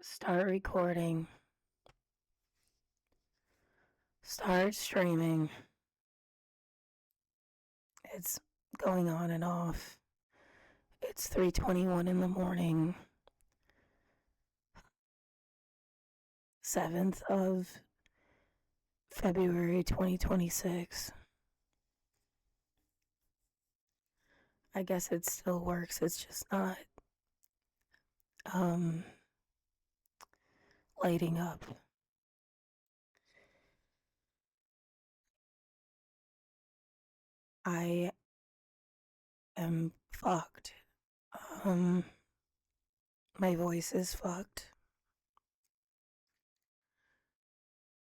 Start recording. Start streaming. It's going on and off. It's 3:21 in the morning. 7th of February 2026. I guess it still works. It's just not um lighting up. I am fucked. Um my voice is fucked.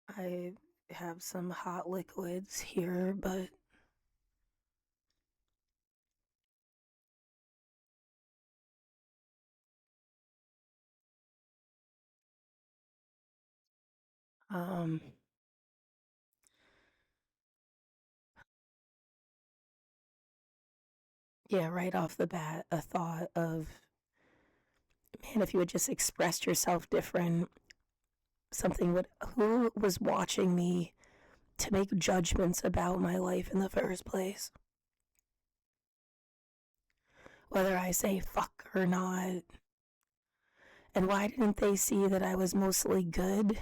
I have some hot liquids here, but um yeah, right off the bat, a thought of, man, if you had just expressed yourself different, something would. Who was watching me to make judgments about my life in the first place? Whether I say fuck or not. And why didn't they see that I was mostly good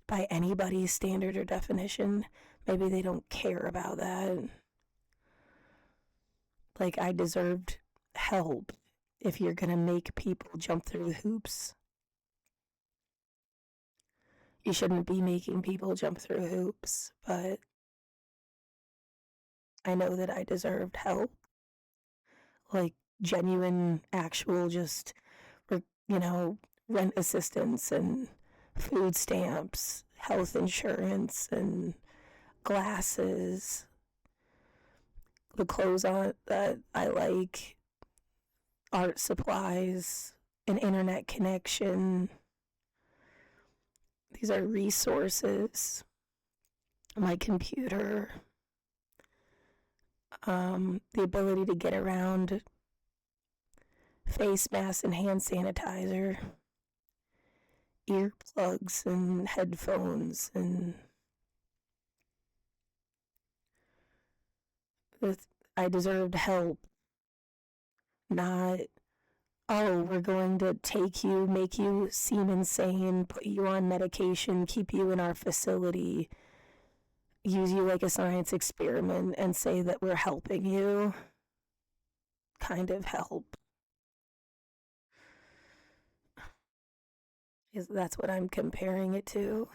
by anybody's standard or definition? Maybe they don't care about that. Like, I deserved help if you're gonna make people jump through hoops. You shouldn't be making people jump through hoops, but I know that I deserved help. Like, genuine, actual, just, you know, rent assistance and food stamps, health insurance, and glasses, the clothes on that I like, art supplies, an internet connection. These are resources. My computer, the ability to get around, face masks and hand sanitizer, earplugs and headphones, and I deserved help, not, oh, we're going to take you, make you seem insane, put you on medication, keep you in our facility, use you like a science experiment, and say that we're helping you. Kind of help. That's what I'm comparing it to.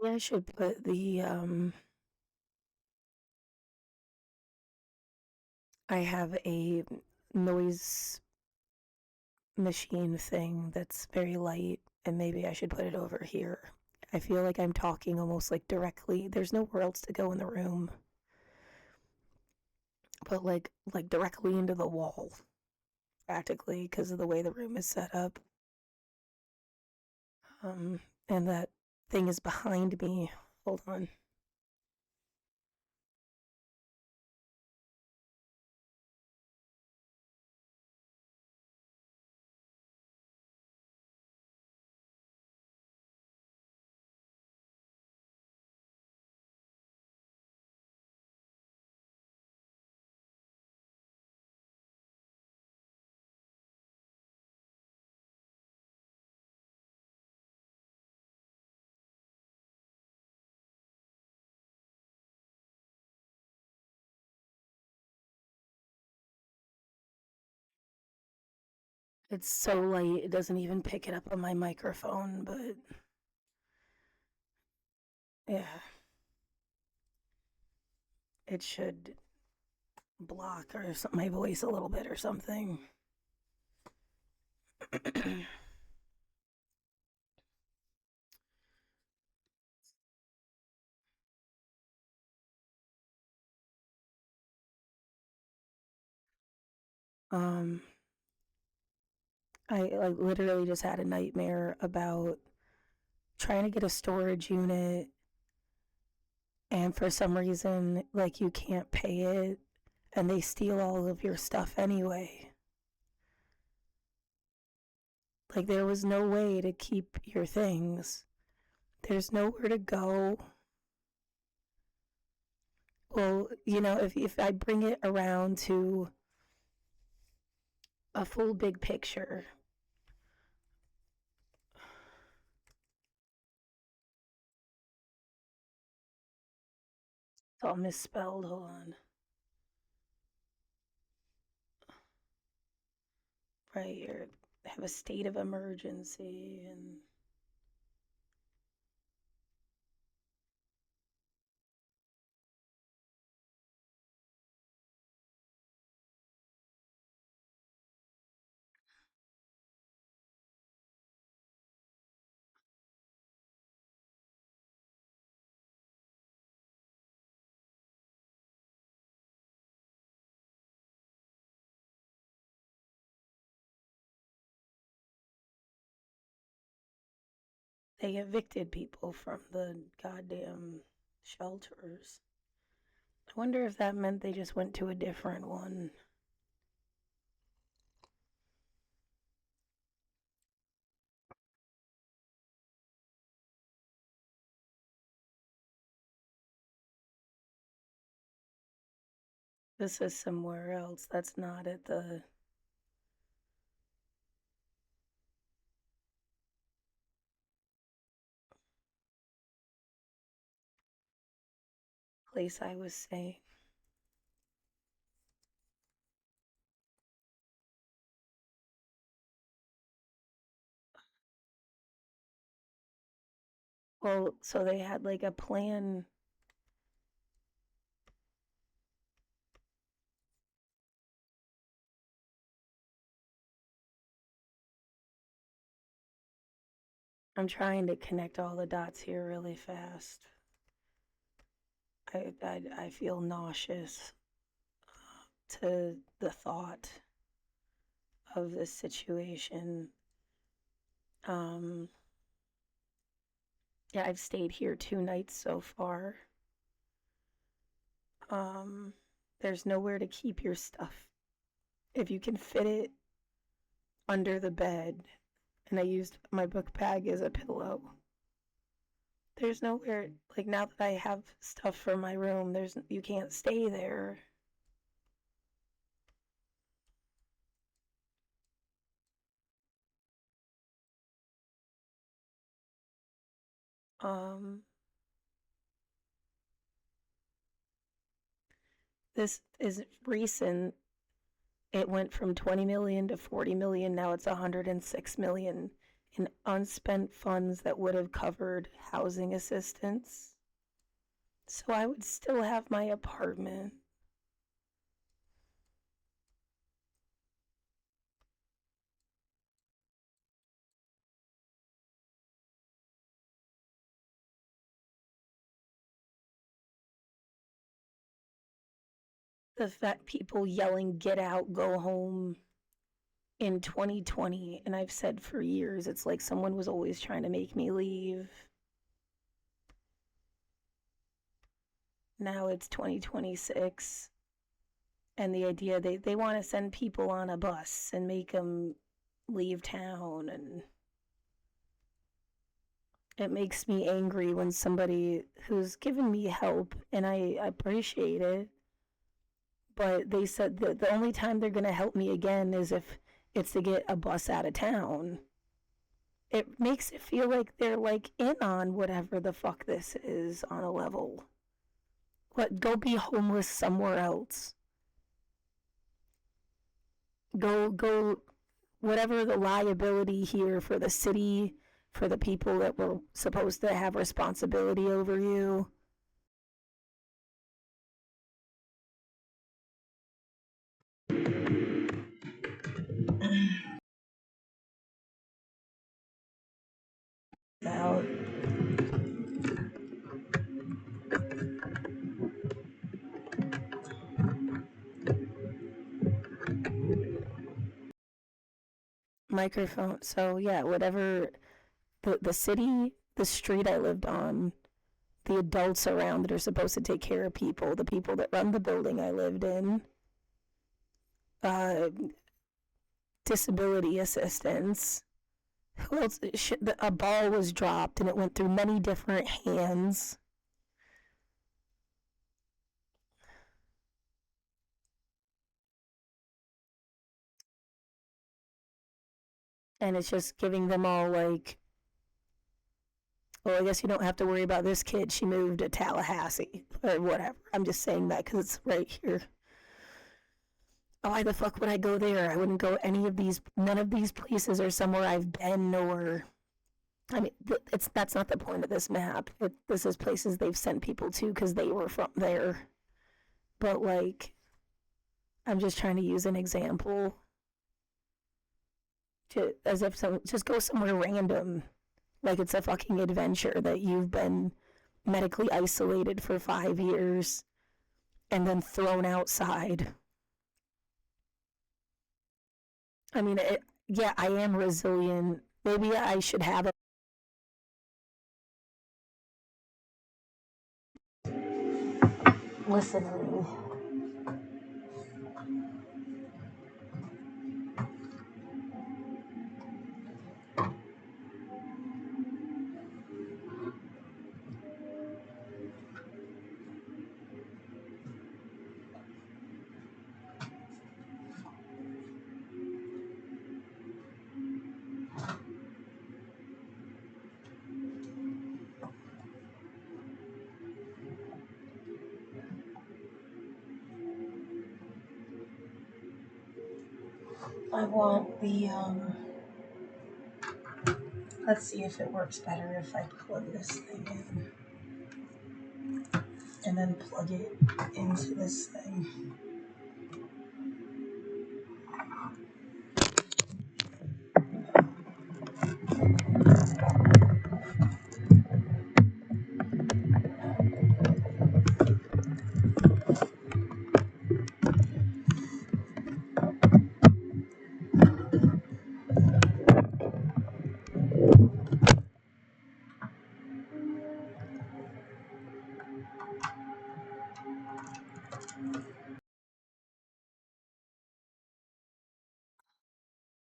Maybe I should put the I have a noise machine thing that's very light, and maybe I should put it over here. I feel like I'm talking almost like directly. There's nowhere else to go in the room, but like directly into the wall, practically, because of the way the room is set up. And that thing is behind me. Hold on. It's so light, it doesn't even pick it up on my microphone, but yeah, it should block or my voice a little bit or something. um, I like literally just had a nightmare about trying to get a storage unit and for some reason, like, you can't pay it, and they steal all of your stuff anyway. Like, there was no way to keep your things. There's nowhere to go. Well, you know, if I bring it around to a full big picture, it's all misspelled. Hold on. Right here, have a state of emergency and they evicted people from the goddamn shelters. I wonder if that meant they just went to a different one. This is somewhere else. That's not at the place I was saying. Well, so they had like a plan. I'm trying to connect all the dots here really fast. I feel nauseous to the thought of this situation. Um, yeah, I've stayed here 2 nights so far. Um, there's nowhere to keep your stuff. If you can fit it under the bed, and I used my book bag as a pillow. There's nowhere, like, now that I have stuff for my room, you can't stay there. Um, this is recent. It went from 20 million to 40 million. Now it's 106 million in unspent funds that would have covered housing assistance. So I would still have my apartment. The fact people yelling, get out, go home in 2020, and I've said for years, it's like someone was always trying to make me leave. Now it's 2026, and the idea they want to send people on a bus and make them leave town, and it makes me angry when somebody who's given me help, and I appreciate it, but they said that the only time they're going to help me again is if it's to get a bus out of town. It makes it feel like they're like in on whatever the fuck this is on a level. What, go be homeless somewhere else. Go whatever the liability here for the city, for the people that were supposed to have responsibility over you. Out. Microphone. So yeah, whatever the city, the street I lived on, the adults around that are supposed to take care of people, the people that run the building I lived in, uh, disability assistants. Who else? A ball was dropped and it went through many different hands. And it's just giving them all like, well, I guess you don't have to worry about this kid. She moved to Tallahassee or whatever. I'm just saying that because it's right here. Why the fuck would I go there? I wouldn't go any of these. None of these places are somewhere I've been or. I mean, that's not the point of this map. This is places they've sent people to because they were from there. But like, I'm just trying to use an example. As if just go somewhere random, like it's a fucking adventure that you've been medically isolated for 5 years and then thrown outside. I mean, yeah, I am resilient. Maybe I should have a listening. I want the, let's see if it works better if I plug this thing in and then plug it into this thing.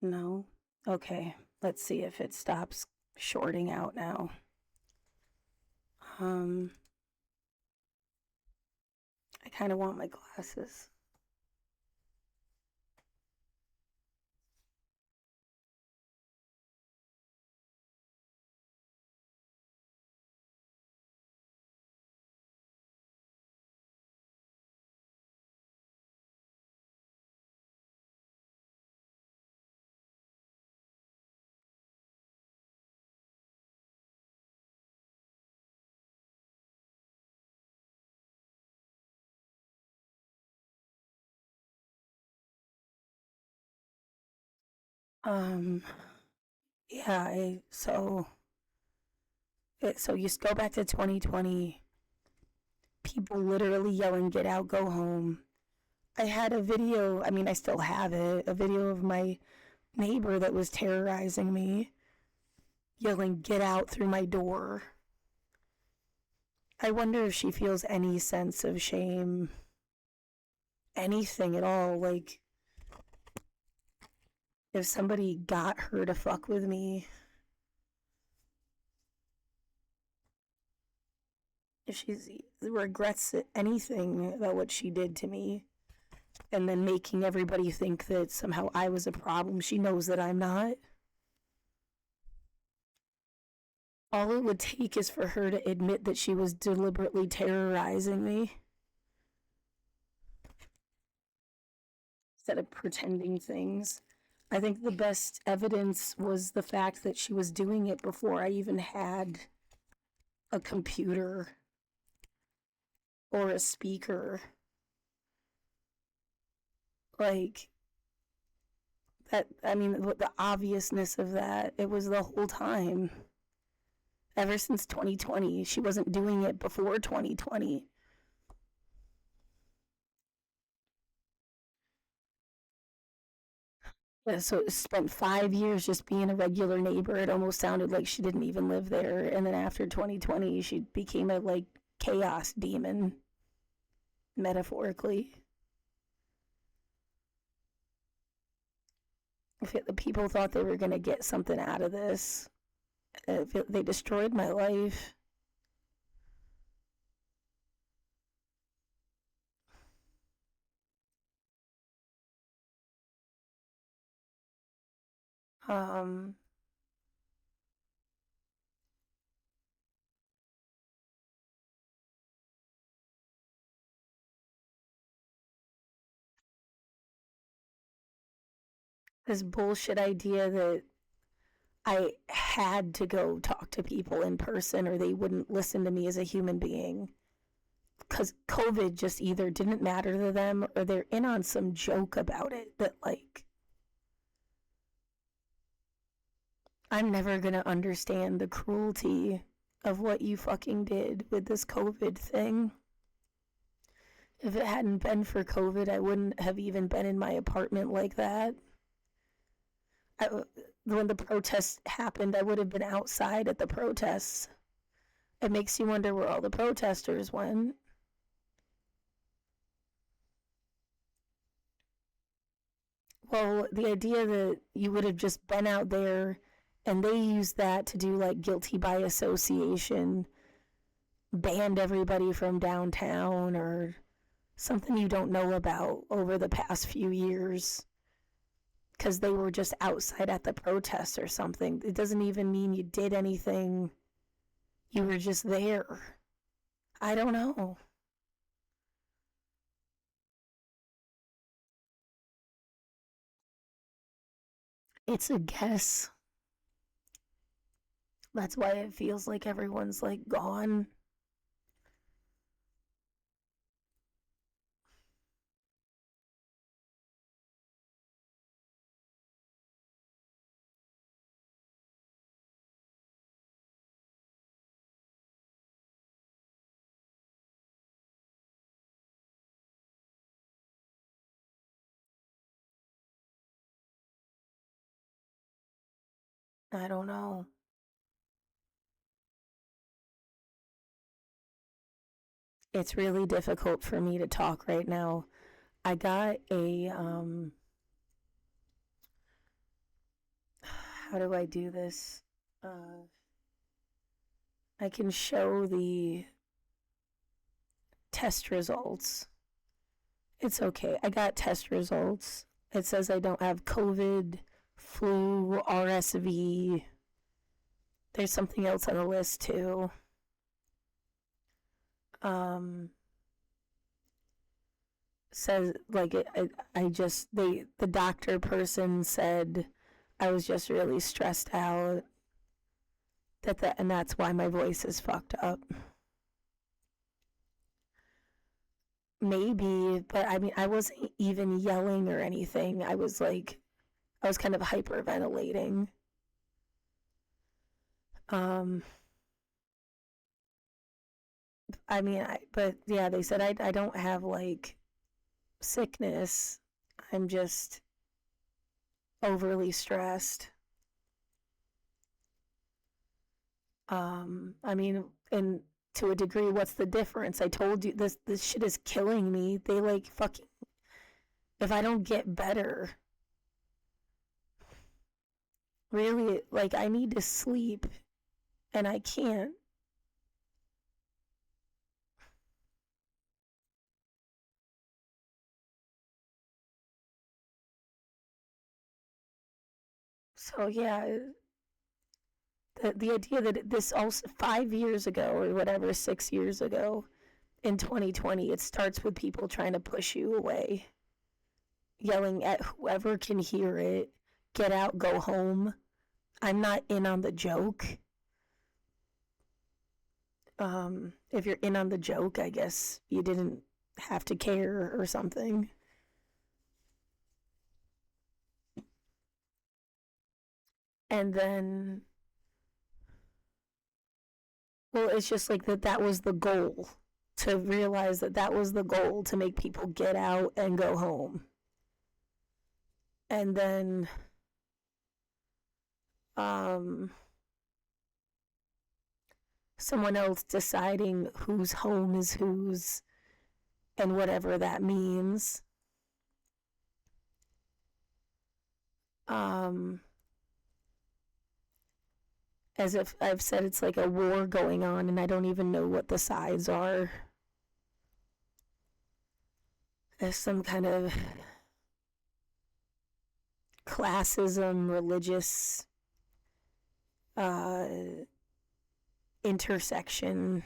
No? Okay, let's see if it stops shorting out now. I kind of want my glasses. Yeah, so you go back to 2020, people literally yelling, "Get out, go home." I had a video, I mean, I still have it, a video of my neighbor that was terrorizing me, yelling, "Get out" through my door. I wonder if she feels any sense of shame, anything at all. Like, if somebody got her to fuck with me, if she regrets anything about what she did to me, and then making everybody think that somehow I was a problem. She knows that I'm not. All it would take is for her to admit that she was deliberately terrorizing me instead of pretending things. I think the best evidence was the fact that she was doing it before I even had a computer or a speaker. Like, that, I mean, the obviousness of that, it was the whole time. Ever since 2020. She wasn't doing it before 2020. Yeah, so spent 5 years just being a regular neighbor. It almost sounded like she didn't even live there. And then after 2020, she became a like chaos demon, metaphorically. If the people thought they were going to get something out of this, they destroyed my life. Um, this bullshit idea that I had to go talk to people in person or they wouldn't listen to me as a human being. Because COVID just either didn't matter to them or they're in on some joke about it that, like, I'm never going to understand the cruelty of what you fucking did with this COVID thing. If it hadn't been for COVID, I wouldn't have even been in my apartment like that. When the protests happened, I would have been outside at the protests. It makes you wonder where all the protesters went. Well, the idea that you would have just been out there and they used that to do like guilty by association, banned everybody from downtown or something you don't know about over the past few years because they were just outside at the protests or something. It doesn't even mean you did anything. You were just there. I don't know. It's a guess. That's why it feels like everyone's like gone. I don't know. It's really difficult for me to talk right now. I got a how do I do this? I can show the test results. It's okay. I got test results. It says I don't have COVID, flu, RSV. There's something else on the list too. Um, says like I just the doctor person said I was just really stressed out. And that's why my voice is fucked up. Maybe, but I mean, I wasn't even yelling or anything. I was kind of hyperventilating. Um, I mean, but yeah, they said I don't have like sickness. I'm just overly stressed. I mean, and to a degree, what's the difference? I told you this shit is killing me. They like fucking if I don't get better, really, like I need to sleep and I can't. So yeah, the idea that this also 5 years ago or whatever, 6 years ago in 2020, it starts with people trying to push you away, yelling at whoever can hear it, get out, go home. I'm not in on the joke. If you're in on the joke, I guess you didn't have to care or something. And then, well, it's just like that was the goal to realize that was the goal to make people get out and go home. And then um, someone else deciding whose home is whose and whatever that means. As if I've said it's like a war going on and I don't even know what the sides are. There's some kind of classism, religious uh, intersection.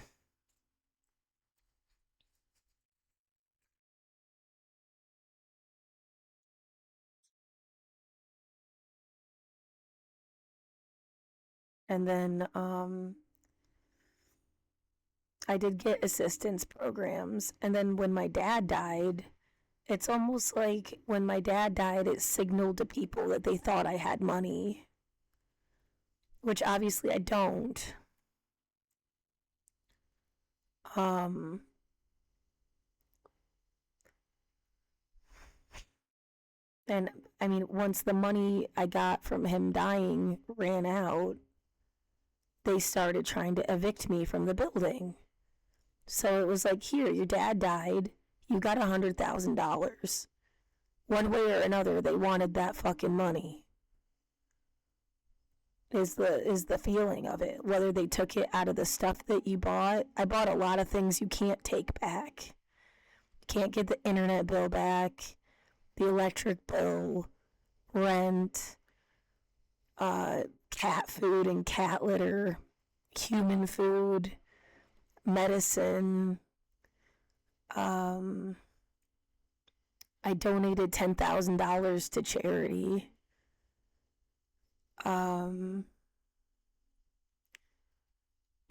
And then I did get assistance programs. And then when my dad died, it's almost like when my dad died, it signaled to people that they thought I had money, which obviously I don't. Um, and I mean, once the money I got from him dying ran out, they started trying to evict me from the building. So it was like, here, your dad died. You got $100,000. One way or another, they wanted that fucking money. Is the feeling of it. Whether they took it out of the stuff that you bought. I bought a lot of things you can't take back. You can't get the internet bill back, the electric bill, rent, cat food and cat litter, human food, medicine. I donated $10,000 to charity.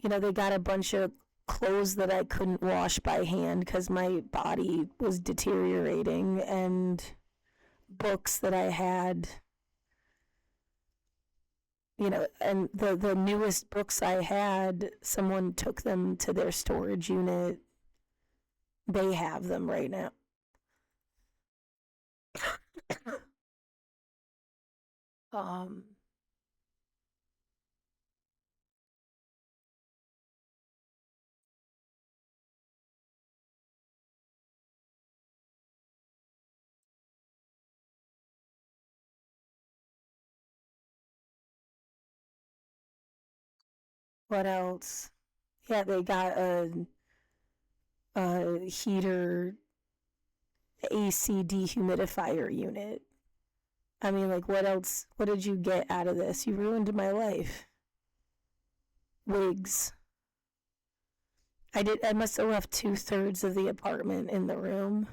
They got a bunch of clothes that I couldn't wash by hand because my body was deteriorating, and books that I had, and the newest books I had, someone took them to their storage unit. They have them right now. um, what else? Yeah, they got a heater, AC dehumidifier unit. I mean, like, what else? What did you get out of this? You ruined my life. Wigs. I must have left 2/3 of the apartment in the room.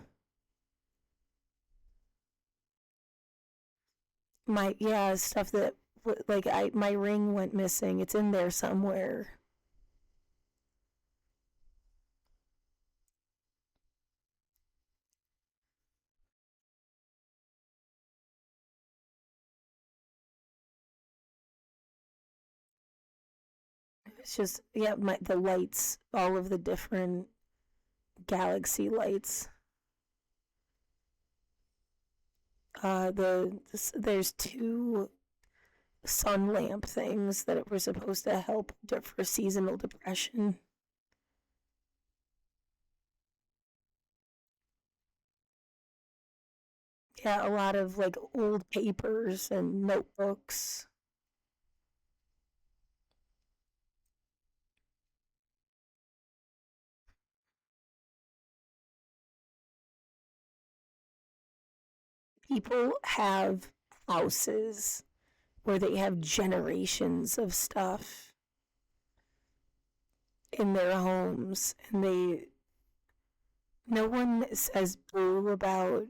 Yeah, stuff that, like, my ring went missing. It's in there somewhere. It's just, yeah, the lights, all of the different galaxy lights. There's two sun lamp things that were supposed to help for seasonal depression. Yeah, a lot of like old papers and notebooks. People have houses where they have generations of stuff in their homes, and no one says boo about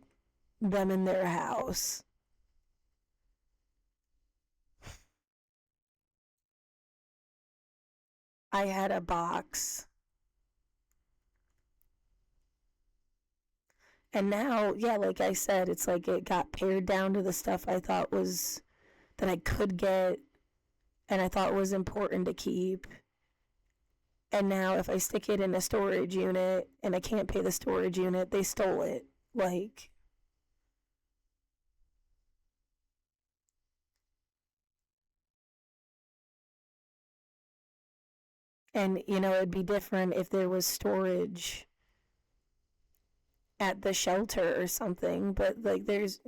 them in their house. I had a box. And now, yeah, like I said, it's like it got pared down to the stuff I thought was that I could get and I thought was important to keep. And now if I stick it in a storage unit and I can't pay the storage unit, they stole it. Like, And, it'd be different if there was storage at the shelter or something, but like there's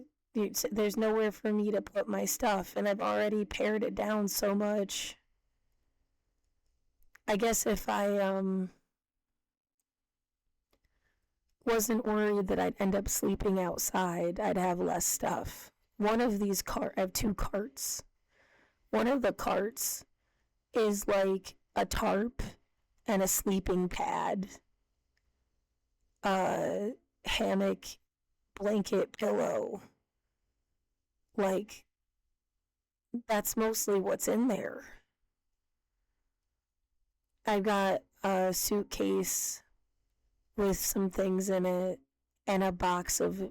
nowhere for me to put my stuff, and I've already pared it down so much. I guess if I wasn't worried that I'd end up sleeping outside, I'd have less stuff. One of these I have two carts. One of the carts is like a tarp and a sleeping pad, a hammock, blanket, pillow. Like, that's mostly what's in there. I've got a suitcase with some things in it and a box of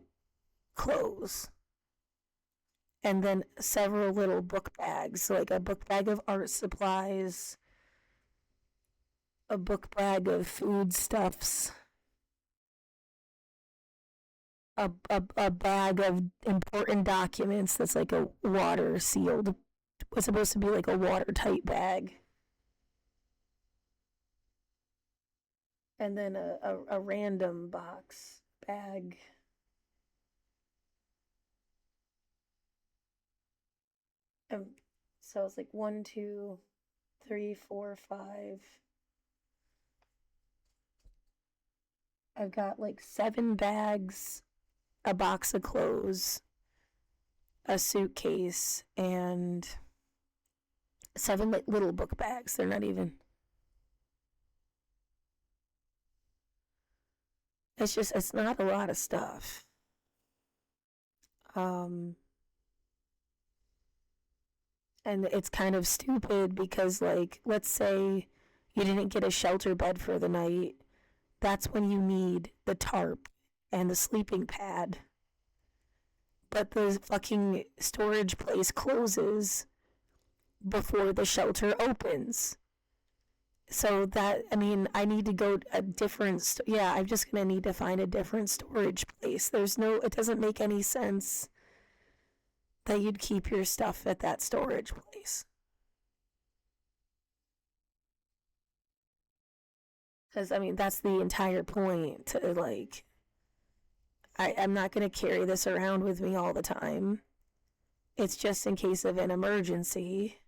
clothes. And then several little book bags, like a book bag of art supplies, a book bag of foodstuffs, a bag of important documents that's like a water sealed. It's supposed to be like a watertight bag. And then a random box bag. So it's like 1, 2, 3, 4, 5. I've got like 7 bags, a box of clothes, a suitcase, and 7 like little book bags. They're not even. It's not a lot of stuff. And it's kind of stupid because, like, let's say you didn't get a shelter bed for the night. That's when you need the tarp and the sleeping pad. But the fucking storage place closes before the shelter opens. So I need to go a different, I'm just going to need to find a different storage place. It doesn't make any sense that you'd keep your stuff at that storage place. Because, that's the entire point. I'm not going to carry this around with me all the time. It's just in case of an emergency.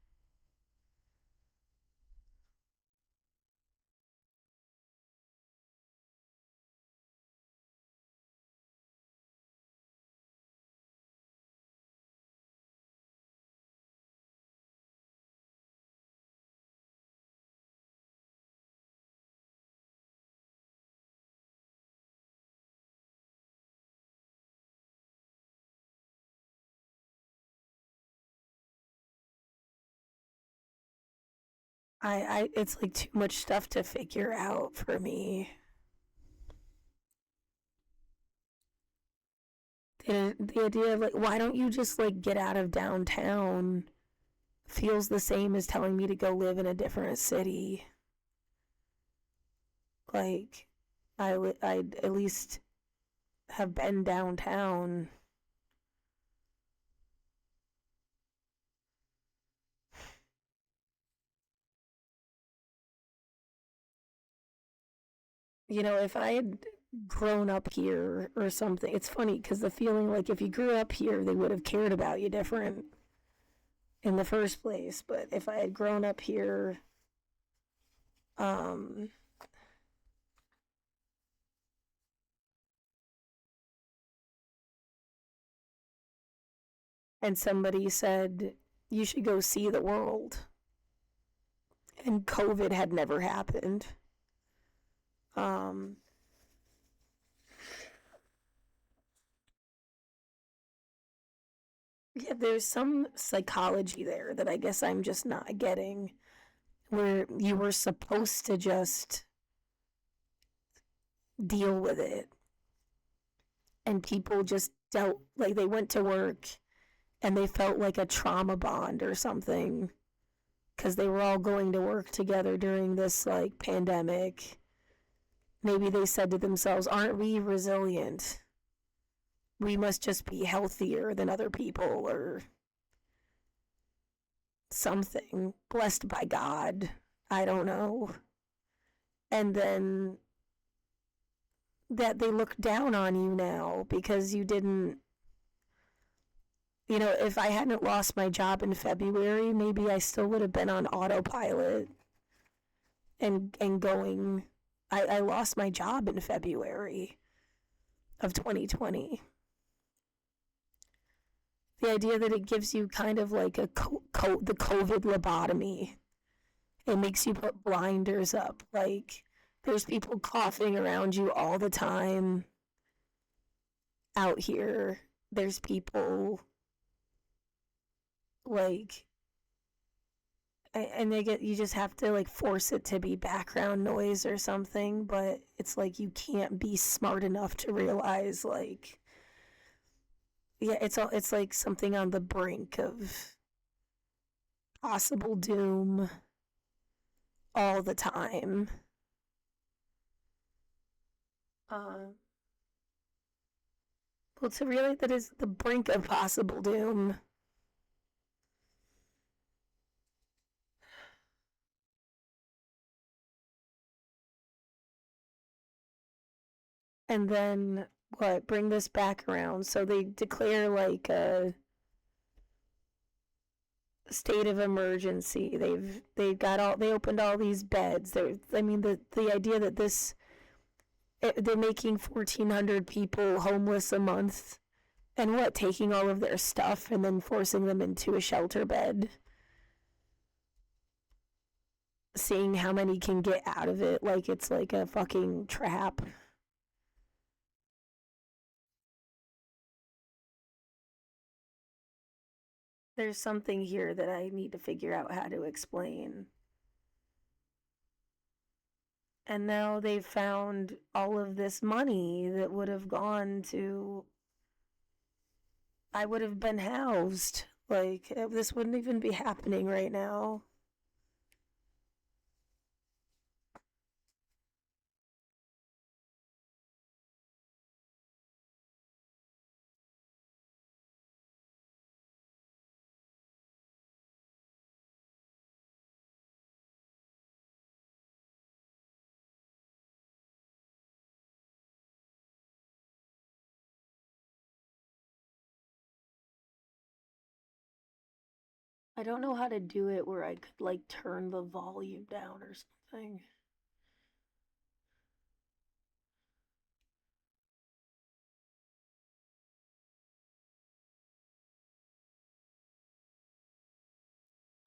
It's like too much stuff to figure out for me. The idea of like, why don't you just like get out of downtown feels the same as telling me to go live in a different city. Like, I at least have been downtown. If I had grown up here or something, it's funny because the feeling like if you grew up here, they would have cared about you different in the first place. But if I had grown up here, um, and somebody said, you should go see the world, and COVID had never happened. Um, yeah, there's some psychology there that I guess I'm just not getting, where you were supposed to just deal with it, and people just dealt like they went to work and they felt like a trauma bond or something because they were all going to work together during this like pandemic. Maybe they said to themselves, aren't we resilient? We must just be healthier than other people or something. Blessed by God. I don't know. and then that they look down on you now because you didn't, if I hadn't lost my job in February, maybe I still would have been on autopilot and going. I lost my job in February of 2020. The idea that it gives you kind of like the COVID lobotomy. It makes you put blinders up. Like, there's people coughing around you all the time out here. There's people like, and you just have to like force it to be background noise or something, but it's like you can't be smart enough to realize, like, yeah, it's like something on the brink of possible doom all the time. Well, to realize that is the brink of possible doom. And then what? Bring this back around. So they declare like a state of emergency. They opened all these beds. I mean the idea that they're making 1,400 people homeless a month, and what, taking all of their stuff and then forcing them into a shelter bed, seeing how many can get out of it, like it's like a fucking trap. There's something here that I need to figure out how to explain. And now they've found all of this money that would have gone to. I would have been housed. Like, this wouldn't even be happening right now. I don't know how to do it where I could, like, turn the volume down or something.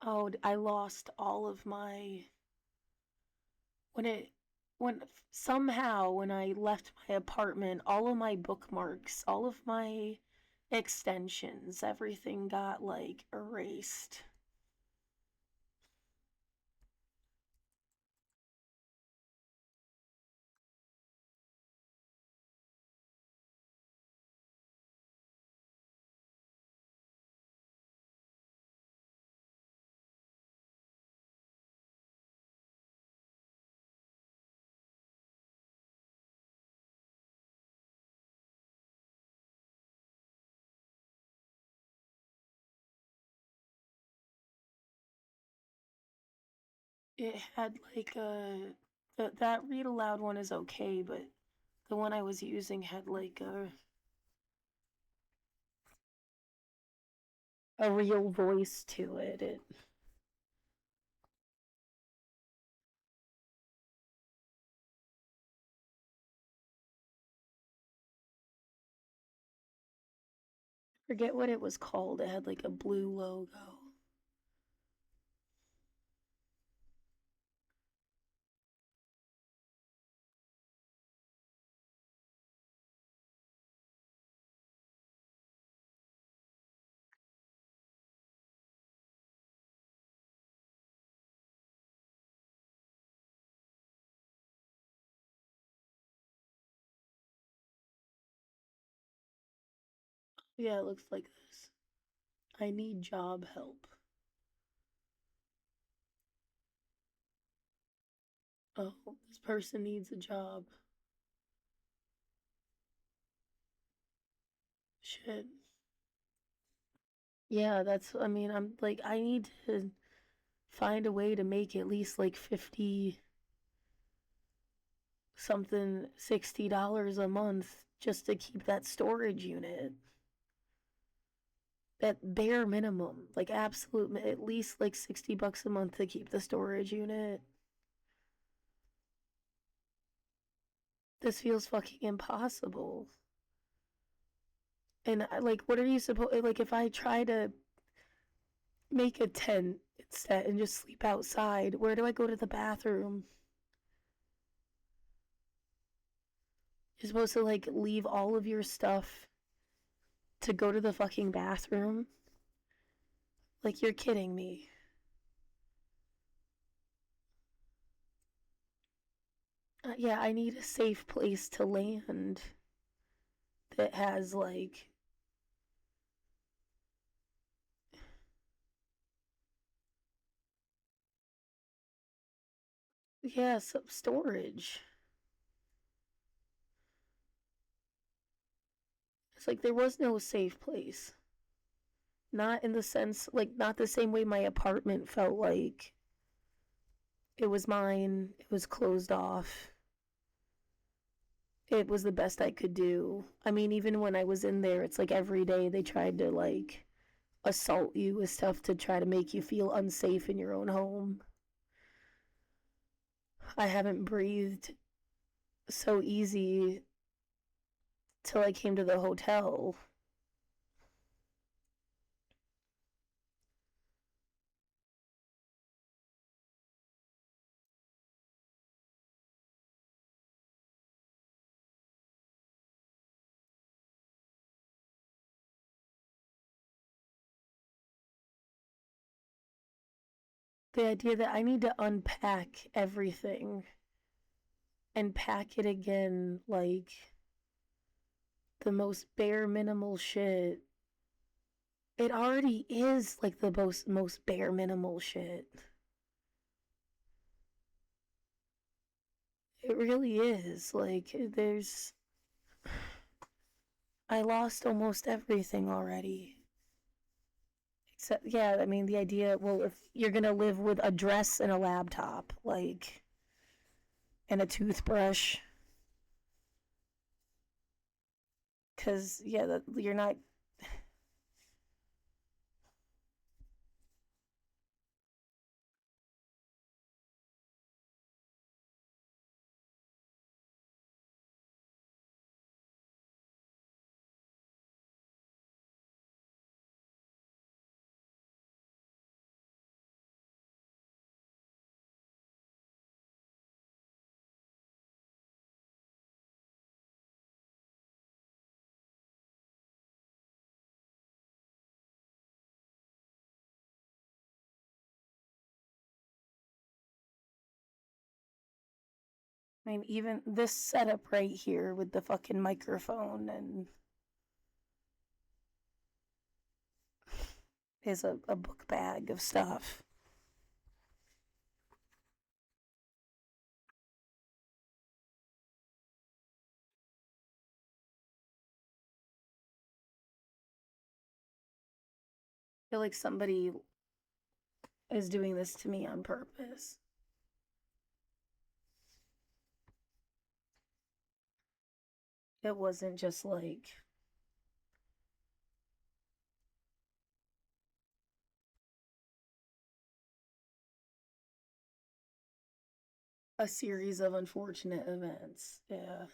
Oh, I lost all of my. When it. When somehow, when I left my apartment, all of my bookmarks, all of my extensions, everything got, like, erased. It had like that read aloud one is okay, but the one I was using had like a real voice to it. Forget what it was called. It had like a blue logo. Yeah, it looks like this. I need job help. Oh, this person needs a job. Shit. Yeah, I mean, I'm like, I need to find a way to make at least like 50 something $60 a month just to keep that storage unit. At bare minimum, like absolute, at least like $60 a month to keep the storage unit. This feels fucking impossible. And like, what are you supposed like? If I try to make a tent instead and just sleep outside, where do I go to the bathroom? You're supposed to like leave all of your stuff to go to the fucking bathroom? Like, you're kidding me. Yeah, I need a safe place to land that has like, yeah, some storage. It's like there was no safe place. Not in the sense, like, not the same way my apartment felt like it was mine, it was closed off. It was the best I could do. I mean, even when I was in there, it's like every day they tried to, like, assault you with stuff to try to make you feel unsafe in your own home. I haven't breathed so easy till I came to the hotel. The idea that I need to unpack everything and pack it again like the most bare minimal shit. It already is like the most bare minimal shit. It really is. Like, there's. I lost almost everything already. Except, yeah, I mean, the idea, well, if you're gonna live with a dress and a laptop, like, and a toothbrush, because, yeah, you're not. I mean, even this setup right here with the fucking microphone and is a book bag of stuff. I feel like somebody is doing this to me on purpose. It wasn't just like a series of unfortunate events. Yeah.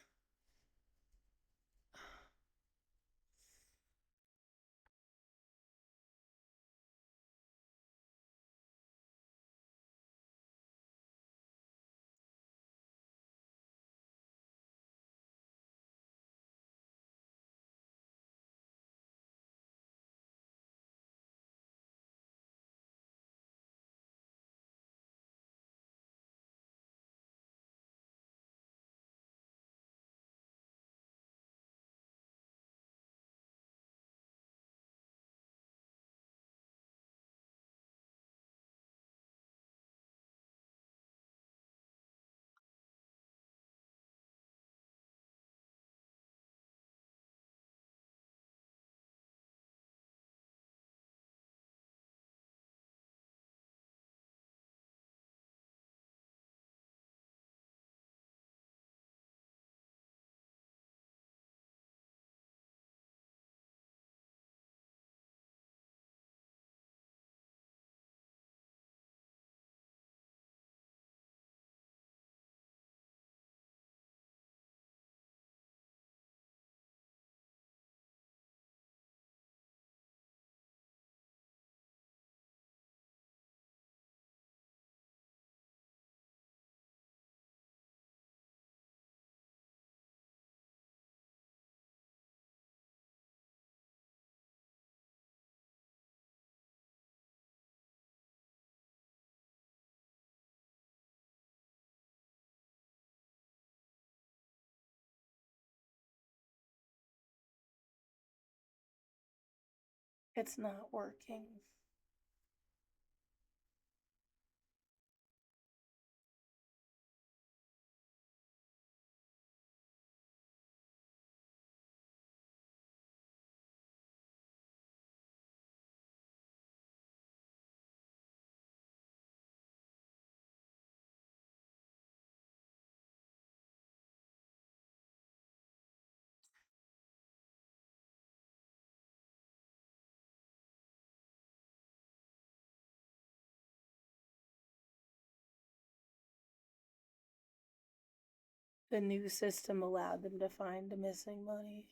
It's not working. The new system allowed them to find the missing money.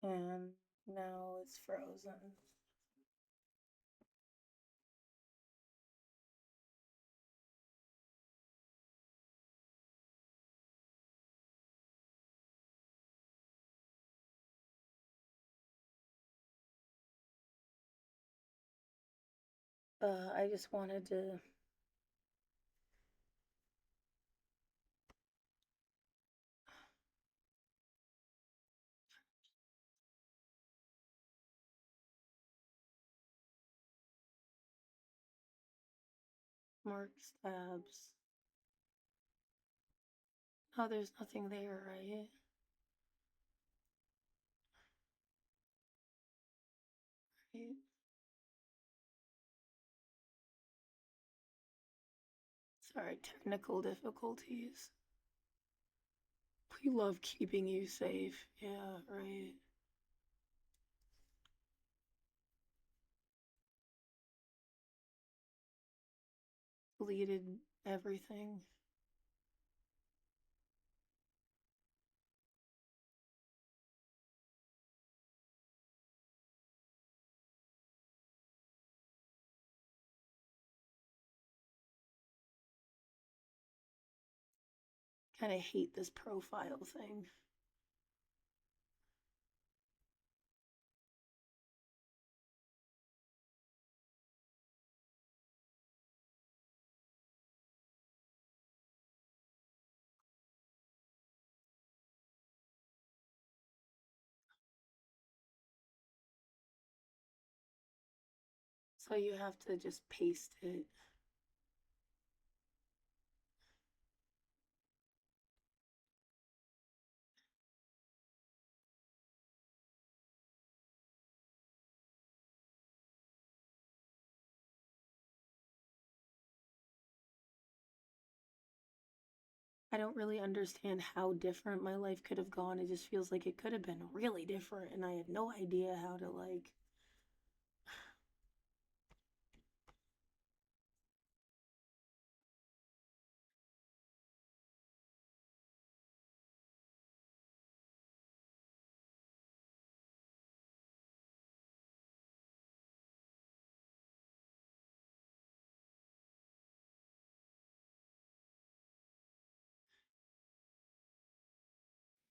And now it's frozen. I just wanted to mark stabs. Oh, there's nothing there, right? Right. Sorry, technical difficulties. We love keeping you safe. Yeah, right. Deleted everything. Kind of hate this profile thing. So you have to just paste it. I don't really understand how different my life could have gone. It just feels like it could have been really different, and I had no idea how to, like.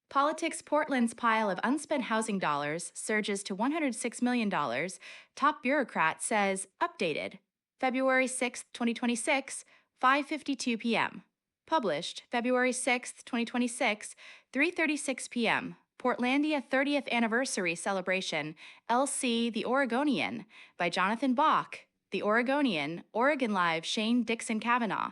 Politics Portland's pile of unspent housing dollars surges to $106 million, top bureaucrat says updated. February 6, 2026, 5:52 p.m. Published February 6, 2026, 3:36 p.m. Portlandia 30th Anniversary Celebration, LC The Oregonian, by Jonathan Bach, The Oregonian, Oregon Live Shane Dixon Kavanaugh.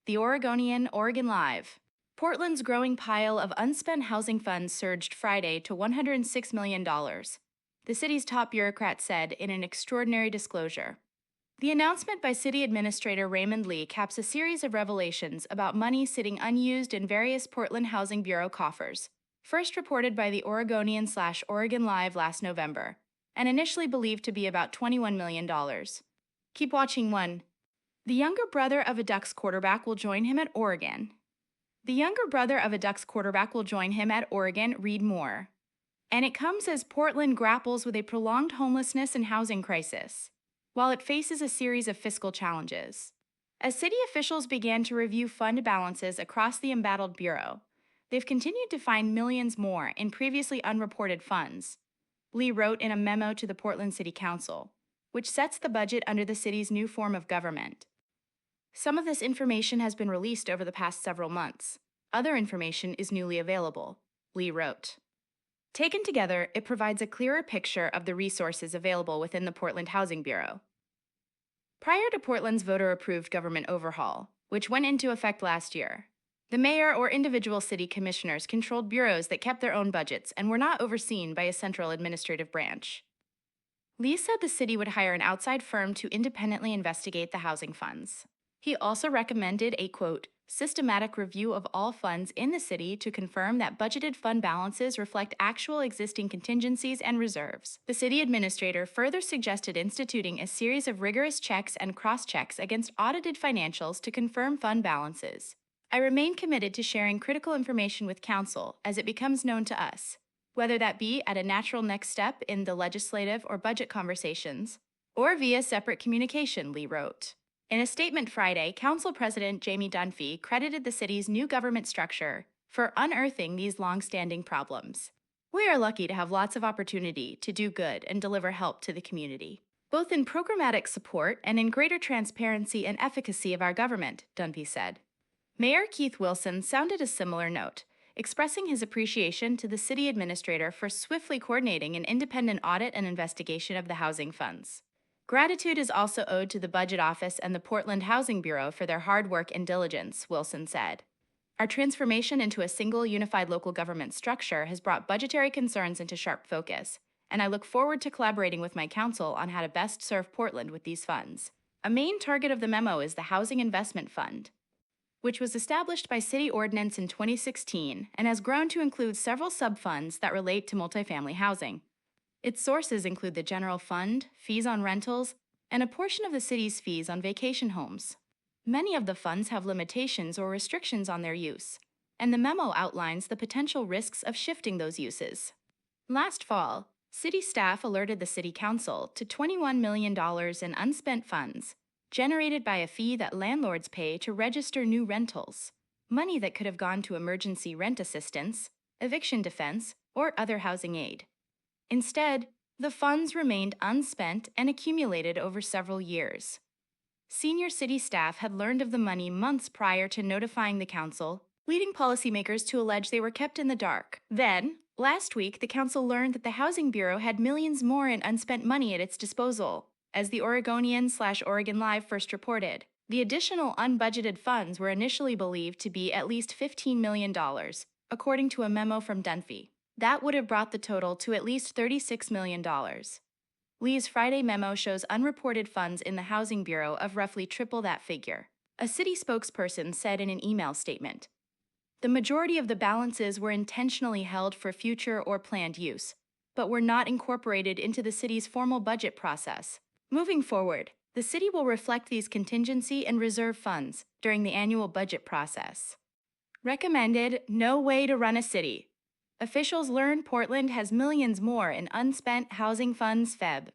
The Oregonian, Oregon Live. Portland's growing pile of unspent housing funds surged Friday to $106 million, the city's top bureaucrat said in an extraordinary disclosure. The announcement by City Administrator Raymond Lee caps a series of revelations about money sitting unused in various Portland Housing Bureau coffers, first reported by the Oregonian/Oregon Live last November, and initially believed to be about $21 million. Keep watching 1. The younger brother of a Ducks quarterback will join him at Oregon. The younger brother of a Ducks quarterback will join him at Oregon, read more. And it comes as Portland grapples with a prolonged homelessness and housing crisis. while it faces a series of fiscal challenges. As city officials began to review fund balances across the embattled bureau, they've continued to find millions more in previously unreported funds, Lee wrote in a memo to the Portland City Council, which sets the budget under the city's new form of government. Some of this information has been released over the past several months. Other information is newly available, Lee wrote. Taken together, it provides a clearer picture of the resources available within the Portland Housing Bureau. Prior to Portland's voter-approved government overhaul, which went into effect last year, the mayor or individual city commissioners controlled bureaus that kept their own budgets and were not overseen by a central administrative branch. Lee said the city would hire an outside firm to independently investigate the housing funds. He also recommended a, quote, systematic review of all funds in the city to confirm that budgeted fund balances reflect actual existing contingencies and reserves. The city administrator further suggested instituting a series of rigorous checks and cross-checks against audited financials to confirm fund balances. I remain committed to sharing critical information with council as it becomes known to us, whether that be at a natural next step in the legislative or budget conversations, or via separate communication, Lee wrote. In a statement Friday, Council President Jamie Dunphy credited the city's new government structure for unearthing these long-standing problems. We are lucky to have lots of opportunity to do good and deliver help to the community, both in programmatic support and in greater transparency and efficacy of our government, Dunphy said. Mayor Keith Wilson sounded a similar note, expressing his appreciation to the city administrator for swiftly coordinating an independent audit and investigation of the housing funds. Gratitude is also owed to the Budget Office and the Portland Housing Bureau for their hard work and diligence, Wilson said. Our transformation into a single unified local government structure has brought budgetary concerns into sharp focus, and I look forward to collaborating with my council on how to best serve Portland with these funds. A main target of the memo is the Housing Investment Fund, which was established by city ordinance in 2016 and has grown to include several subfunds that relate to multifamily housing. Its sources include the general fund, fees on rentals, and a portion of the city's fees on vacation homes. Many of the funds have limitations or restrictions on their use, and the memo outlines the potential risks of shifting those uses. Last fall, city staff alerted the city council to $21 million in unspent funds generated by a fee that landlords pay to register new rentals, money that could have gone to emergency rent assistance, eviction defense, or other housing aid. Instead, the funds remained unspent and accumulated over several years. Senior city staff had learned of the money months prior to notifying the council, leading policymakers to allege they were kept in the dark. Then, last week, the council learned that the Housing Bureau had millions more in unspent money at its disposal, as the Oregonian/Oregon Live first reported. The additional unbudgeted funds were initially believed to be at least $15 million, according to a memo from Dunphy. That would have brought the total to at least $36 million. Lee's Friday memo shows unreported funds in the Housing Bureau of roughly triple that figure. A city spokesperson said in an email statement, "The majority of the balances were intentionally held for future or planned use, but were not incorporated into the city's formal budget process. Moving forward, the city will reflect these contingency and reserve funds during the annual budget process." Recommended no way to run a city. Officials learn Portland has millions more in unspent housing funds Feb.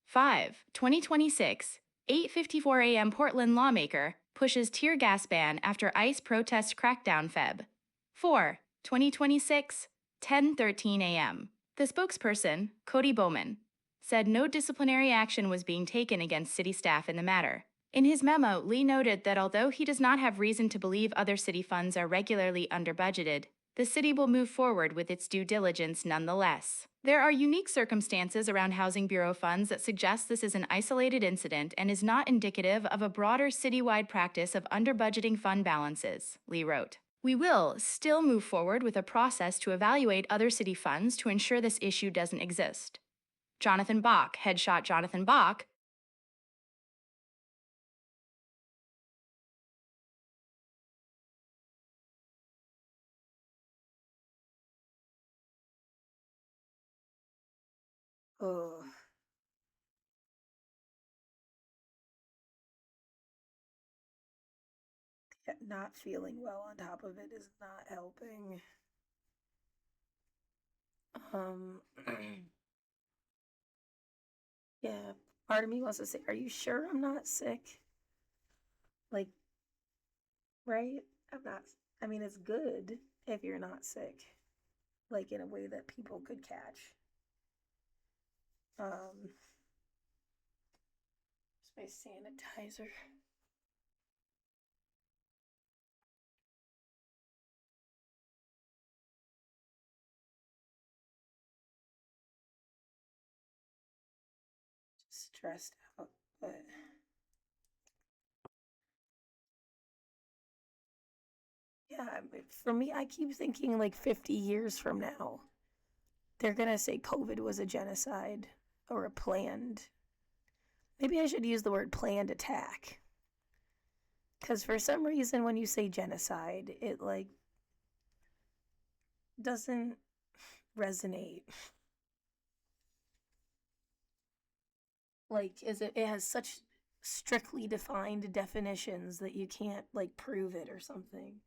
5. 2026, 8:54 a.m. Portland lawmaker pushes tear gas ban after ICE protest crackdown Feb. 4. 2026, 10:13 a.m. The spokesperson, Cody Bowman, said no disciplinary action was being taken against city staff in the matter. In his memo, Lee noted that although he does not have reason to believe other city funds are regularly under-budgeted, the city will move forward with its due diligence nonetheless. There are unique circumstances around Housing Bureau funds that suggest this is an isolated incident and is not indicative of a broader citywide practice of under-budgeting fund balances, Lee wrote. We will still move forward with a process to evaluate other city funds to ensure this issue doesn't exist. Jonathan Bach, Headshot Jonathan Bach, Oh, yeah, not feeling well on top of it is not helping. Um, yeah, Part of me wants to say, are you sure I'm not sick? Like, right? I'm not. I mean, it's good if you're not sick, like in a way that people could catch. Um, it's my sanitizer. Just stressed out, but yeah, for me, I keep thinking like 50 years from now, they're gonna say COVID was a genocide or a planned. Maybe I should use the word planned attack. Because for some reason, when you say genocide, it like doesn't resonate. Like, is it has such strictly defined definitions that you can't like prove it or something.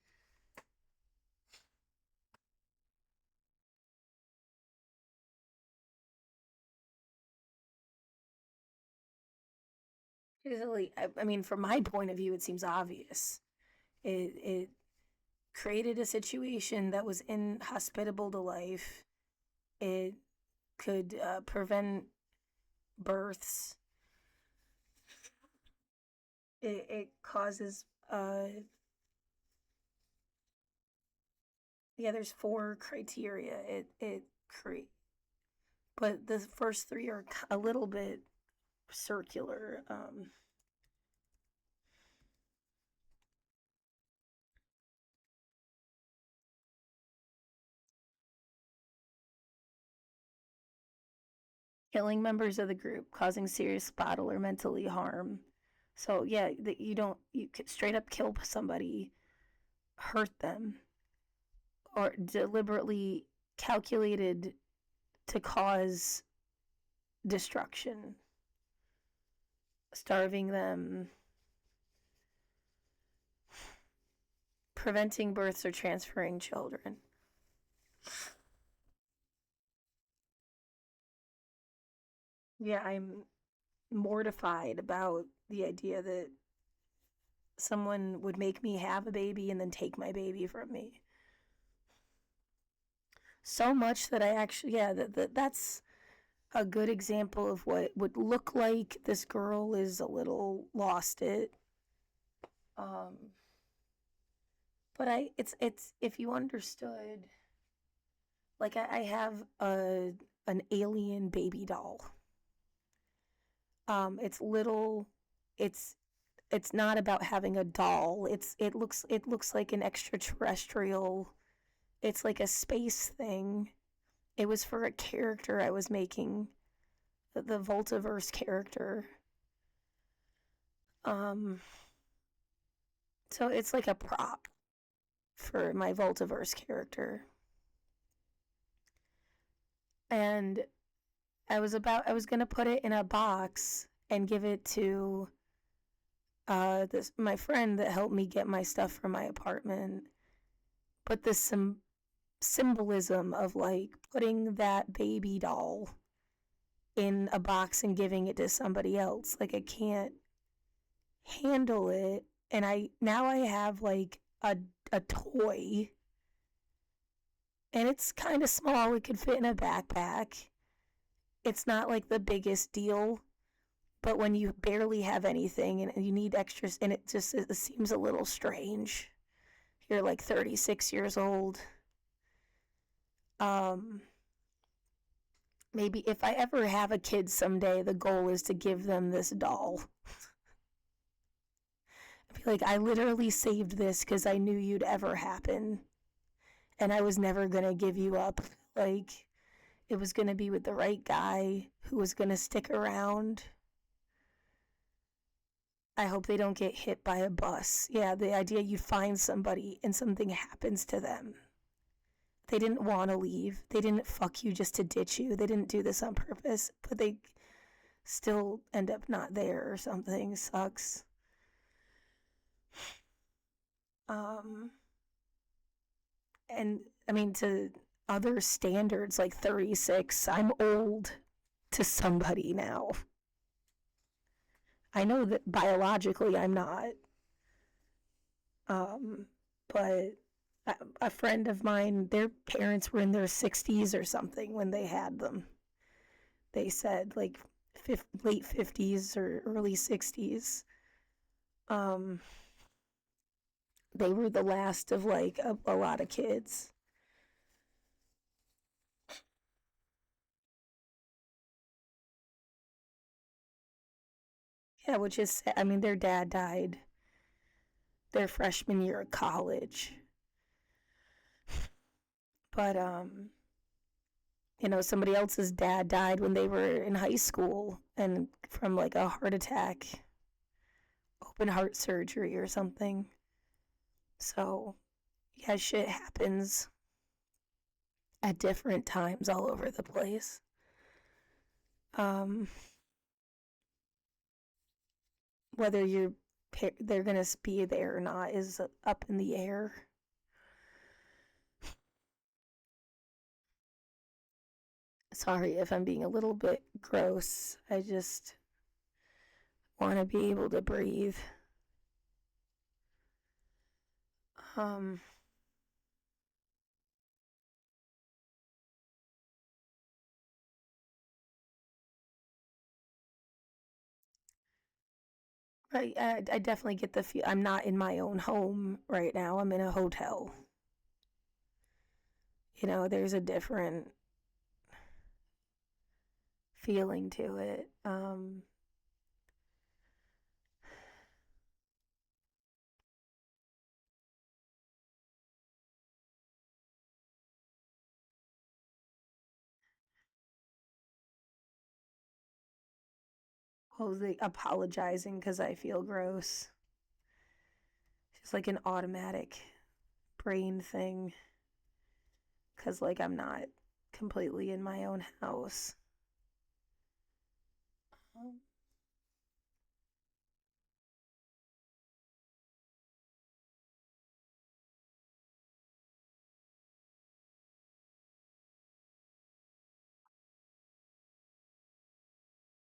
Like, I mean, from my point of view, it seems obvious. It created a situation that was inhospitable to life. It could prevent births. It causes yeah. There's four criteria. It create, but the first three are a little bit circular. Killing members of the group, causing serious bodily or mentally harm. So yeah, that you could straight up kill somebody, hurt them, or deliberately calculated to cause destruction, starving them, preventing births or transferring children. Yeah, I'm mortified about the idea that someone would make me have a baby and then take my baby from me. So much that I actually, yeah, that's a good example of what it would look like. This girl is a little lost it. Um, but it's if you understood, like I have an alien baby doll. It's little. It's it's not about having a doll. It looks like an extraterrestrial. It's like a space thing. It was for a character I was making, the Voltiverse character. Um, so it's like a prop for my Voltiverse character. And I was gonna put it in a box and give it to this my friend that helped me get my stuff from my apartment. But the symbolism of like putting that baby doll in a box and giving it to somebody else, like I can't handle it. And I have like a toy, and it's kind of small. It could fit in a backpack. It's not like the biggest deal, but when you barely have anything and you need extras, and it seems a little strange. You're like 36 years old. Um, Maybe if I ever have a kid someday, the goal is to give them this doll. I'd be like, I literally saved this because I knew you'd ever happen, and I was never gonna give you up. Like, it was gonna be with the right guy who was gonna stick around. I hope they don't get hit by a bus. Yeah, the idea you find somebody and something happens to them. They didn't want to leave. They didn't fuck you just to ditch you. They didn't do this on purpose, but they still end up not there or something. Sucks. Um, and I mean, to other standards, like 36, I'm old to somebody now. I know that biologically I'm not, um, but a friend of mine, their parents were in their 60s or something when they had them. They said like late 50s or early 60s. Um, they were the last of like a lot of kids. Yeah, which is, I mean, their dad died their freshman year of college. But, somebody else's dad died when they were in high school and from like a heart attack, open heart surgery or something. So, yeah, shit happens at different times all over the place. Um, whether they're gonna be there or not is up in the air. Sorry if I'm being a little bit gross. I just want to be able to breathe. Um, I definitely get the feel. I'm not in my own home right now. I'm in a hotel. There's a different feeling to it. What was it? Apologizing because I feel gross. Just like an automatic brain thing. Because, like, I'm not completely in my own house. Um,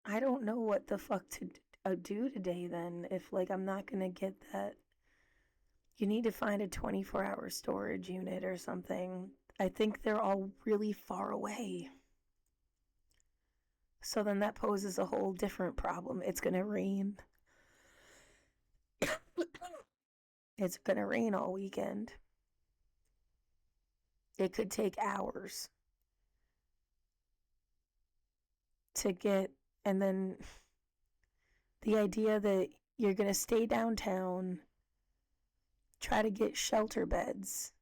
I don't know what the fuck to do today then if, like, I'm not gonna get that. You need to find a 24-hour storage unit or something. I think they're all really far away. So then that poses a whole different problem. It's gonna rain. It's gonna rain all weekend. It could take hours to get, and then the idea that you're gonna stay downtown, try to get shelter beds.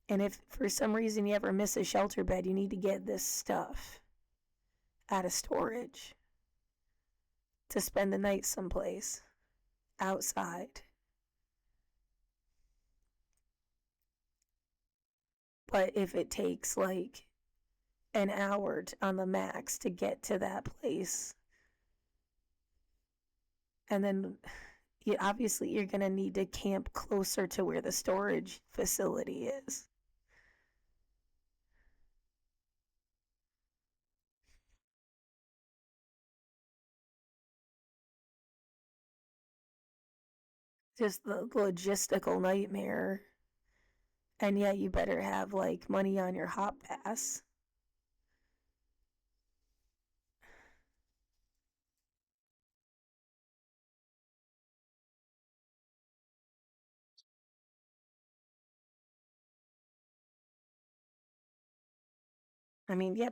And if for some reason you ever miss a shelter bed, you need to get this stuff out of storage to spend the night someplace outside. But if it takes like an hour on the max to get to that place, and then obviously you're going to need to camp closer to where the storage facility is. Just the logistical nightmare. And yeah, you better have like money on your hop pass. I mean, yeah,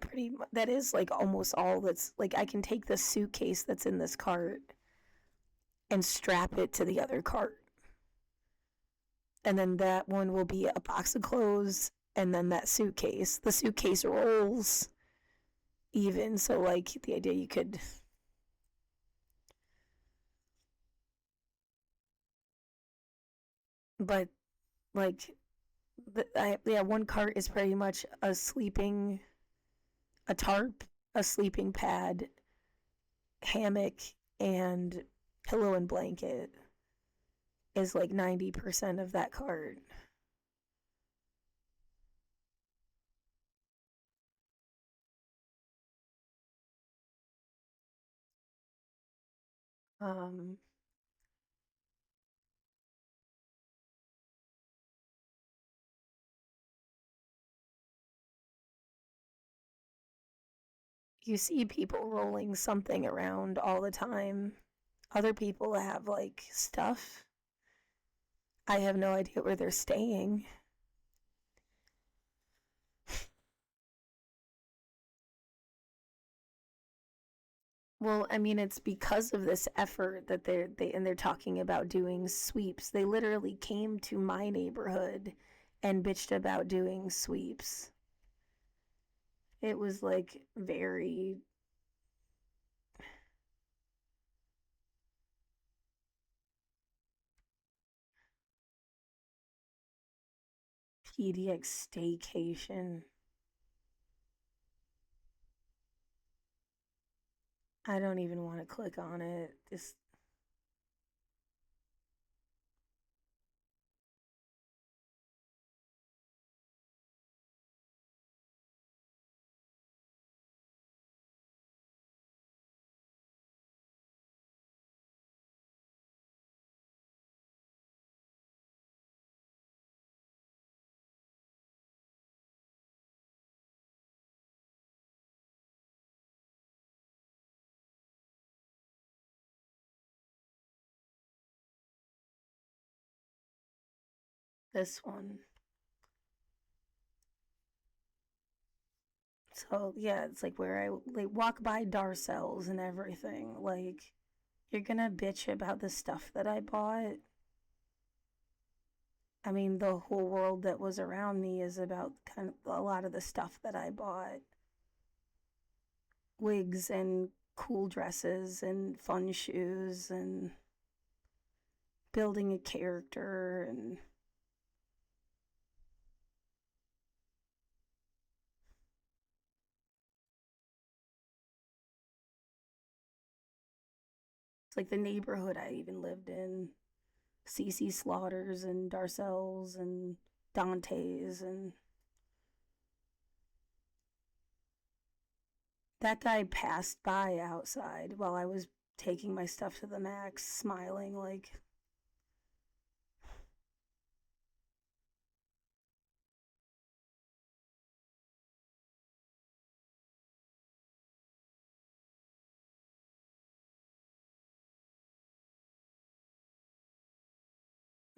that is like almost all that's like I can take the suitcase that's in this cart and strap it to the other cart. And then that one will be a box of clothes and then that suitcase. The suitcase rolls even, so like the idea you could, but like yeah, one cart is pretty much a tarp, a sleeping pad, hammock, and pillow and blanket is like 90% of that cart. Um, you see people rolling something around all the time. Other people have like stuff. I have no idea where they're staying. Well, I mean, it's because of this effort that they're talking about doing sweeps. They literally came to my neighborhood and bitched about doing sweeps. It was like very PDX staycation. I don't even want to click on it. This one. So yeah, it's like where I like walk by Darcells and everything. Like you're gonna bitch about the stuff that I bought. I mean, the whole world that was around me is about kind of a lot of the stuff that I bought: wigs and cool dresses and fun shoes and building a character. And it's like the neighborhood I even lived in: CC Slaughters and Darcells and Dante's. And that guy passed by outside while I was taking my stuff to the max, smiling like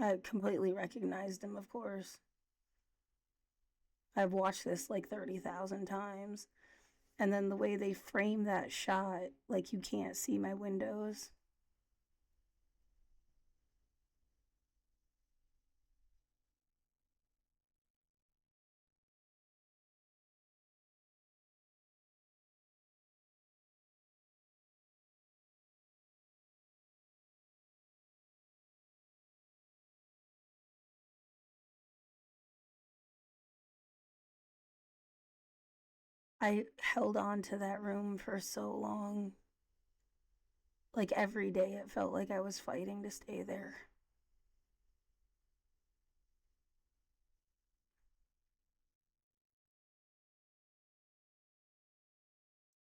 I completely recognized him, of course. I've watched this like 30,000 times. And then the way they frame that shot, like you can't see my windows. I held on to that room for so long. Like every day, it felt like I was fighting to stay there.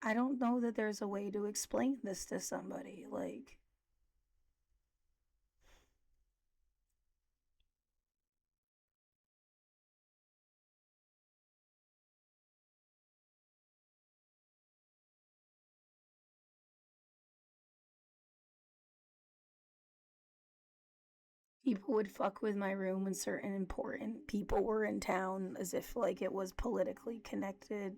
I don't know that there's a way to explain this to somebody. Like, people would fuck with my room when certain important people were in town as if like it was politically connected.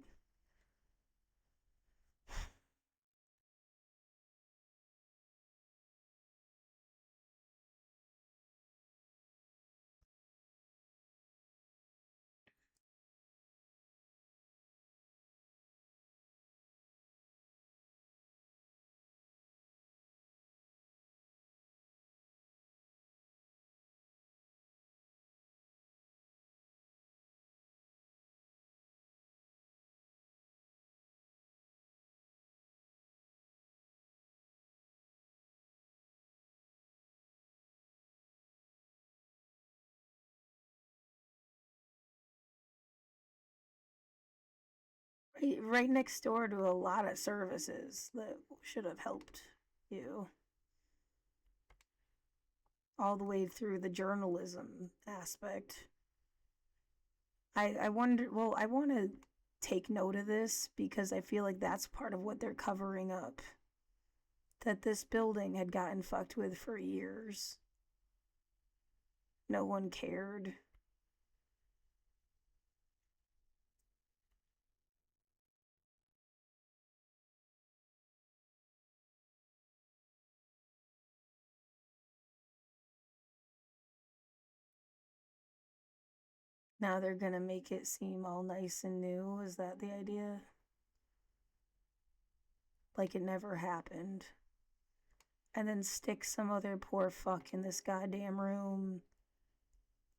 Right next door to a lot of services that should have helped you. all the way through the journalism aspect. I wonder, well, I want to take note of this because I feel like that's part of what they're covering up. That this building had gotten fucked with for years. No one cared. Now they're gonna make it seem all nice and new. Is that the idea? Like it never happened. And then stick some other poor fuck in this goddamn room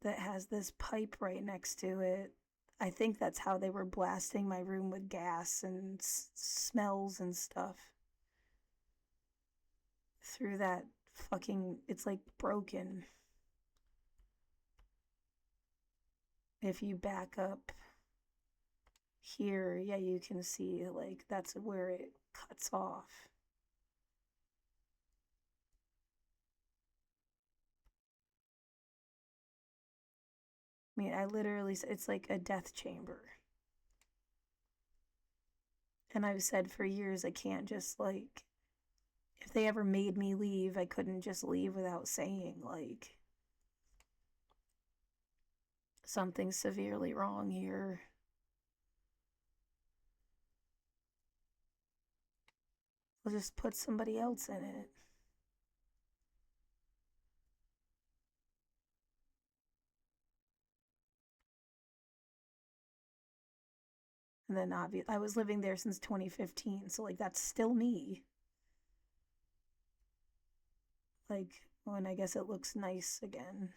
that has this pipe right next to it. I think that's how they were blasting my room with gas and smells and stuff. Through that fucking. It's like broken. If you back up here, yeah, you can see like that's where it cuts off. I mean, I literally, it's like a death chamber. And I've said for years, I can't just like, if they ever made me leave, I couldn't just leave without saying, like, something severely wrong here. I'll just put somebody else in it. And then I was living there since 2015, so like that's still me. Like, when I guess it looks nice again.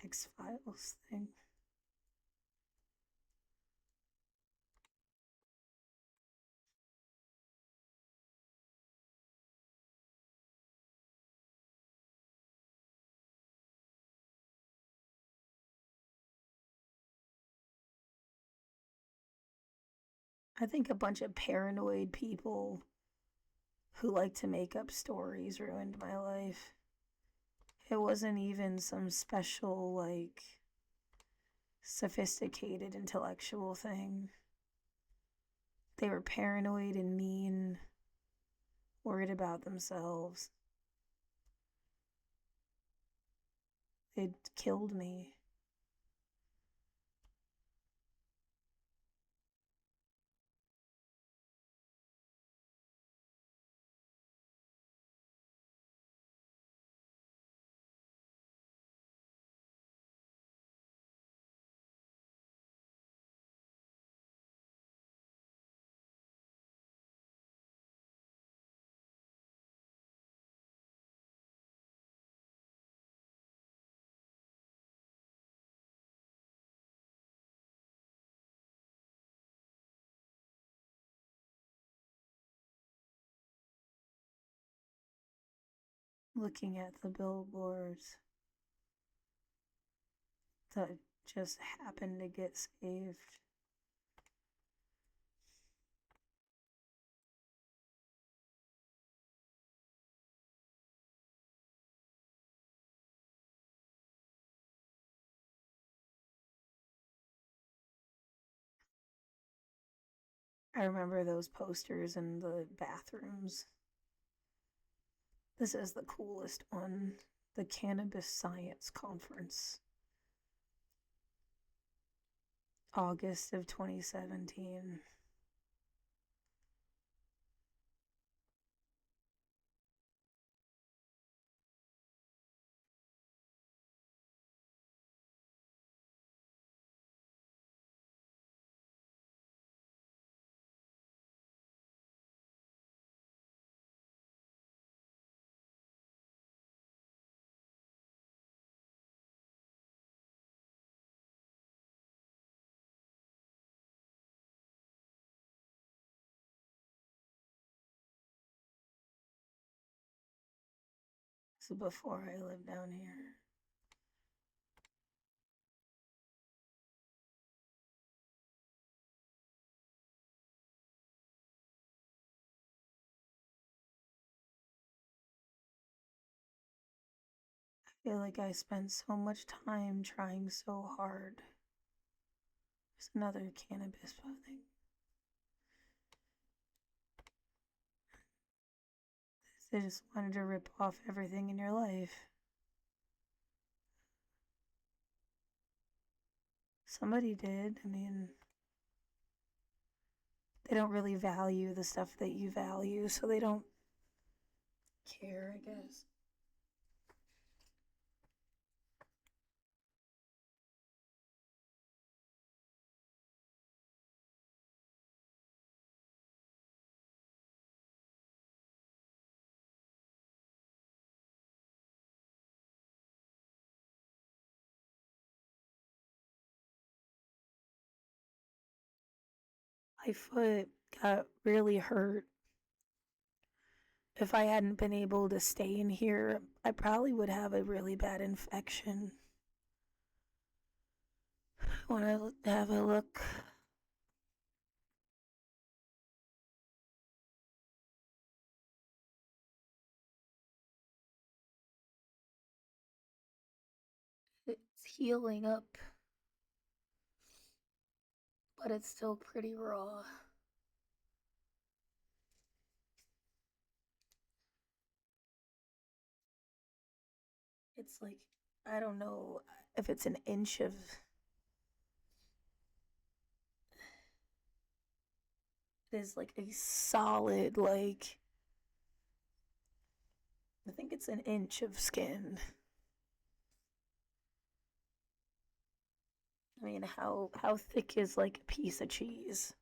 X Files thing. I think a bunch of paranoid people who like to make up stories ruined my life. It wasn't even some special, like, sophisticated intellectual thing. They were paranoid and mean, worried about themselves. They'd killed me. Looking at the billboards that just happened to get saved. I remember those posters in the bathrooms. This is the coolest one, the Cannabis Science Conference, August of 2017. So before I lived down here. feel like I spent so much time trying so hard. There's another cannabis thing. They just wanted to rip off everything in your life. Somebody did. I mean, they don't really value the stuff that you value, so they don't care, I guess. My foot got really hurt. If I hadn't been able to stay in here, I probably would have a really bad infection. Want to have a look? It's healing up, but it's still pretty raw. It's like, I don't know if it's an inch of. It is like a solid, like, I think it's an inch of skin. I mean, how thick is like a piece of cheese?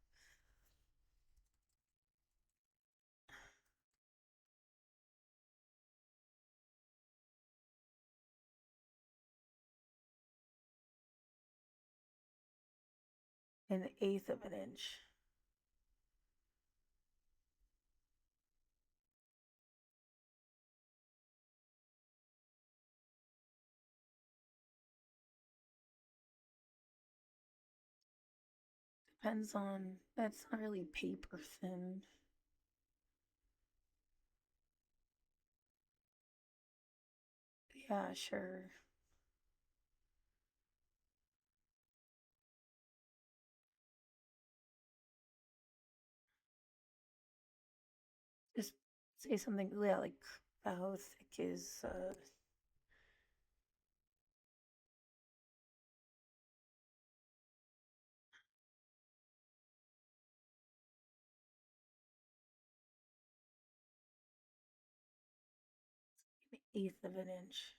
An eighth of an inch. Depends on. That's not really paper thin. Yeah, sure. Just say something, yeah, like how thick is an eighth of an inch.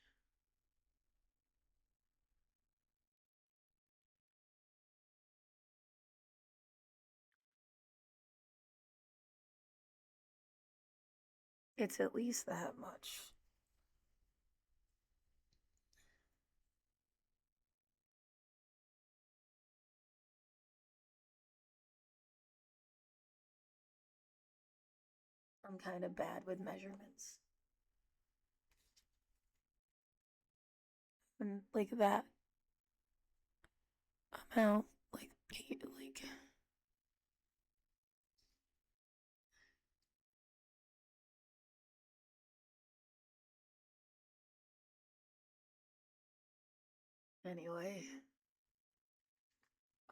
It's at least that much. I'm kind of bad with measurements. And like that amount, like anyway.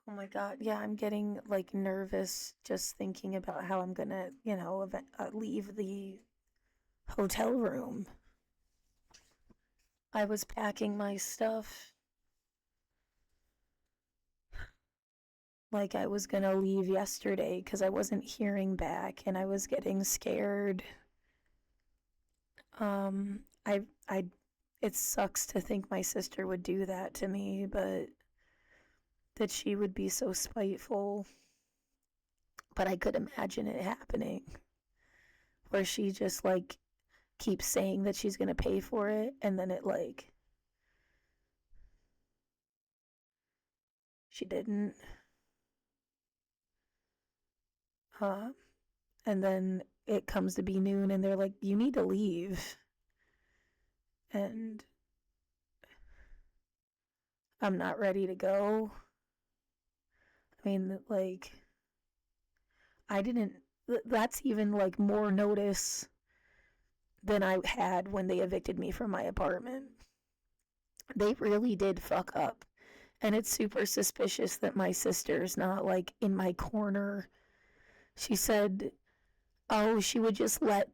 Oh my God. Yeah, I'm getting like nervous just thinking about how I'm gonna, leave the hotel room. I was packing my stuff like I was gonna leave yesterday because I wasn't hearing back and I was getting scared. Um, I, it sucks to think my sister would do that to me, but that she would be so spiteful. But I could imagine it happening where she just like keeps saying that she's gonna pay for it and then it like she didn't. Uh, and then it comes to be noon and they're like, you need to leave. And I'm not ready to go. I mean, like, I didn't, that's even like more notice than I had when they evicted me from my apartment. They really did fuck up. And it's super suspicious that my sister's not like in my corner. She said, oh, she would just let,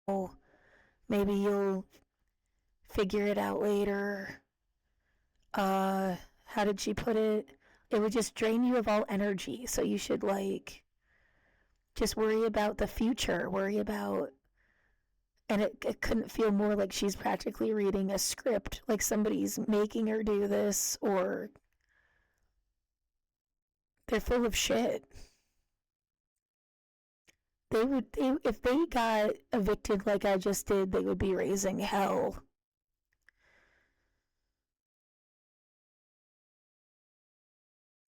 oh, maybe you'll figure it out later. How did she put it? It would just drain you of all energy. So you should like just worry about the future, worry about, and it couldn't feel more like she's practically reading a script, like somebody's making her do this, or they're full of shit. If they got evicted like I just did, they would be raising hell.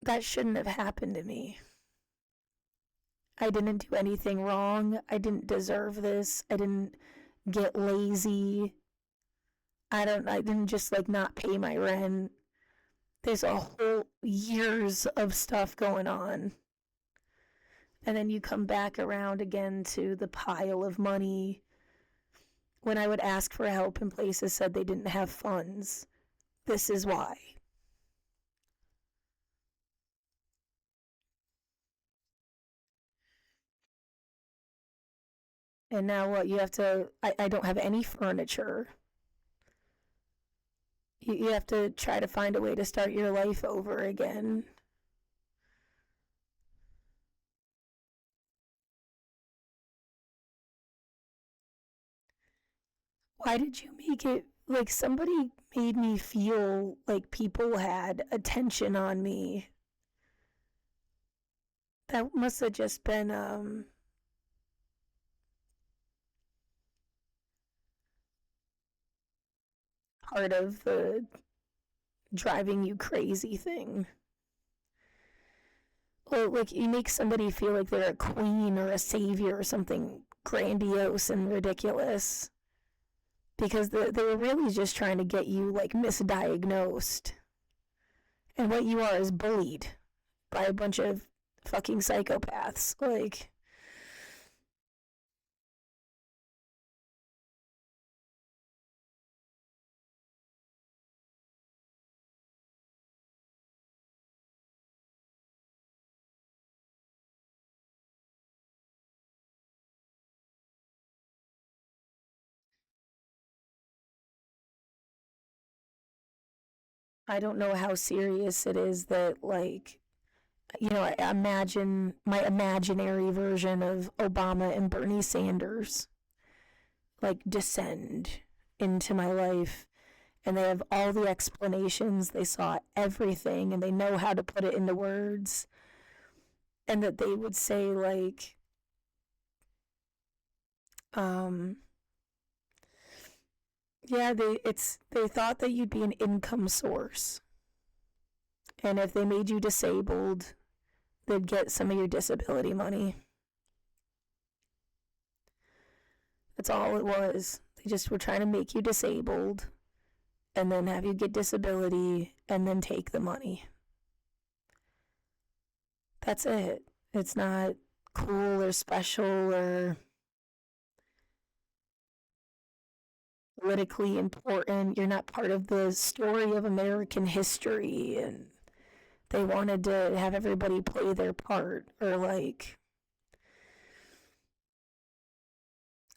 That shouldn't have happened to me. I didn't do anything wrong. I didn't deserve this. I didn't get lazy. I didn't just like not pay my rent. There's a whole years of stuff going on. And then you come back around again to the pile of money. When I would ask for help and places said they didn't have funds, this is why. And now what? You have to, I don't have any furniture. You have to try to find a way to start your life over again. Why did you make it like somebody made me feel like people had attention on me? That must have just been part of the driving you crazy thing. Or like you make somebody feel like they're a queen or a savior or something grandiose and ridiculous because they were really just trying to get you like misdiagnosed. And what you are is bullied by a bunch of fucking psychopaths. Like, I don't know how serious it is that, like, I imagine my imaginary version of Obama and Bernie Sanders, like, descend into my life. And they have all the explanations. They saw everything and they know how to put it into words. And that they would say, like, um, yeah, they thought that you'd be an income source. And if they made you disabled, they'd get some of your disability money. That's all it was. They just were trying to make you disabled and then have you get disability and then take the money. That's it. It's not cool or special or politically important. You're not part of the story of American history. And they wanted to have everybody play their part or like,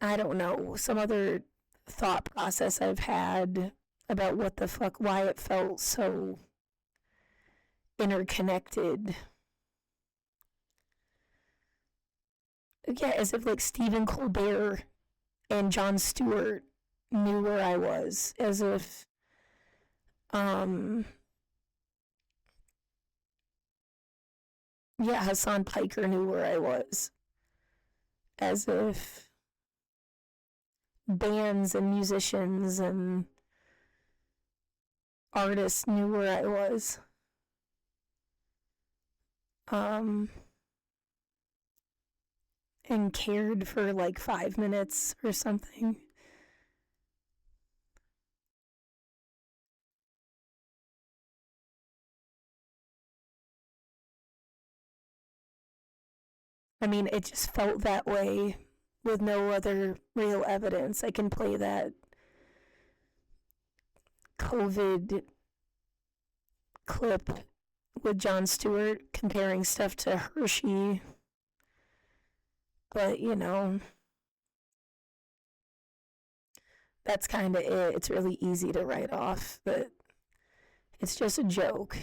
I don't know, some other thought process I've had about what the fuck, why it felt so interconnected. Yeah, as if like Stephen Colbert and Jon Stewart knew where I was, as if um yeah, Hassan Piker knew where I was, as if bands and musicians and artists knew where I was. Um and cared for like 5 minutes or something. I mean, it just felt that way with no other real evidence. I can play that COVID clip with Jon Stewart comparing stuff to Hershey. But, that's kind of it. It's really easy to write off that it's just a joke.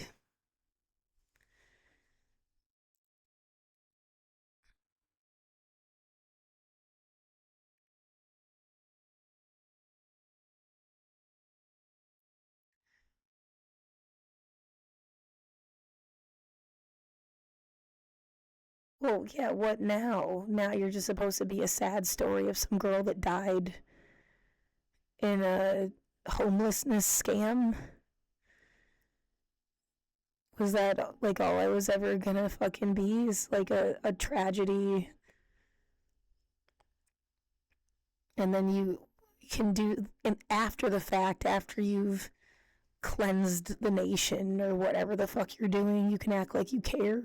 Well, yeah, what now? Now you're just supposed to be a sad story of some girl that died in a homelessness scam? Was that like all I was ever gonna fucking be? Is like a tragedy, and then you can do, and after the fact, after you've cleansed the nation or whatever the fuck you're doing, you can act like you care.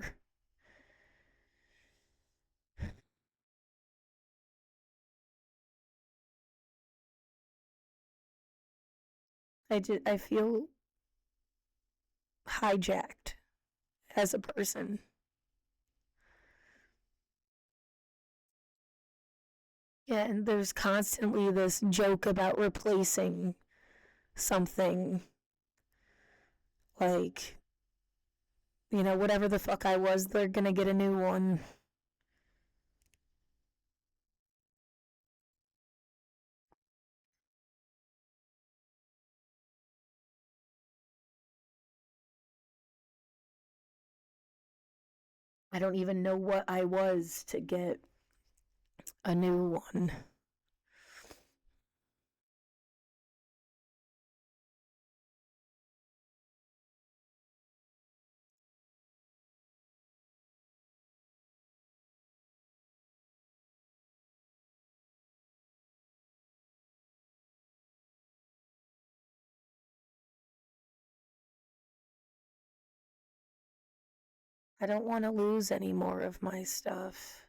I feel hijacked as a person. Yeah, and there's constantly this joke about replacing something, like, whatever the fuck I was, they're gonna get a new one. I don't even know what I was to get a new one. I don't want to lose any more of my stuff.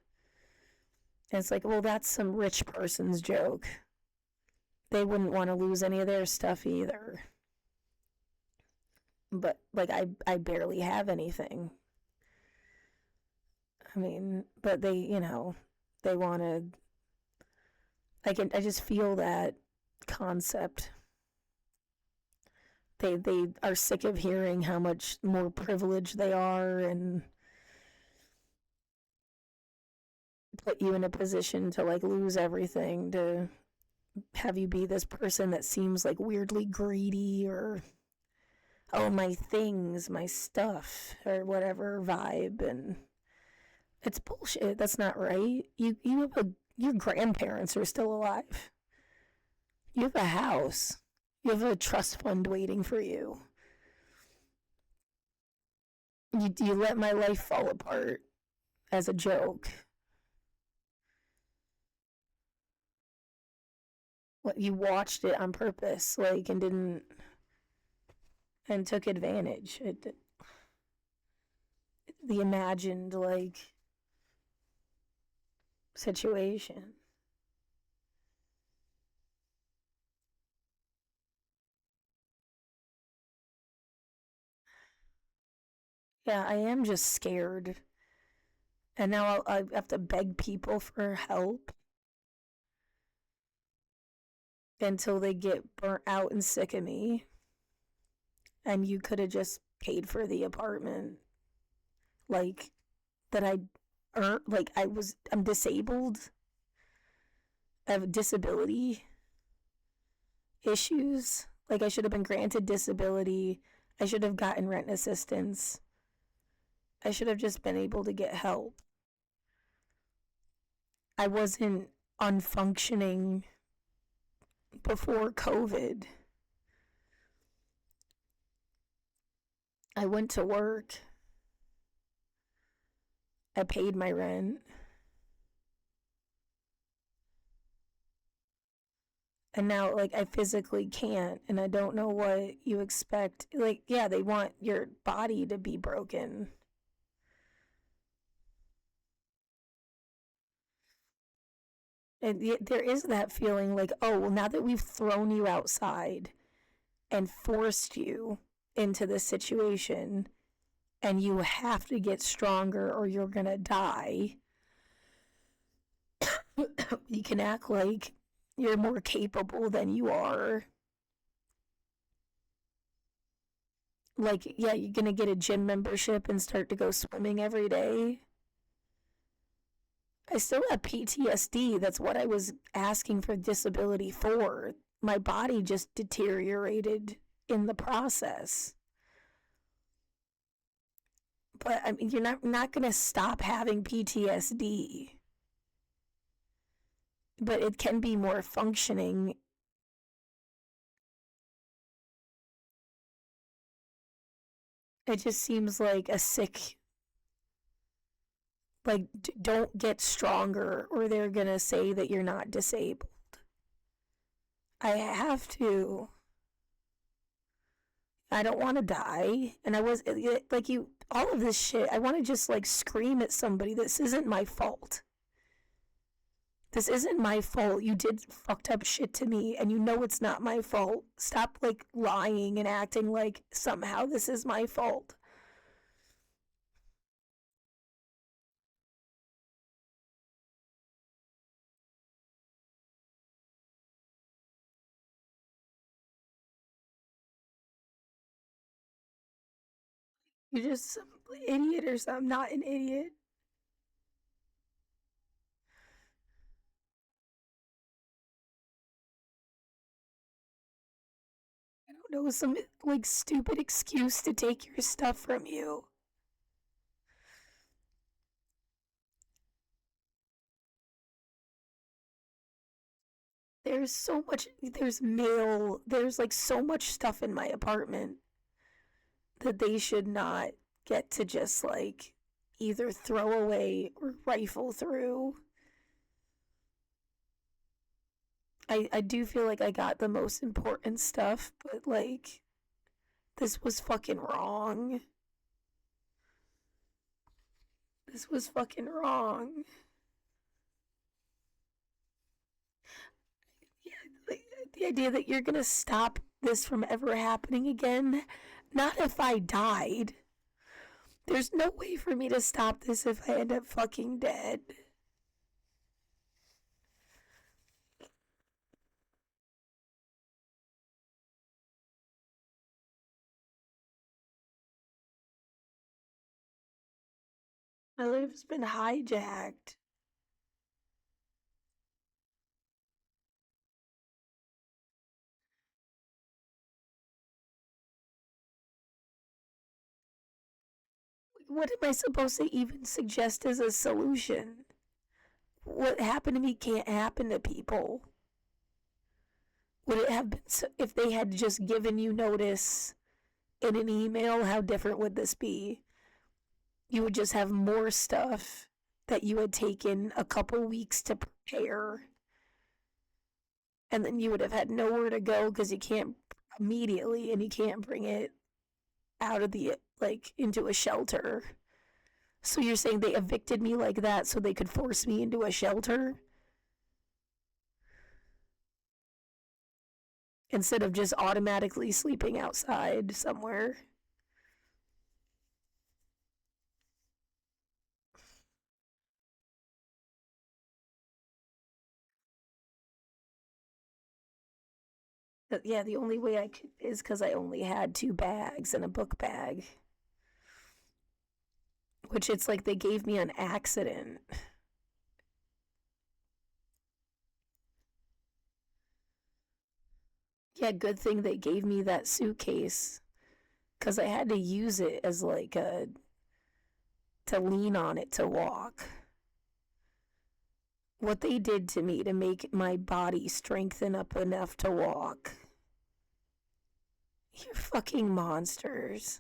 And it's like, well, that's some rich person's joke. They wouldn't want to lose any of their stuff either. But like I barely have anything. I mean, but they want to. I just feel that concept. They are sick of hearing how much more privileged they are and put you in a position to like lose everything, to have you be this person that seems like weirdly greedy, or oh, my things, my stuff, or whatever vibe. And it's bullshit. That's not right. You have your grandparents are still alive. You have a house. You have a trust fund waiting for you. You let my life fall apart as a joke. What, you watched it on purpose, like, and didn't, and took advantage. The imagined, like, situation. Yeah, I am just scared. And now I have to beg people for help until they get burnt out and sick of me. And you could have just paid for the apartment. Like, that I earned, like, I'm disabled. I have disability issues. Like, I should have been granted disability. I should have gotten rent assistance. I should have just been able to get help. I wasn't unfunctioning before COVID. I went to work. I paid my rent. And now, like, I physically can't, and I don't know what you expect. Like, yeah, they want your body to be broken. And there is that feeling like, oh, well, now that we've thrown you outside and forced you into this situation, and you have to get stronger or you're gonna die. You can act like you're more capable than you are. Like, yeah, you're gonna get a gym membership and start to go swimming every day. I still have PTSD. That's what I was asking for disability for. My body just deteriorated in the process. But I mean, you're not going to stop having PTSD. But it can be more functioning. It just seems like a sick, like, don't get stronger or they're going to say that you're not disabled. I have to. I don't want to die. And I was like, you, all of this shit, I want to just like scream at somebody. This isn't my fault. This isn't my fault. You did fucked up shit to me and you know it's not my fault. Stop like lying and acting like somehow this is my fault. You're just some idiot or something. I'm not an idiot. I don't know, some like stupid excuse to take your stuff from you. There's so much, there's mail, there's like so much stuff in my apartment that they should not get to just like either throw away or rifle through. I do feel like I got the most important stuff, but like this was fucking wrong. This was fucking wrong. Yeah, like, the idea that you're gonna stop this from ever happening again. Not if I died. There's no way for me to stop this if I end up fucking dead. My life's been hijacked. What am I supposed to even suggest as a solution? What happened to me can't happen to people. Would it have been if they had just given you notice in an email? How different would this be? You would just have more stuff that you had taken a couple weeks to prepare, and then you would have had nowhere to go because you can't immediately, and you can't bring it out of the like into a shelter. So you're saying they evicted me like that so they could force me into a shelter instead of just automatically sleeping outside somewhere? But yeah, the only way I could is because I only had two bags and a book bag, which it's like they gave me an accident. Yeah, good thing they gave me that suitcase because I had to use it as like a to lean on it to walk. What they did to me to make my body strengthen up enough to walk. You're fucking monsters.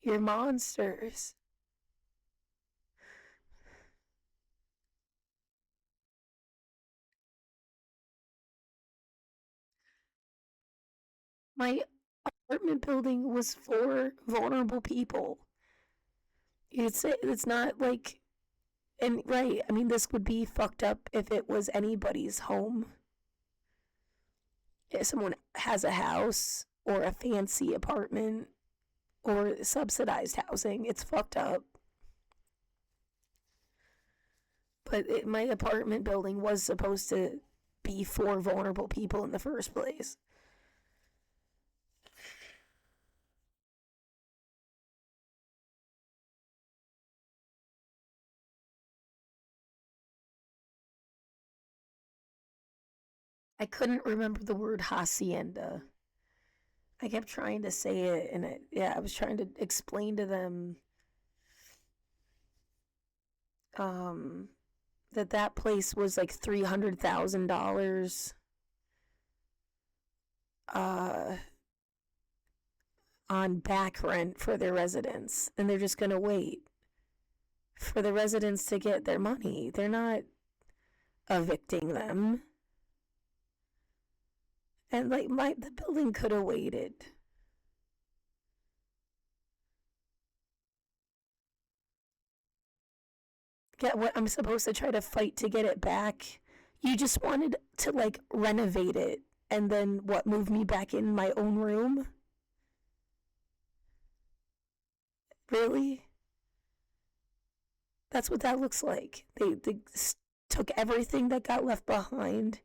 You're monsters. My apartment building was for vulnerable people. It's not like, and right, I mean this would be fucked up if it was anybody's home. if someone has a house or a fancy apartment or subsidized housing, it's fucked up. But my apartment building was supposed to be for vulnerable people in the first place. I couldn't remember the word hacienda. I kept trying to say it, and I was trying to explain to them um, that place was like $300,000 uh, on back rent for their residents, and they're just gonna wait for the residents to get their money. They're not evicting them, and like the building could have waited. Get what I'm supposed to try to fight to get it back. You just wanted to like renovate it and then what, move me back in my own room? Really? That's what that looks like. They took everything that got left behind,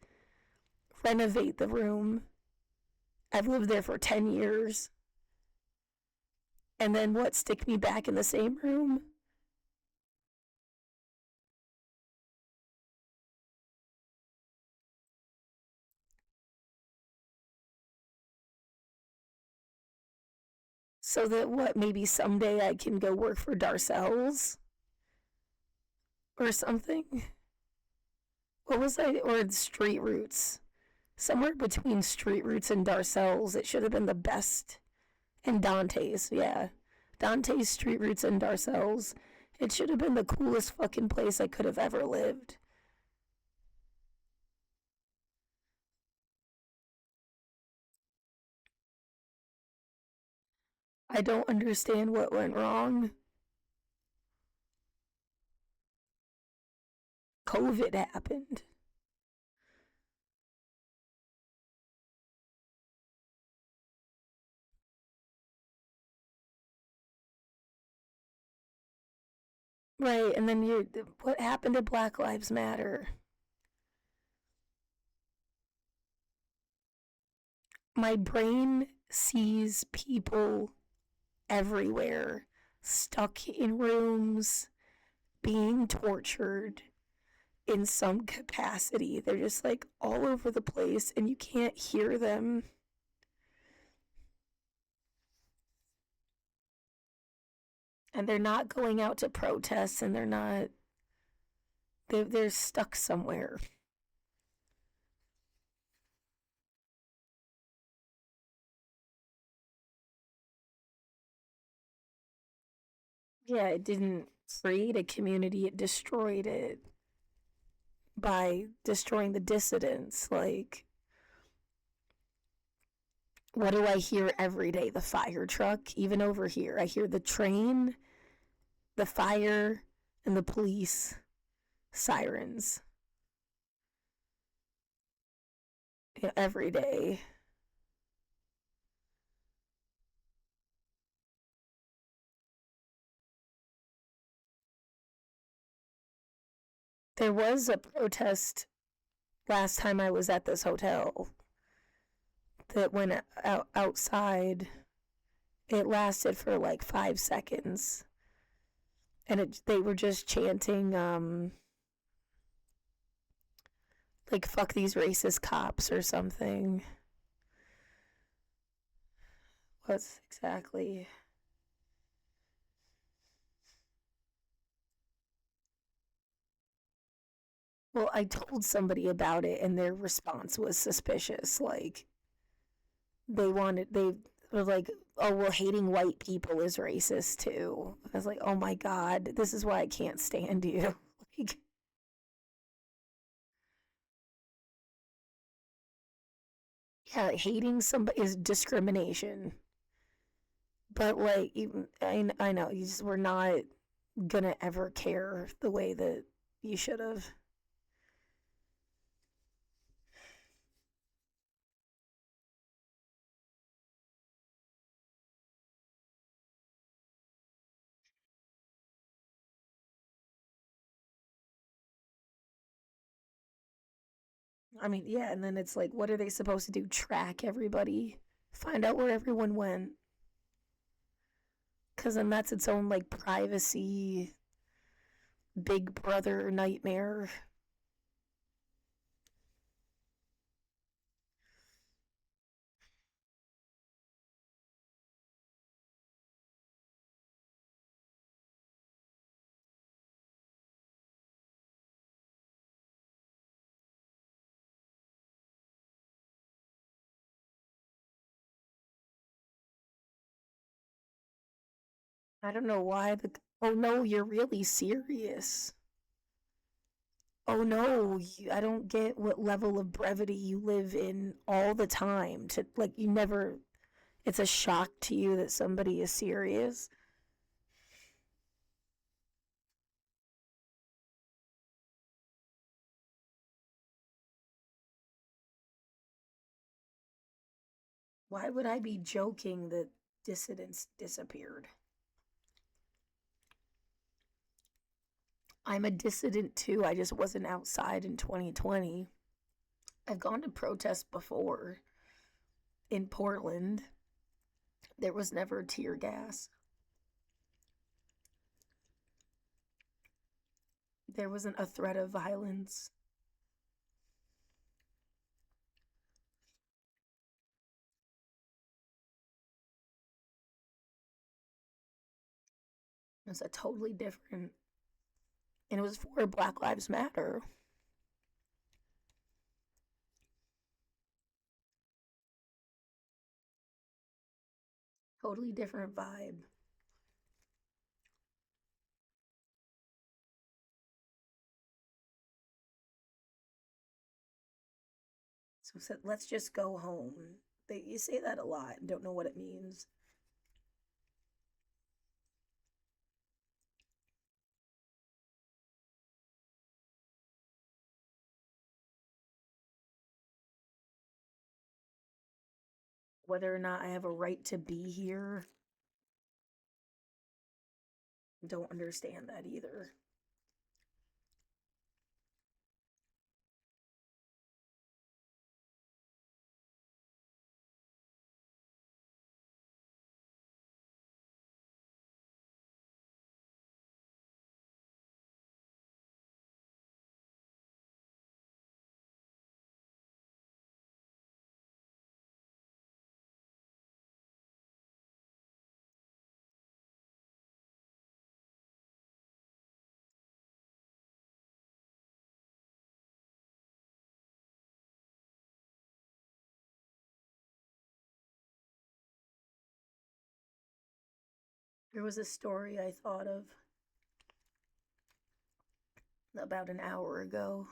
renovate the room. I've lived there for 10 years. And then what, stick me back in the same room? So that what, maybe someday I can go work for Darcel's or something? What was I, or Street Roots? Somewhere between Street Roots and Darcel's. It should have been the best. And Dante's, yeah. Dante's, Street Roots, and Darcel's. It should have been the coolest fucking place I could have ever lived. I don't understand what went wrong. COVID happened. Right, and then what happened to Black Lives Matter? My brain sees people everywhere, stuck in rooms, being tortured in some capacity. They're just like all over the place and you can't hear them. And they're not going out to protest and they're stuck somewhere. Yeah, it didn't create a community, it destroyed it by destroying the dissidents. Like, what do I hear every day? The fire truck, even over here. I hear the train, the fire, and the police sirens, every day. There was a protest last time I was at this hotel that went outside. It lasted for like 5 seconds, and they were just chanting, like "fuck these racist cops" or something. What's exactly? Well, I told somebody about it, and their response was suspicious. Like they were like, "Oh, well, hating white people is racist too." I was like, "Oh my god, this is why I can't stand you." Like, yeah, hating somebody is discrimination. But like, even, I know you just were not gonna ever care the way that you should have. I mean, yeah, and then it's like, what are they supposed to do? Track everybody? Find out where everyone went? Because then that's its own, like, privacy big brother nightmare. I don't know why the. Oh no, you're really serious. Oh no, I don't get what level of brevity you live in all the time. To like, you never. It's a shock to you that somebody is serious. Why would I be joking that dissidents disappeared? I'm a dissident too. I just wasn't outside in 2020. I've gone to protests before in Portland. There was never tear gas. There wasn't a threat of violence. It was a totally different, and it was for Black Lives Matter. Totally different vibe. So I said, let's just go home. You say that a lot and don't know what it means. Whether or not I have a right to be here, don't understand that either. There was a story I thought of about an hour ago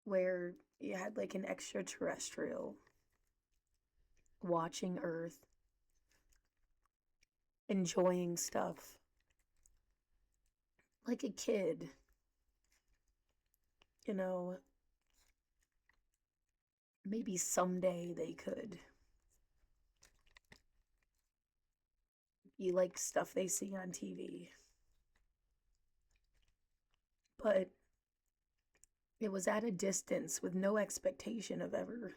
where you had like an extraterrestrial watching Earth, enjoying stuff like a kid, you know, maybe someday they could. You like stuff they see on TV. But it was at a distance with no expectation of ever,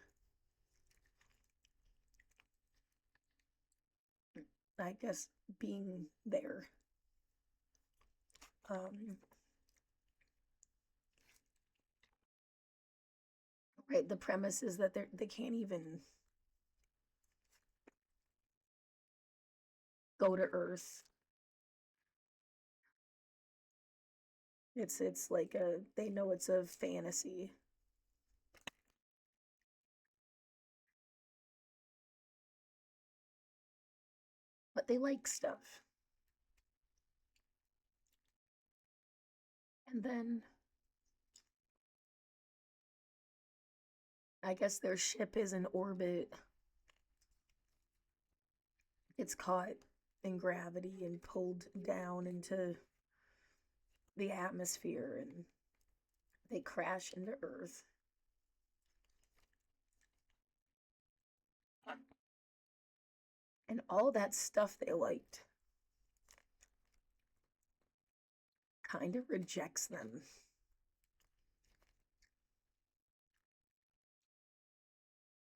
I guess, being there. Um, right, the premise is that they can't even go to Earth. It's like a they know it's a fantasy, but they like stuff. And then I guess their ship is in orbit. It's caught in gravity and pulled down into the atmosphere and they crash into Earth. And all that stuff they liked kind of rejects them.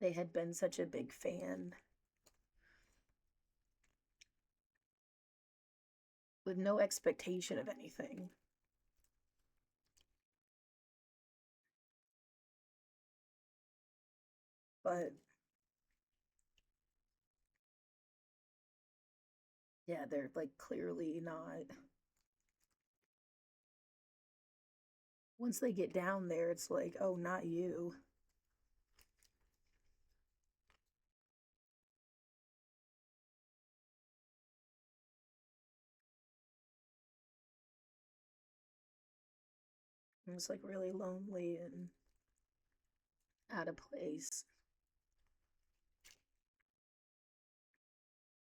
they had been such a big fan with no expectation of anything. But yeah, they're like clearly not. Once they get down there, it's like, oh, not you. It's like really lonely and out of place.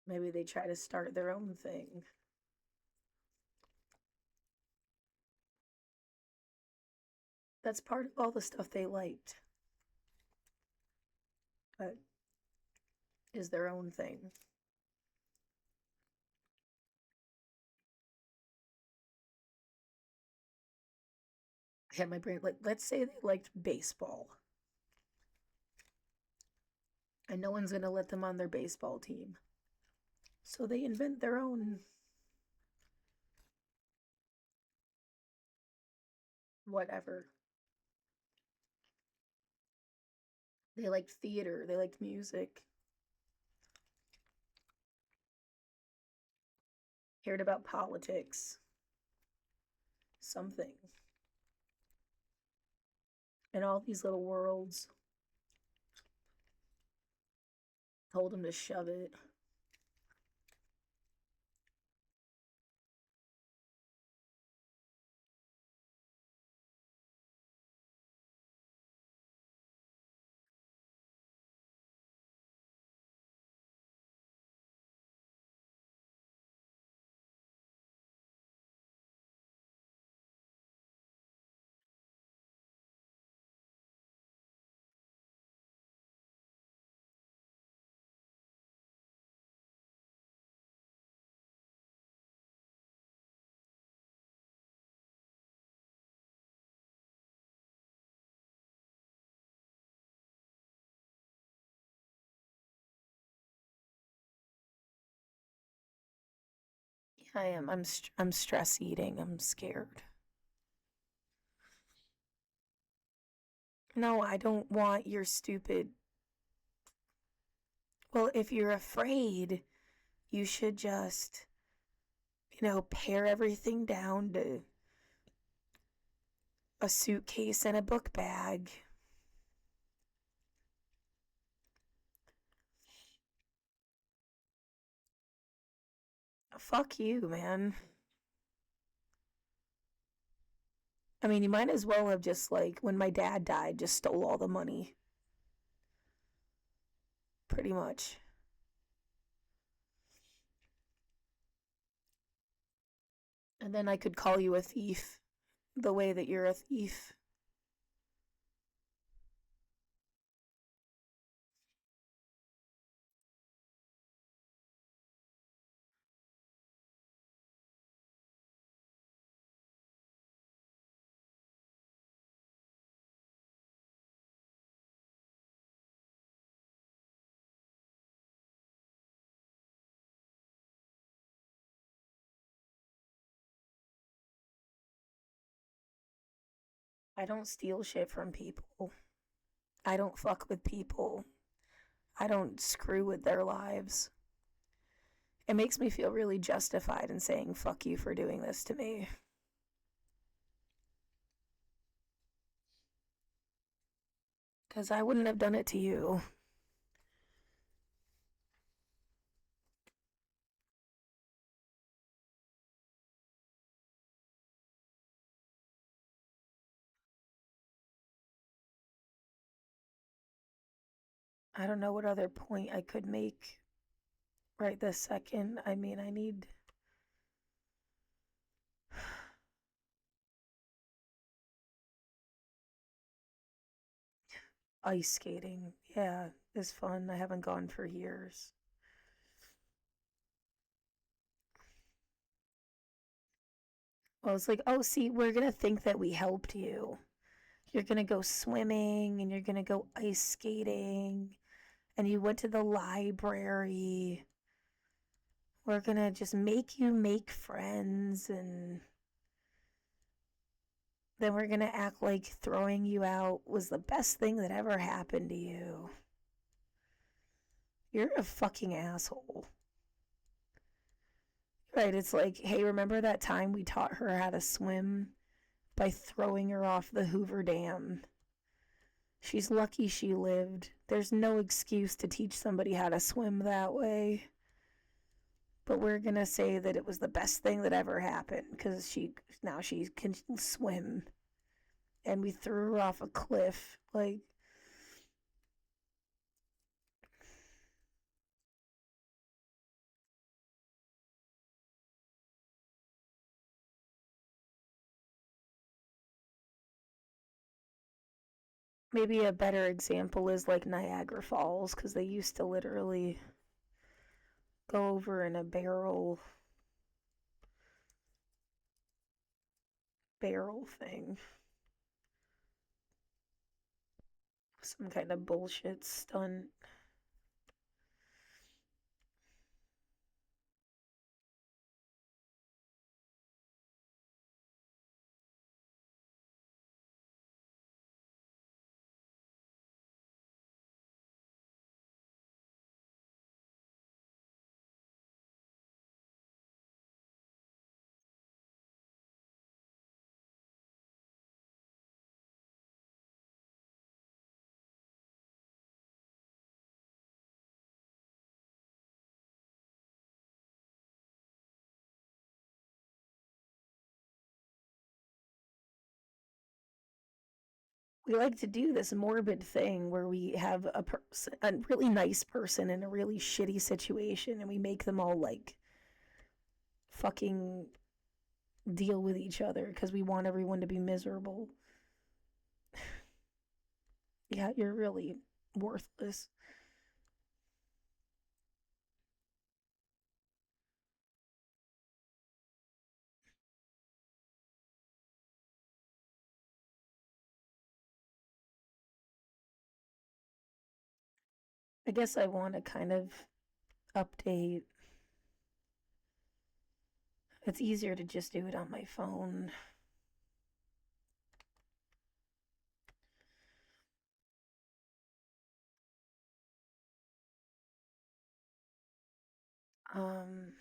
Maybe they try to start their own thing. That's part of all the stuff they liked, but is their own thing. I had my brain like, let's say they liked baseball, and no one's gonna let them on their baseball team. So they invent their own whatever. They liked theater, they liked music, cared about politics, something. And all these little worlds told them to shove it. I am. I'm stress eating. I'm scared. No, I don't want your stupid. Well, if you're afraid, you should just, pare everything down to a suitcase and a book bag. Fuck you, man. I mean, you might as well have just, like, when my dad died, just stole all the money. Pretty much. And then I could call you a thief the way that you're a thief. I don't steal shit from people. I don't fuck with people. I don't screw with their lives. It makes me feel really justified in saying fuck you for doing this to me. Because I wouldn't have done it to you. I don't know what other point I could make right this second. I mean, I need. Ice skating. Yeah, is fun. I haven't gone for years. Well, it's like, oh, see, we're going to think that we helped you. You're going to go swimming and you're going to go ice skating and you went to the library. We're gonna just make you make friends, and then we're gonna act like throwing you out was the best thing that ever happened to you. You're a fucking asshole. Right, it's like, hey, remember that time we taught her how to swim by throwing her off the Hoover Dam? She's lucky she lived. There's no excuse to teach somebody how to swim that way. But we're gonna say that it was the best thing that ever happened because now she can swim, and we threw her off a cliff. Like, maybe a better example is like Niagara Falls, because they used to literally go over in a barrel thing. Some kind of bullshit stunt. We like to do this morbid thing where we have a really nice person in a really shitty situation, and we make them all like fucking deal with each other because we want everyone to be miserable. Yeah, you're really worthless. I guess I want to kind of update. It's easier to just do it on my phone. Um,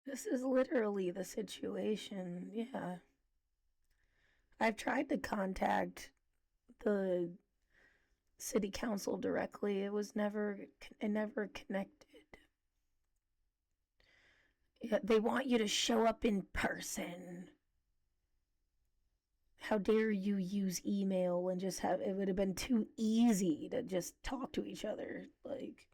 this is literally the situation. Yeah. I've tried to contact the city council directly. It never connected. Yeah, they want you to show up in person. How dare you use email and just have it would have been too easy to just talk to each other. Like,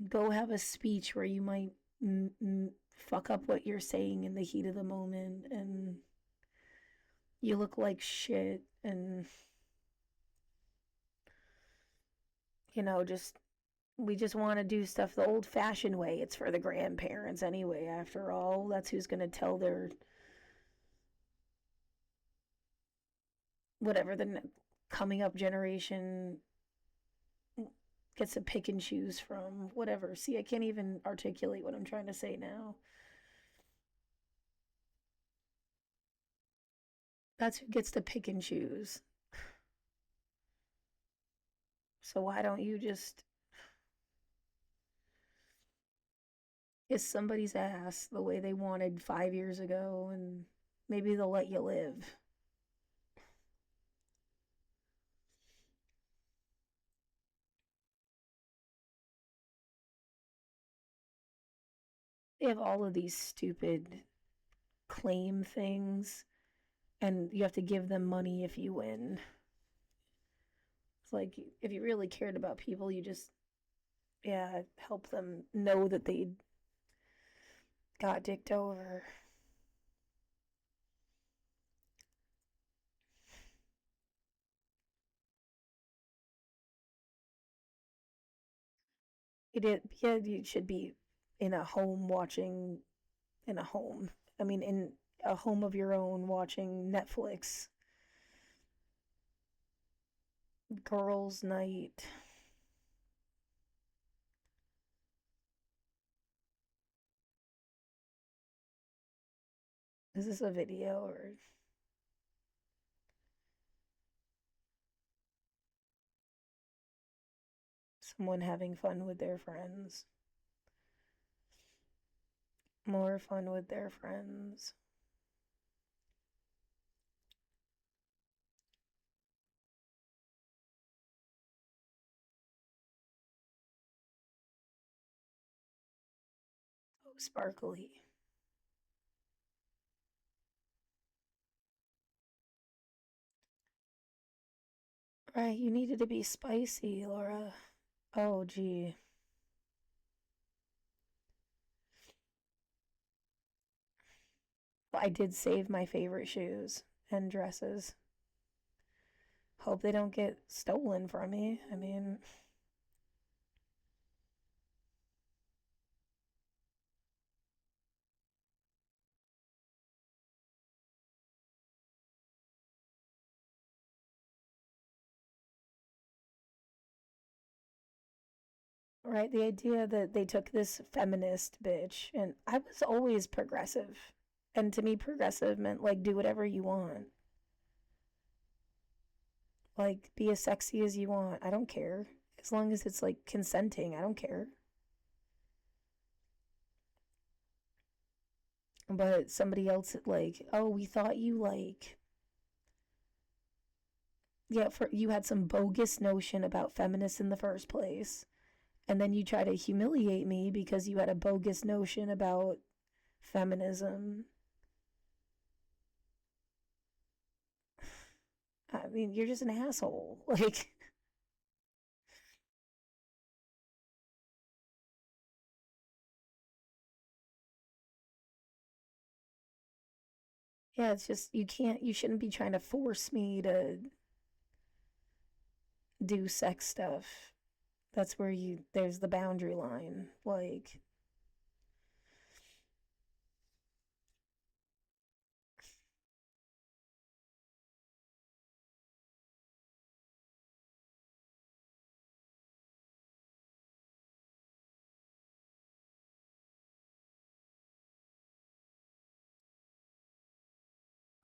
go have a speech where you might fuck up what you're saying in the heat of the moment, and you look like shit, and just we just want to do stuff the old fashioned way. It's for the grandparents anyway, after all. That's who's going to tell their whatever coming up generation gets to pick and choose from. Whatever. See, I can't even articulate what I'm trying to say now. That's who gets to pick and choose. So why don't you just kiss somebody's ass the way they wanted 5 years ago, and maybe they'll let you live? They have all of these stupid claim things, and you have to give them money if you win. It's like, if you really cared about people, you just, yeah, help them know that they got dicked over. Yeah, you should be in a home watching, in a home. I mean, in a home of your own watching Netflix. Girls' night. Is this a video or someone having fun with their friends? More fun with their friends. Oh, sparkly. Right, you needed to be spicy, Laura. Oh, gee. I did save my favorite shoes and dresses. Hope they don't get stolen from me. I mean, right? The idea that they took this feminist bitch, and I was always progressive. And to me, progressive meant like do whatever you want. Like be as sexy as you want. I don't care. As long as it's like consenting, I don't care. But somebody else, like, oh, we thought you like, yeah, for you had some bogus notion about feminists in the first place. And then you try to humiliate me because you had a bogus notion about feminism. I mean, you're just an asshole. Like, yeah, it's just, you shouldn't be trying to force me to do sex stuff. That's where there's the boundary line. Like,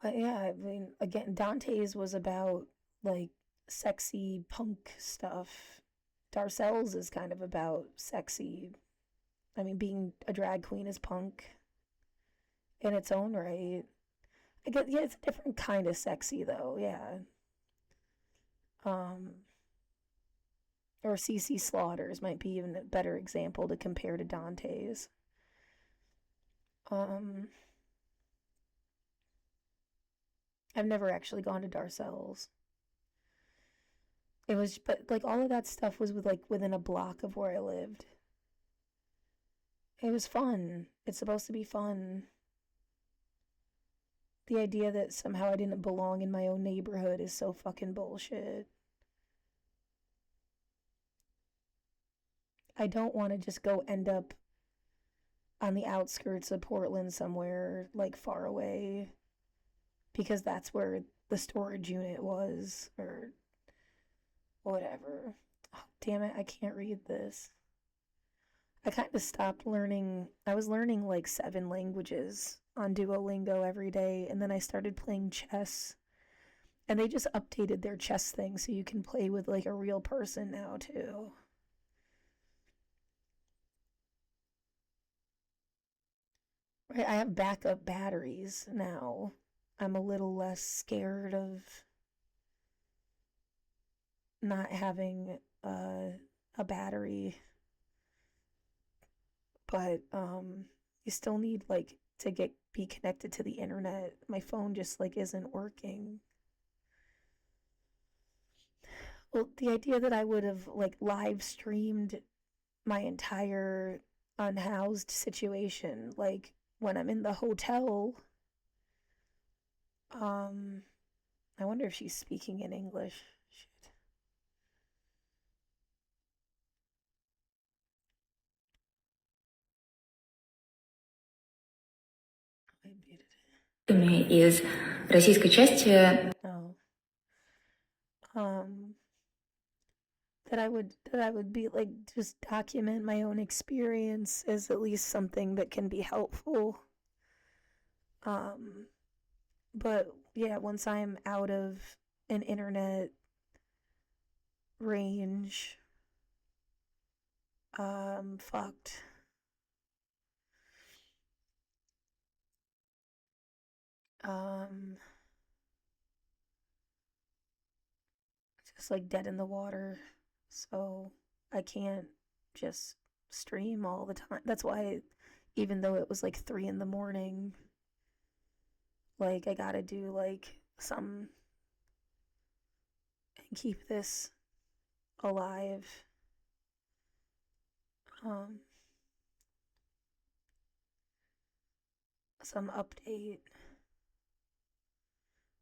but yeah, I mean, again, Dante's was about like sexy punk stuff. Darcel's is kind of about sexy. I mean, being a drag queen is punk in its own right. I guess, yeah, it's a different kind of sexy though. Yeah. Um, or CC Slaughters might be even a better example to compare to Dante's. Um, I've never actually gone to Darcel's. It was, but like all of that stuff was with like within a block of where I lived. It was fun. It's supposed to be fun. The idea that somehow I didn't belong in my own neighborhood is so fucking bullshit. I don't want to just go end up on the outskirts of Portland somewhere like far away because that's where the storage unit was, or whatever. Oh, damn it, I can't read this. I kind of stopped learning. I was learning like 7 languages on Duolingo every day, and then I started playing chess. And they just updated their chess thing so you can play with like a real person now, too. Right, I have backup batteries now. I'm a little less scared of not having a battery, but you still need like to get be connected to the internet. My phone just like isn't working. Well, the idea that I would have like live streamed my entire unhoused situation, like when I'm in the hotel, um, I wonder if she's speaking in English. Shit. I muted из российской части. it. No. Um, that I would be like just document my own experience as at least something that can be helpful. Um, but yeah, once I'm out of an internet range, fucked. Um, just like dead in the water. So I can't just stream all the time. That's why, even though it was like 3 in the morning, like I gotta do like some and keep this alive. Um, some update.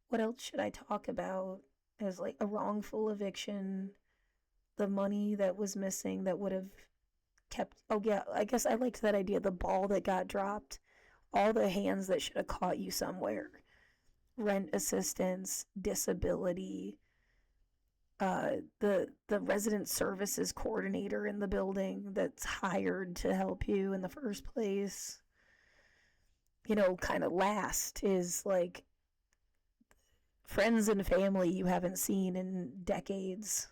What else should I talk about? As like a wrongful eviction, the money that was missing that would have kept. Oh yeah, I guess I liked that idea. The ball that got dropped, all the hands that should have caught you somewhere. Rent assistance, disability, the resident services coordinator in the building that's hired to help you in the first place. Kind of last is like friends and family you haven't seen in decades.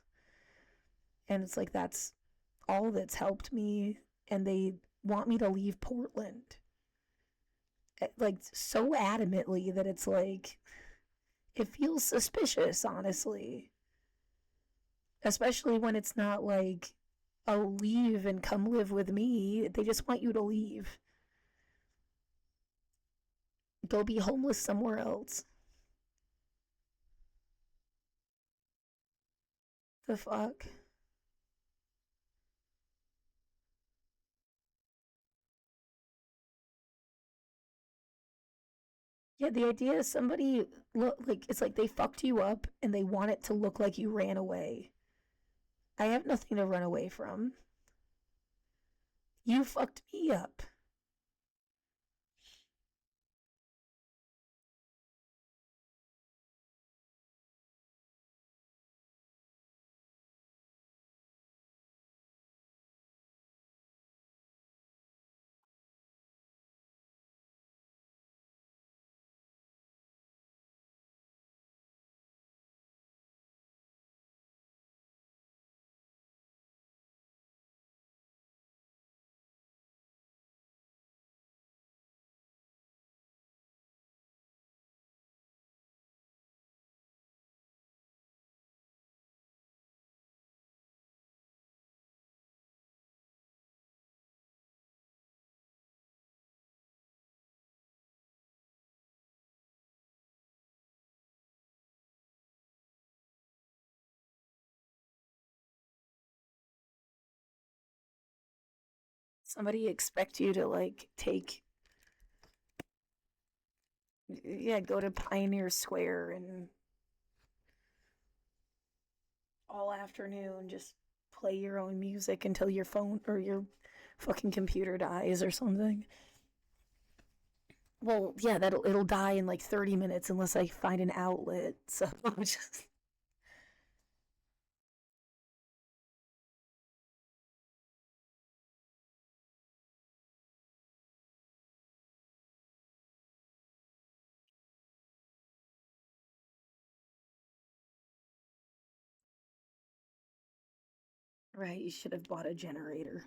And it's like that's all that's helped me. And they want me to leave Portland. Like so adamantly that it's like, it feels suspicious, honestly. Especially when it's not like, oh, leave and come live with me. They just want you to leave. Go be homeless somewhere else. The fuck? Yeah, the idea is somebody look like it's like they fucked you up and they want it to look like you ran away. I have nothing to run away from. You fucked me up. Somebody expect you to like take, yeah, go to Pioneer Square and all afternoon just play your own music until your phone or your fucking computer dies or something. Well, yeah, it'll die in like 30 minutes unless I find an outlet. So just right, you should have bought a generator.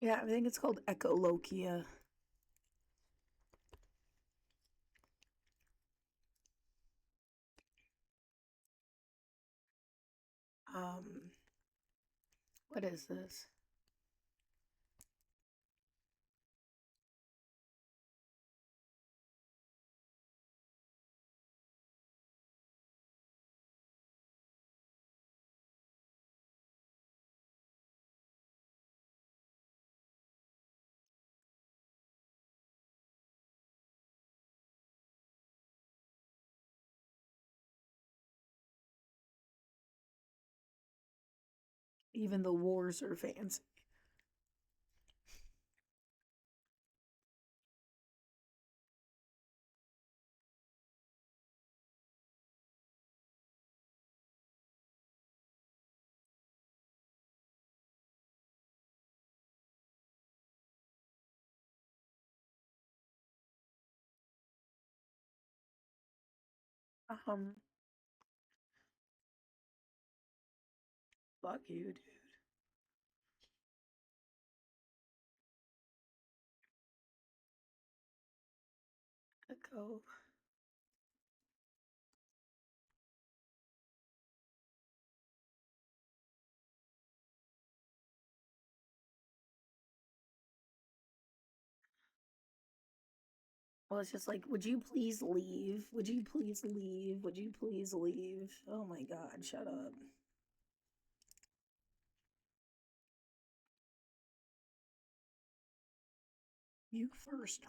Yeah, I think it's called echolokia. Um, what is this? Even the wars are fancy. Um, fuck you, dude. Echo. Well, it's just like, would you please leave? Would you please leave? Would you please leave? Oh my god, shut up. You first.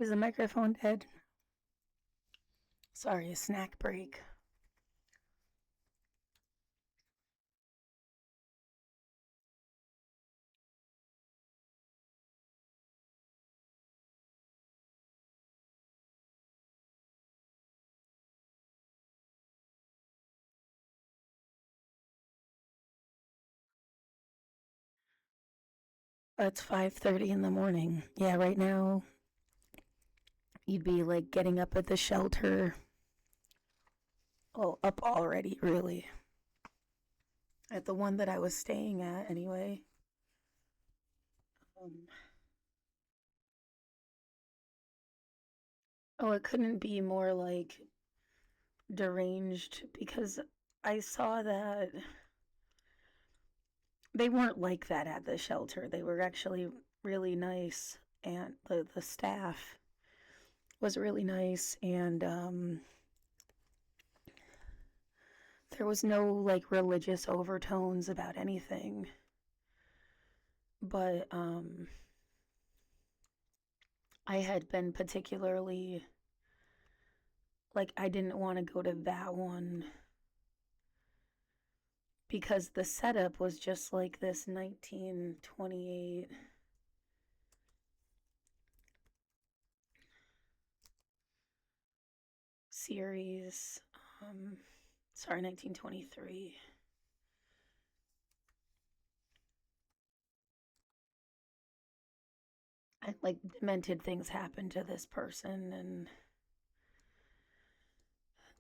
Was the microphone dead? Sorry, a snack break. It's 5:30 in the morning. Yeah, right now you'd be like getting up at the shelter. Oh, up already, really. At the one that I was staying at, anyway. Um, oh, it couldn't be more like deranged because I saw that they weren't like that at the shelter. They were actually really nice, and the staff was really nice, and there was no like religious overtones about anything. But I had been particularly like I didn't want to go to that one because the setup was just like this 1928 series. Sorry, 1923. And like demented things happened to this person, and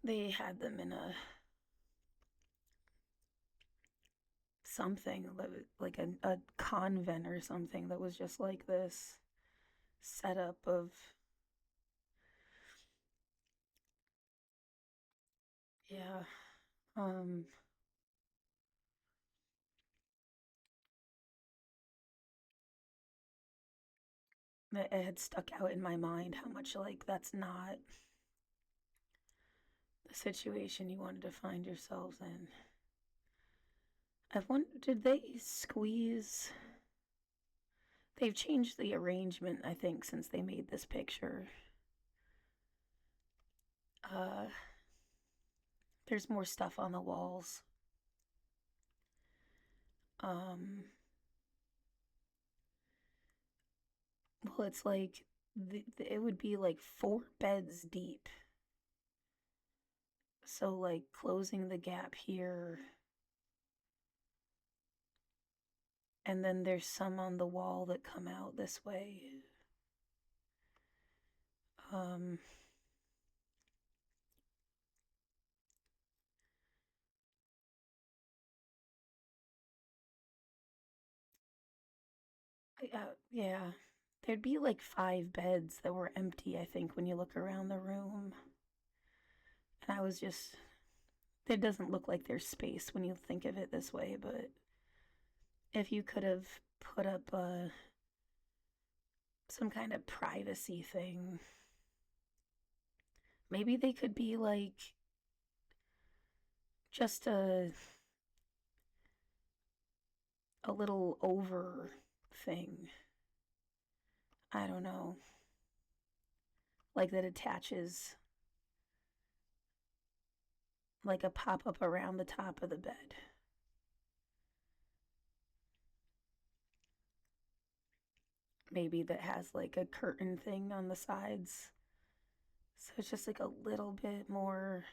they had them in a something like a convent or something that was just like this setup of yeah. um it had stuck out in my mind how much like that's not the situation you wanted to find yourselves in. I've wondered, did they squeeze? They've changed the arrangement, I think, since they made this picture. uh there's more stuff on the walls. um well, it's like it would be like 4 beds deep. So, like, closing the gap here, and then there's some on the wall that come out this way. Um, yeah, there'd be like 5 beds that were empty, I think, when you look around the room. And I was just, it doesn't look like there's space when you think of it this way, but if you could have put up some kind of privacy thing, maybe they could be like just a little over thing. I don't know. Like that attaches like a pop up around the top of the bed. Maybe that has like a curtain thing on the sides. So it's just like a little bit more.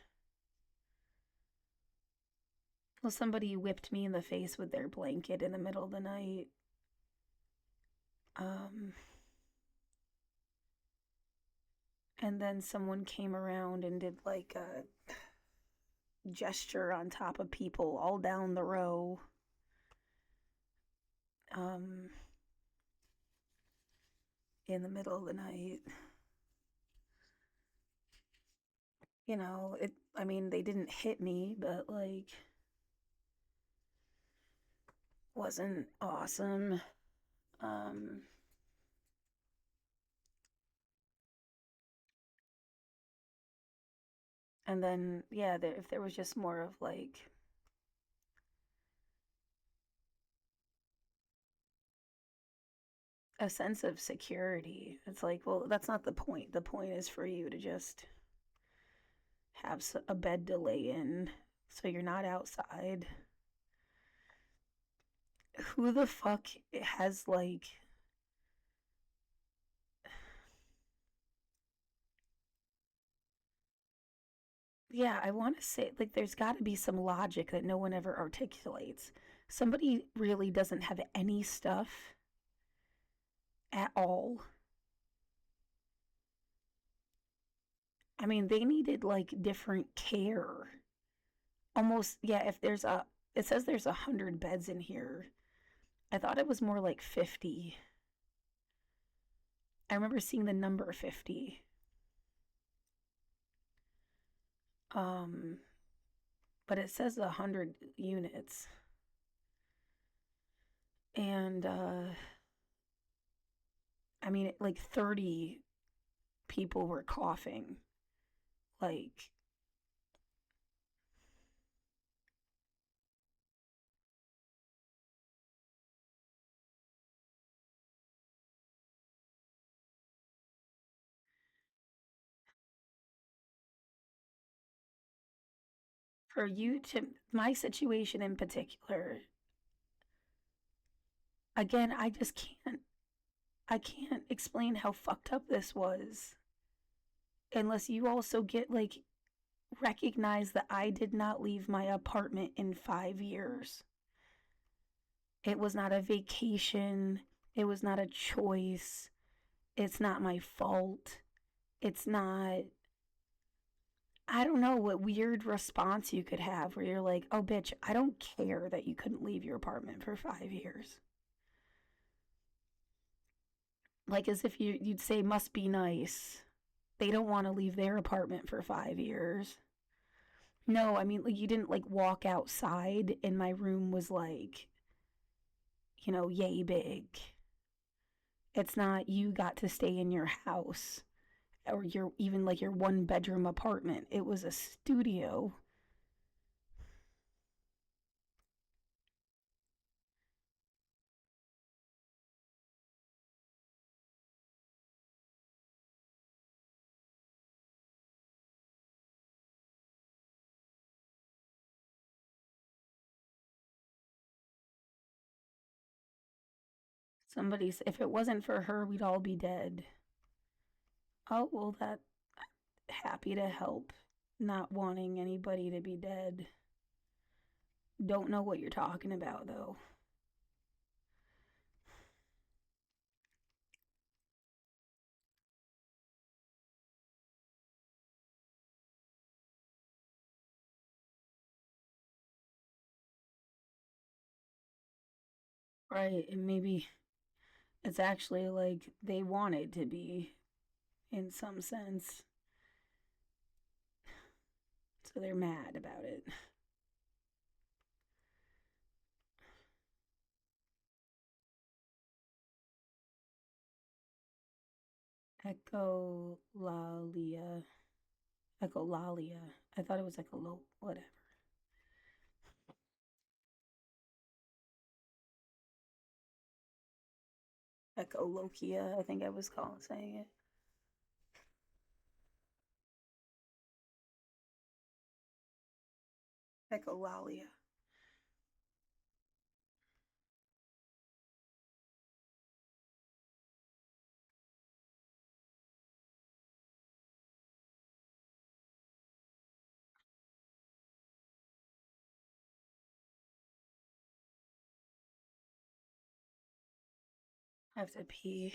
Well, somebody whipped me in the face with their blanket in the middle of the night. Um, and then someone came around and did like a gesture on top of people all down the row. Um, in the middle of the night. I mean, they didn't hit me, but like, wasn't awesome. Um, and then, yeah, if there was just more of like, a sense of security. It's like, well, that's not the point. The point is for you to just have a bed to lay in so you're not outside. Who the fuck has like yeah, I want to say like there's got to be some logic that no one ever articulates. Somebody really doesn't have any stuff at all. I mean, they needed like different care. Almost, yeah, if there's a, it says there's 100 beds in here. I thought it was more like 50. I remember seeing the number 50. Um, but it says 100 units. And I mean, like 30 people were coughing. Like, for you to, my situation in particular, again, I just can't, I can't explain how fucked up this was unless you also get like, recognize that I did not leave my apartment in 5 years. It was not a vacation. It was not a choice. It's not my fault. It's not, I don't know what weird response you could have where you're like, oh, bitch, I don't care that you couldn't leave your apartment for 5 years. Like as if you'd say, must be nice. They don't want to leave their apartment for 5 years. No, I mean, like you didn't like walk outside and my room was like, yay big. It's not you got to stay in your house or your even like your 1 bedroom apartment. It was a studio. Somebody's if it wasn't for her, we'd all be dead. Oh, well that happy to help. Not wanting anybody to be dead. Don't know what you're talking about though. Right, and maybe it's actually like they wanted to be in some sense. So they're mad about it. Echolalia. Echolalia. I thought it was whatever. Echolokia, I think I was saying it. Echolalia. I have to pee.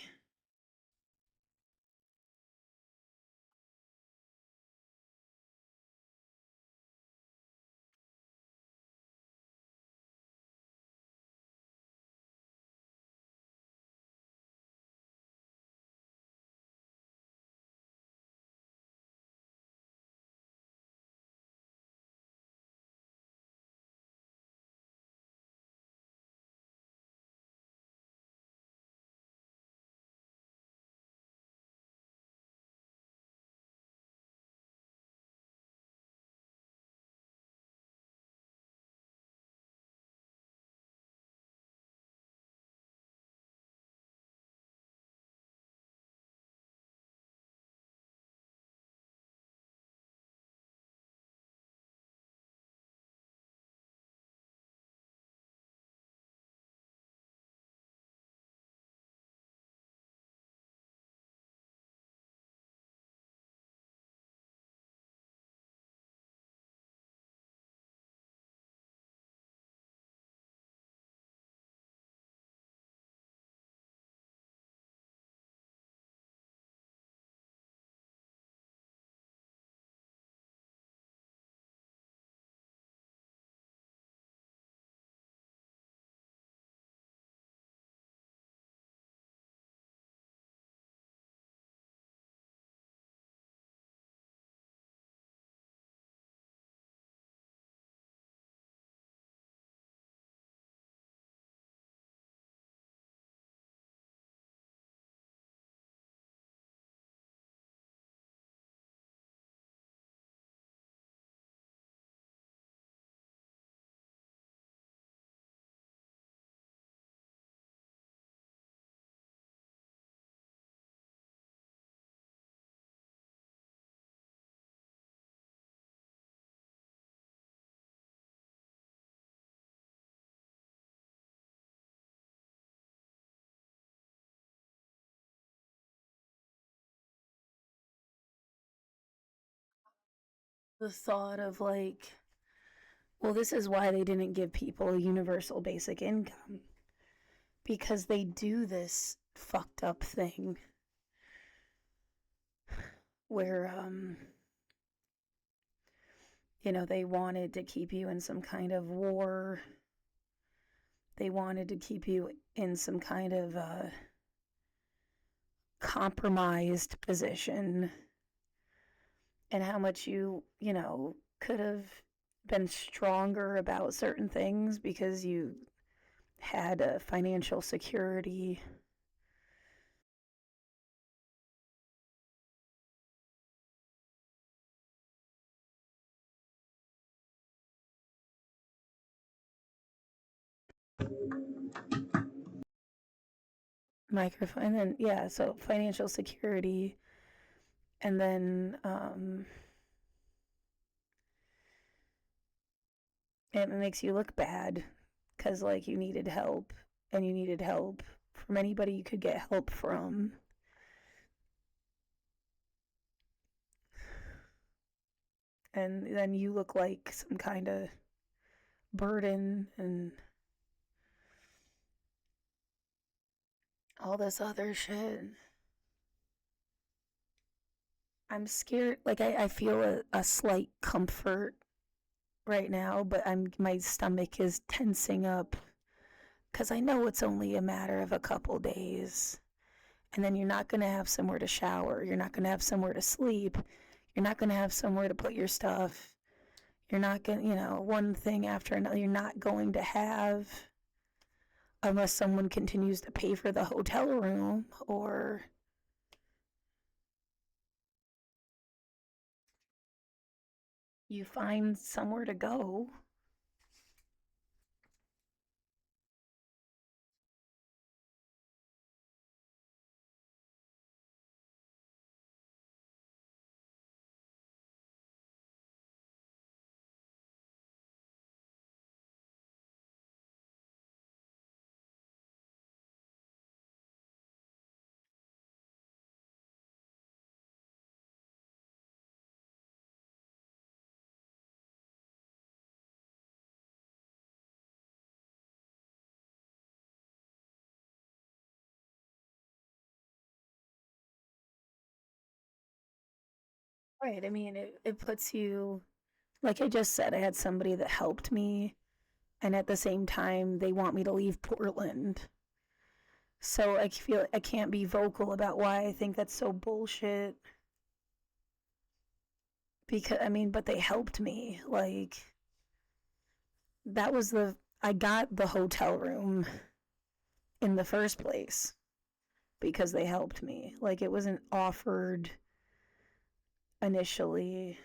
The thought of like, well, this is why they didn't give people a universal basic income, because they do this fucked up thing where they wanted to keep you in some kind of war. They wanted to keep you in some kind of compromised position, and how much could have been stronger about certain things because you had a financial security. Microphone, and then yeah, so financial security, and then it makes you look bad because like you needed help, and you needed help from anybody you could get help from. And then you look like some kind of burden and all this other shit. I'm scared. Like I feel a slight comfort right now, but my stomach is tensing up because I know it's only a matter of a couple days. And then you're not going to have somewhere to shower. You're not going to have somewhere to sleep. You're not going to have somewhere to put your stuff. You're not going to, one thing after another. You're not going to have, unless someone continues to pay for the hotel room, or you find somewhere to go. Right. I mean, it puts you, like I just said, I had somebody that helped me, and at the same time, they want me to leave Portland. So I feel I can't be vocal about why I think that's so bullshit. Because, I mean, but they helped me. Like, that was I got the hotel room in the first place because they helped me. Like, it wasn't offered initially.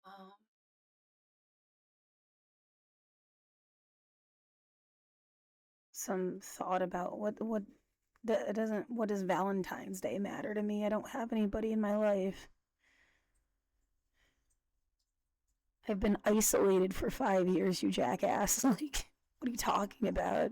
Um, some thought about what it doesn't what does Valentine's Day matter to me? I don't have anybody in my life. I've been isolated for 5 years, you jackass. Like, what are you talking about?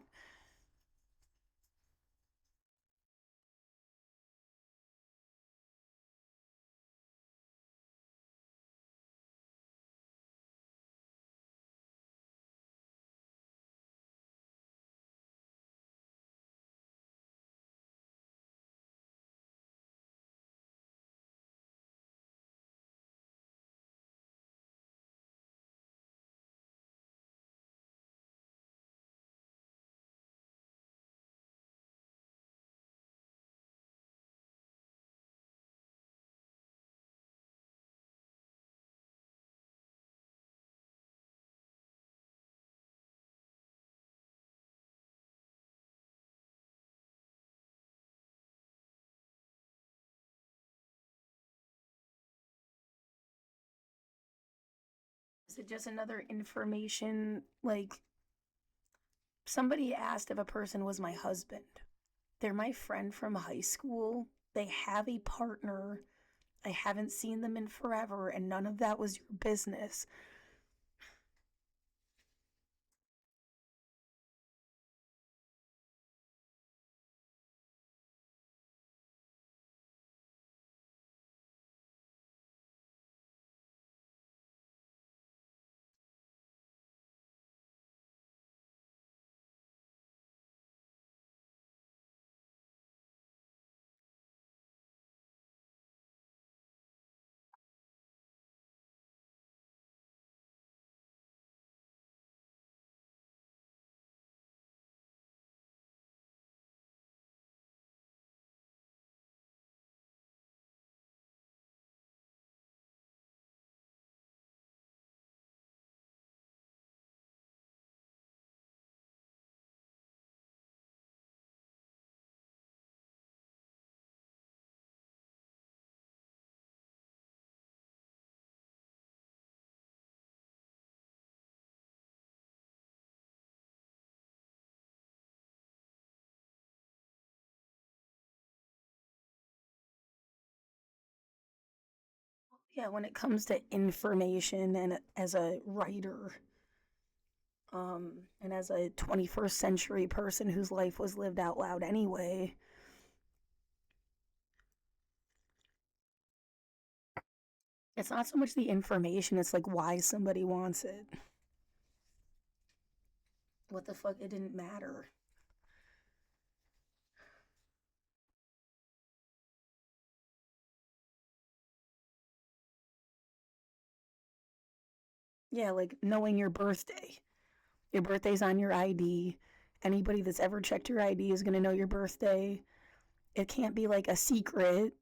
it just another information? Like, somebody asked if a person was my husband. They're my friend from high school. They have a partner. I haven't seen them in forever, and none of that was your business. Yeah, when it comes to information and as a writer, and as a 21st century person whose life was lived out loud anyway, it's not so much the information, it's like why somebody wants it. What the fuck? It didn't matter. Yeah, like knowing your birthday. Your birthday's on your ID. Anybody that's ever checked your ID is going to know your birthday. It can't be like a secret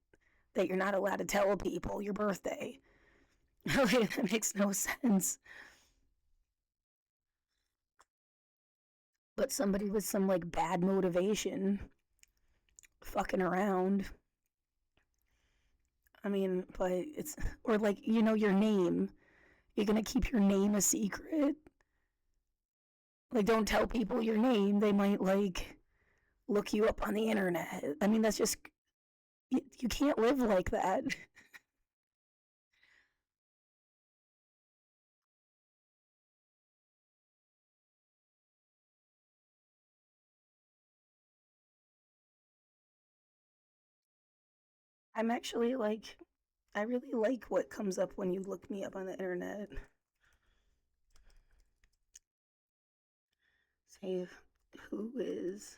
that you're not allowed to tell people your birthday. That makes no sense. But somebody with some like bad motivation fucking around. I mean, but it's, or like, your name. You're going to keep your name a secret. Like, don't tell people your name. They might like look you up on the internet. I mean, that's just, you can't live like that. I'm actually like, I really like what comes up when you look me up on the internet. Say, who is.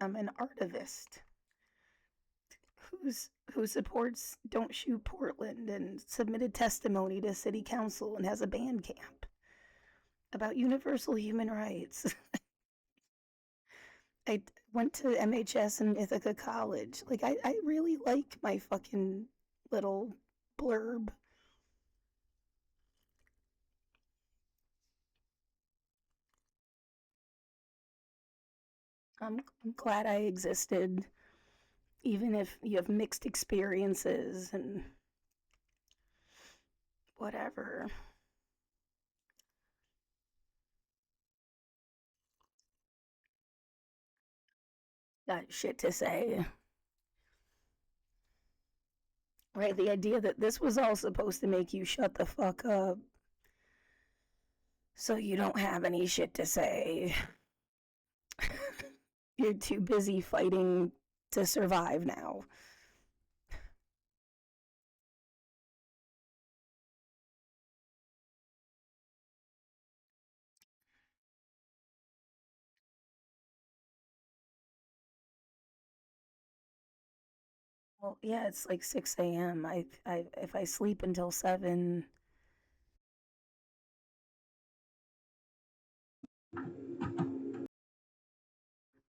I'm an artivist who supports Don't Shoot Portland and submitted testimony to city council and has a band camp about universal human rights. I went to MHS and Ithaca College. Like, I really like my fucking little blurb. I'm glad I existed, even if you have mixed experiences and whatever. Got shit to say. Right? The idea that this was all supposed to make you shut the fuck up so you don't have any shit to say. You're too busy fighting to survive now. Well, yeah, it's like 6 a.m. If I sleep until 7,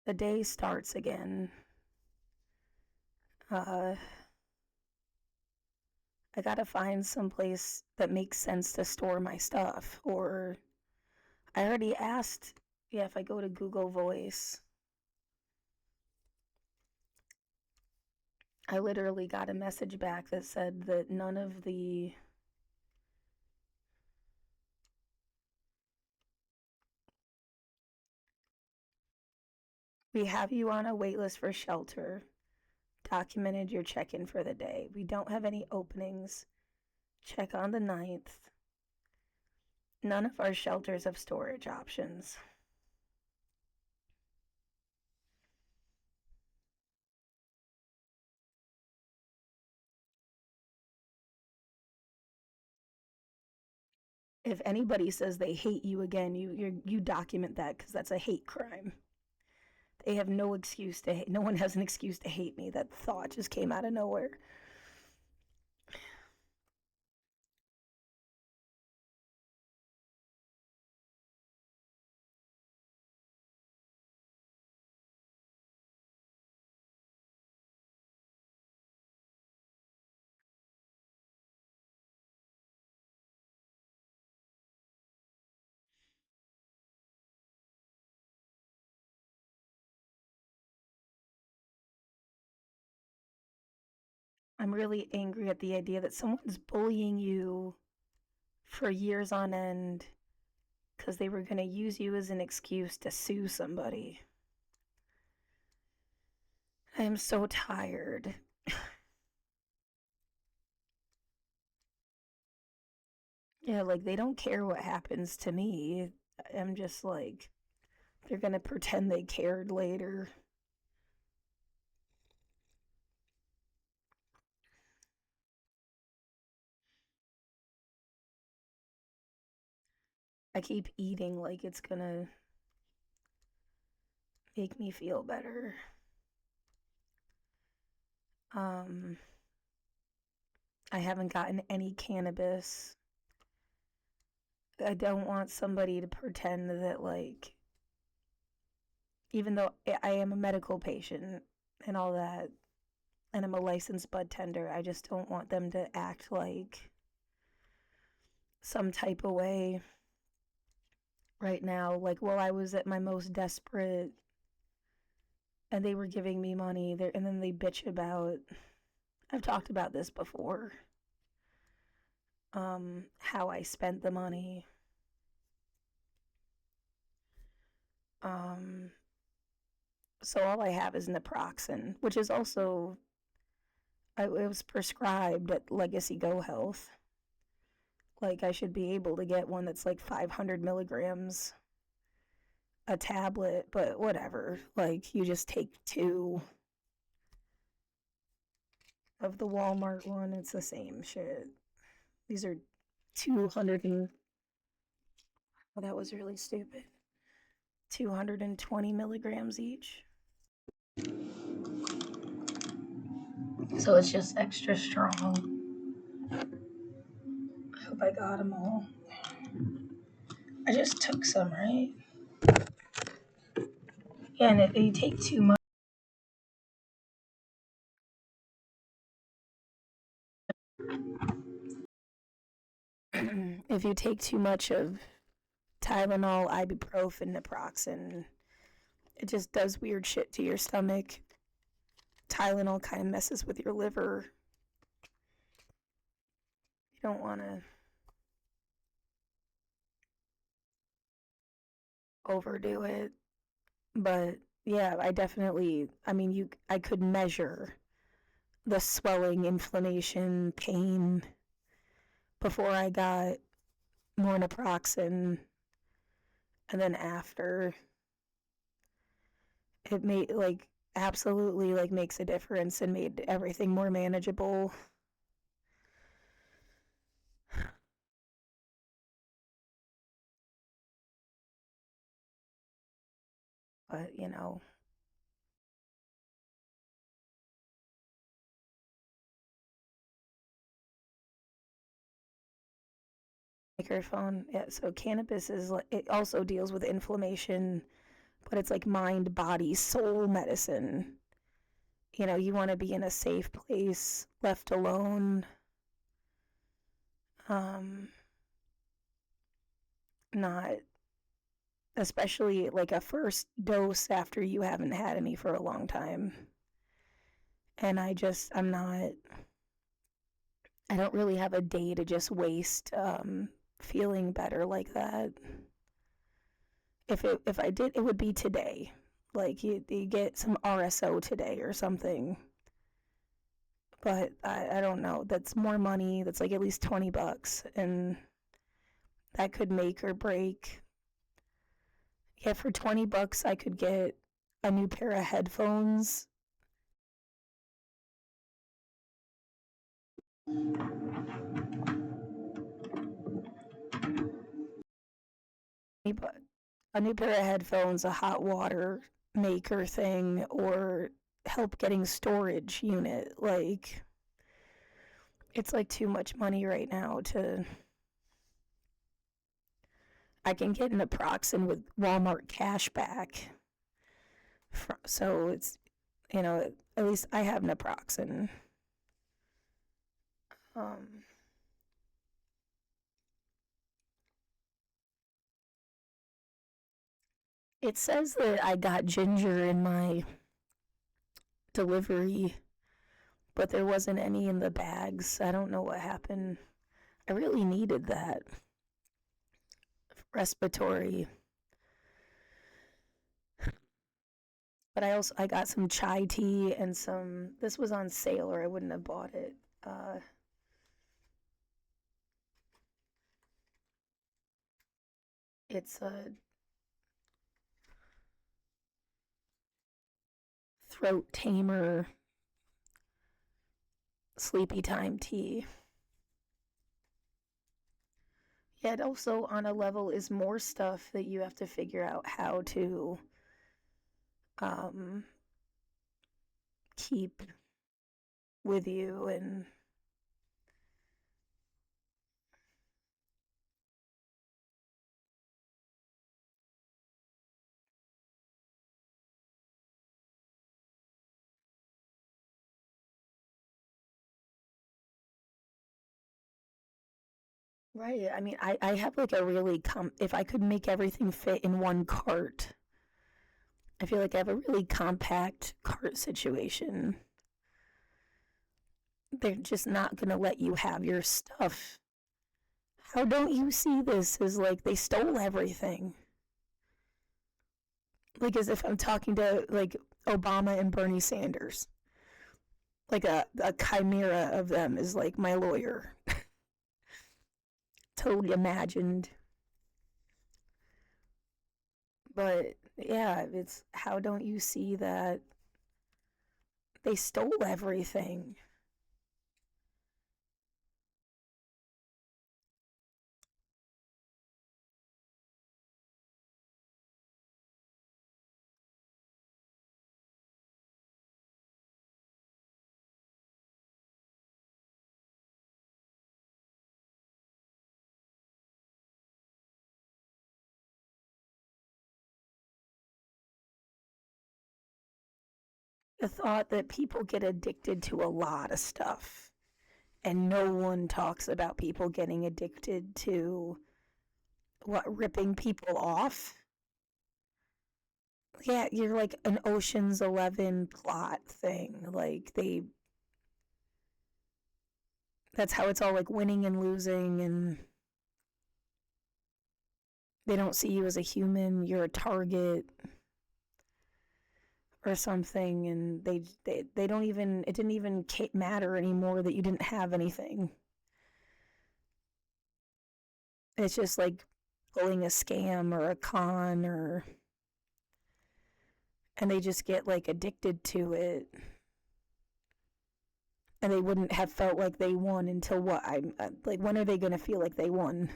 the day starts again. Uh, I gotta find some place that makes sense to store my stuff. Or I already asked Yeah, if I go to Google Voice, I literally got a message back that said that none of the we have you on a wait list for shelter. Documented your check-in for the day. We don't have any openings. Check on the 9th. None of our shelters have storage options. If anybody says they hate you again, you document that because that's a hate crime. They have no excuse to hate. No one has an excuse to hate me. That thought just came out of nowhere. I'm really angry at the idea that someone's bullying you for years on end because they were going to use you as an excuse to sue somebody. I am so tired. Yeah, like they don't care what happens to me. I'm just like, they're going to pretend they cared later. I keep eating like it's going to make me feel better. Um, I haven't gotten any cannabis. I don't want somebody to pretend that, like, even though I am a medical patient and all that, and I'm a licensed bud tender, I just don't want them to act like some type of way right now. Like, while I was at my most desperate and they were giving me money, and then they bitch about, I've talked about this before, how I spent the money. Um, so all I have is naproxen, which is also, it was prescribed at Legacy Go Health. Like, I should be able to get one that's like 500 milligrams a tablet, but whatever. Like, you just take 2 of the Walmart one. It's the same shit. These are 200 and, oh, that was really stupid. 220 milligrams each. So it's just extra strong. I hope I got them all. I just took some, right? Yeah, and if you take too much, if you take too much of Tylenol, ibuprofen, naproxen, it just does weird shit to your stomach. Tylenol kind of messes with your liver. You don't want to overdo it. But yeah, I mean, I could measure the swelling, inflammation, pain before I got more naproxen, and then after. It made, like, absolutely, like, makes a difference and made everything more manageable. But, microphone. Yeah, so cannabis is like, it also deals with inflammation, but it's like mind, body, soul medicine. You want to be in a safe place, left alone, um, not especially like a first dose after you haven't had any for a long time. And I don't really have a day to just waste feeling better like that. If I did, it would be today. Like you get some RSO today or something. But I don't know. That's more money. That's like at least $20, and that could make or break. Yeah, for $20, I could get a new pair of headphones. But a new pair of headphones, a hot water maker thing, or help getting storage unit. Like, it's like too much money right now to. I can get an Naproxen with Walmart cash back. So it's, at least I have Naproxen. Um, it says that I got ginger in my delivery, but there wasn't any in the bags. I don't know what happened. I really needed that respiratory. But I got some chai tea and some. This was on sale, or I wouldn't have bought it. It's a throat tamer, sleepy time tea. Yet also on a level is more stuff that you have to figure out how to um, keep with you. And right, I mean, I have like a really if I could make everything fit in one cart, I feel like I have a really compact cart situation. They're just not gonna let you have your stuff. How don't you see this as like they stole everything? Like as if I'm talking to like Obama and Bernie Sanders. Like a chimera of them is like my lawyer. Totally imagined. But yeah, it's how don't you see that they stole everything? The thought that people get addicted to a lot of stuff and no one talks about people getting addicted to what, ripping people off. Yeah, you're like an Ocean's 11 plot thing. Like that's how it's all like winning and losing, and they don't see you as a human. You're a target or something, and they don't even, it didn't even matter anymore that you didn't have anything. It's just like pulling a scam or a con, or and they just get like addicted to it, and they wouldn't have felt like they won until what, I'm like, when are they going to feel like they won?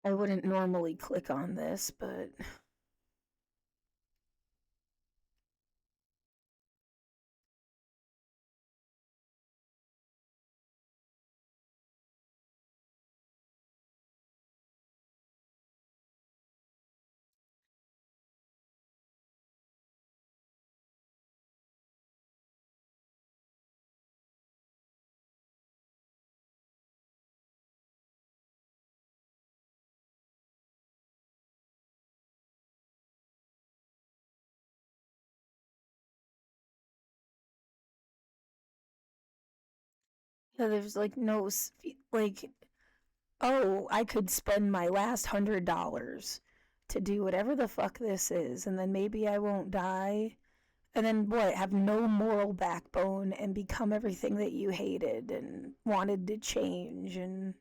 I wouldn't normally click on this, but Yeah, there's like no, like, oh, I could spend my last $100 to do whatever the fuck this is, and then maybe I won't die. And then what? Have no moral backbone and become everything that you hated and wanted to change. And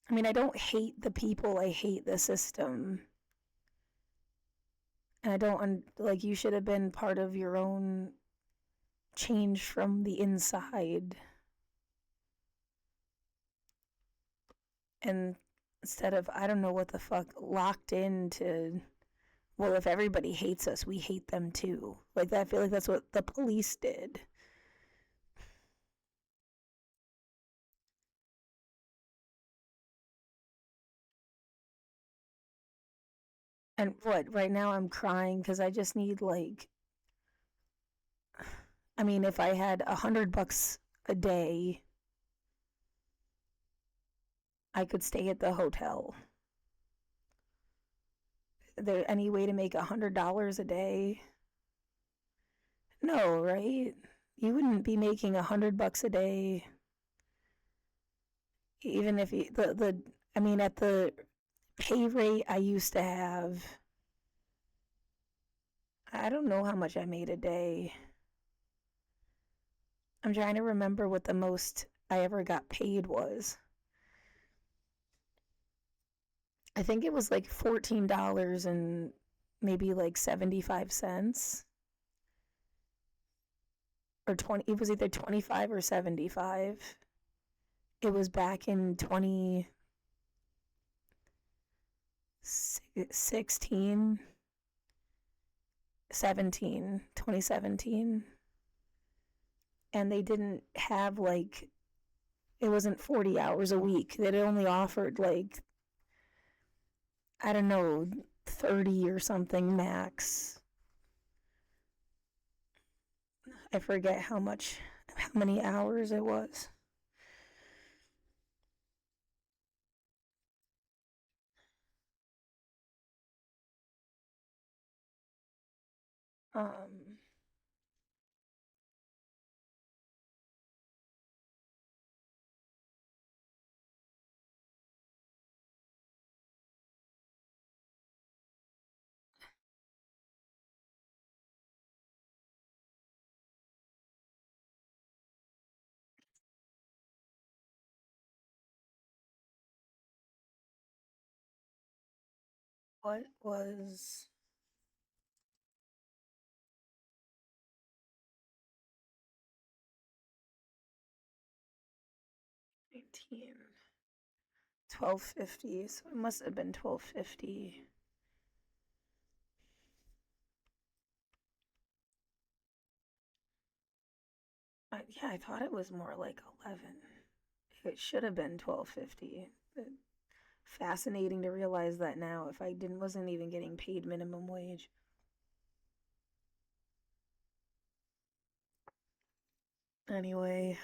I mean, I don't hate the people, I hate the system. And I don't, like, you should have been part of your own change from the inside. And instead of, I don't know what the fuck, locked into, well, if everybody hates us, we hate them too. Like, I feel like that's what the police did. And what, right now I'm crying because I just need, like, I mean, if I had $100 a day, I could stay at the hotel. Is there any way to make $100 a day? No, right? You wouldn't be making $100 a day, even if you, I mean, at the pay rate I used to have, I don't know how much I made a day. I'm trying to remember what the most I ever got paid was. I think it was like $14 and maybe like 75 cents or 20, it was either 25 or 75. It was back in 2016, 2017. And they didn't have like, it wasn't 40 hours a week. They'd only offered like, I don't know, 30 or something max. I forget how many hours it was. Um, 19, 12.50, so it must have been 12.50. Yeah, I thought it was more like 11. It should have been 12.50. Fascinating to realize that now. If I didn't wasn't even getting paid minimum wage. Anyway,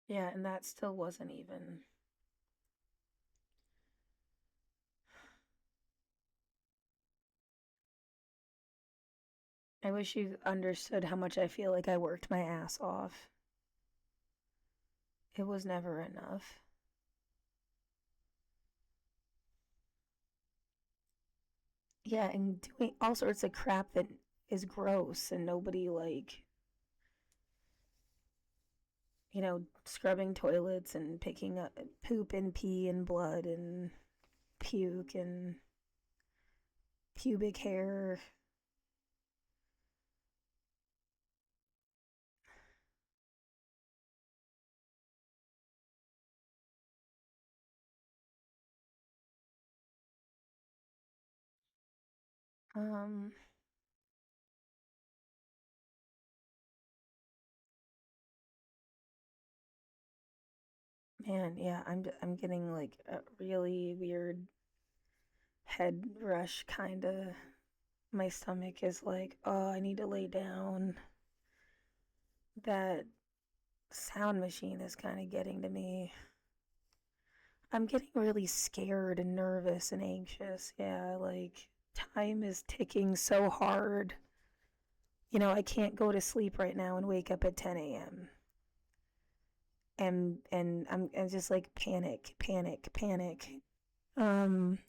yeah, and that still wasn't even. I wish you understood how much I feel like I worked my ass off. It was never enough. Yeah, and doing all sorts of crap that is gross and nobody like, scrubbing toilets and picking up poop and pee and blood and puke and pubic hair. Um, Man, yeah, I'm getting like a really weird head rush kind of. My stomach is like, oh, I need to lay down. That sound machine is kind of getting to me. I'm getting really scared and nervous and anxious. Yeah, like time is ticking so hard. You know, I can't go to sleep right now and wake up at 10 a.m. And I'm just like panic, panic, panic. Um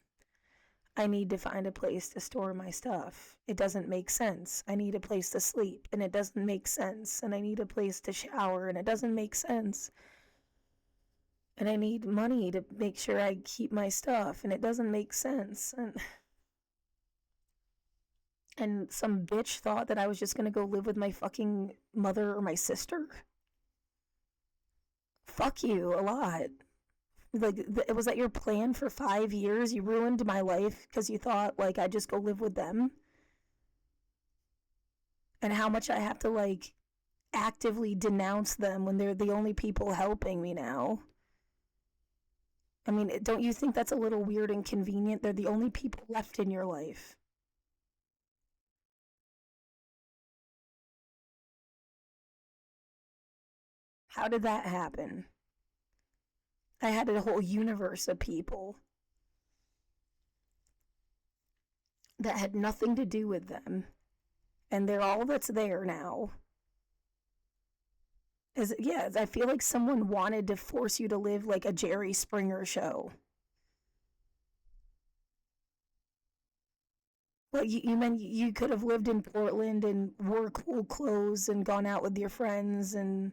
I need to find a place to store my stuff. It doesn't make sense. I need a place to sleep and it doesn't make sense. And I need a place to shower and it doesn't make sense. And I need money to make sure I keep my stuff and it doesn't make sense. And some bitch thought that I was just gonna go live with my fucking mother or my sister. Fuck you a lot. Like, was that your plan for 5 years? You ruined my life because you thought like I'd just go live with them. And how much I have to like actively denounce them when they're the only people helping me now. I mean, don't you think that's a little weird and convenient? They're the only people left in your life. How did that happen? I had a whole universe of people that had nothing to do with them, and they're all that's there now. Yeah, I feel like someone wanted to force you to live like a Jerry Springer show. Well, you meant you could have lived in Portland and wore cool clothes and gone out with your friends and,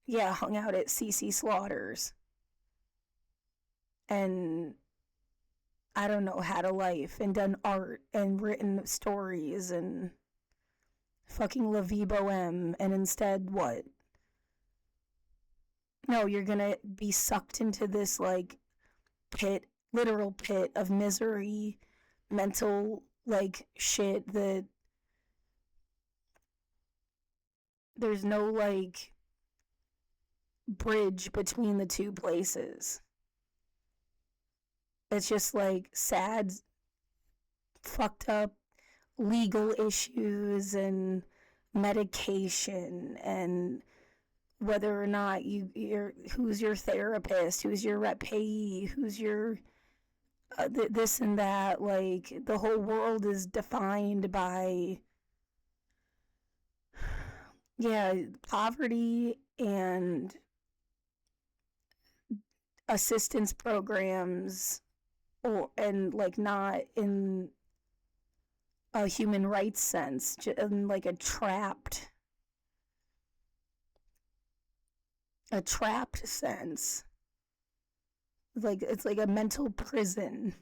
yeah, hung out at CC Slaughter's and, I don't know, had a life and done art and written stories and fucking La Vie Boheme, and instead what? No, you're gonna be sucked into this like pit, literal pit of misery, mental like shit that there's no like bridge between the two places. It's just like sad, fucked up legal issues and medication and whether or not you're who's your therapist, who's your rep payee, who's your this and that. Like the whole world is defined by, yeah, poverty and assistance programs, or and like not in a human rights sense, in like a trapped sense. Like it's like a mental prison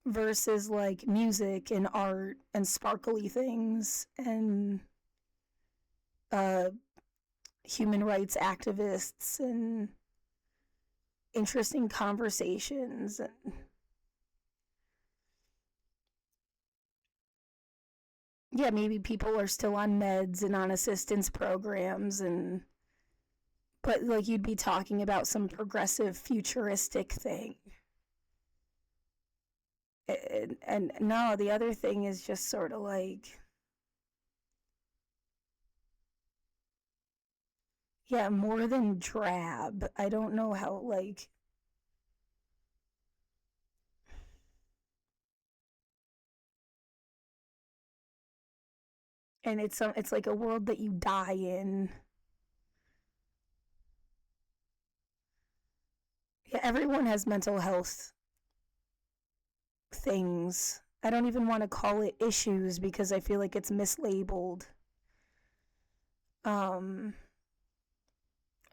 versus like music and art and sparkly things and uh human rights activists and interesting conversations. And yeah, maybe people are still on meds and on assistance programs, and but like you'd be talking about some progressive futuristic thing. And no, the other thing is just sort of like, yeah, more than drab. I don't know how, like, and it's like a world that you die in. Yeah, everyone has mental health things. I don't even want to call it issues because I feel like it's mislabeled. Um,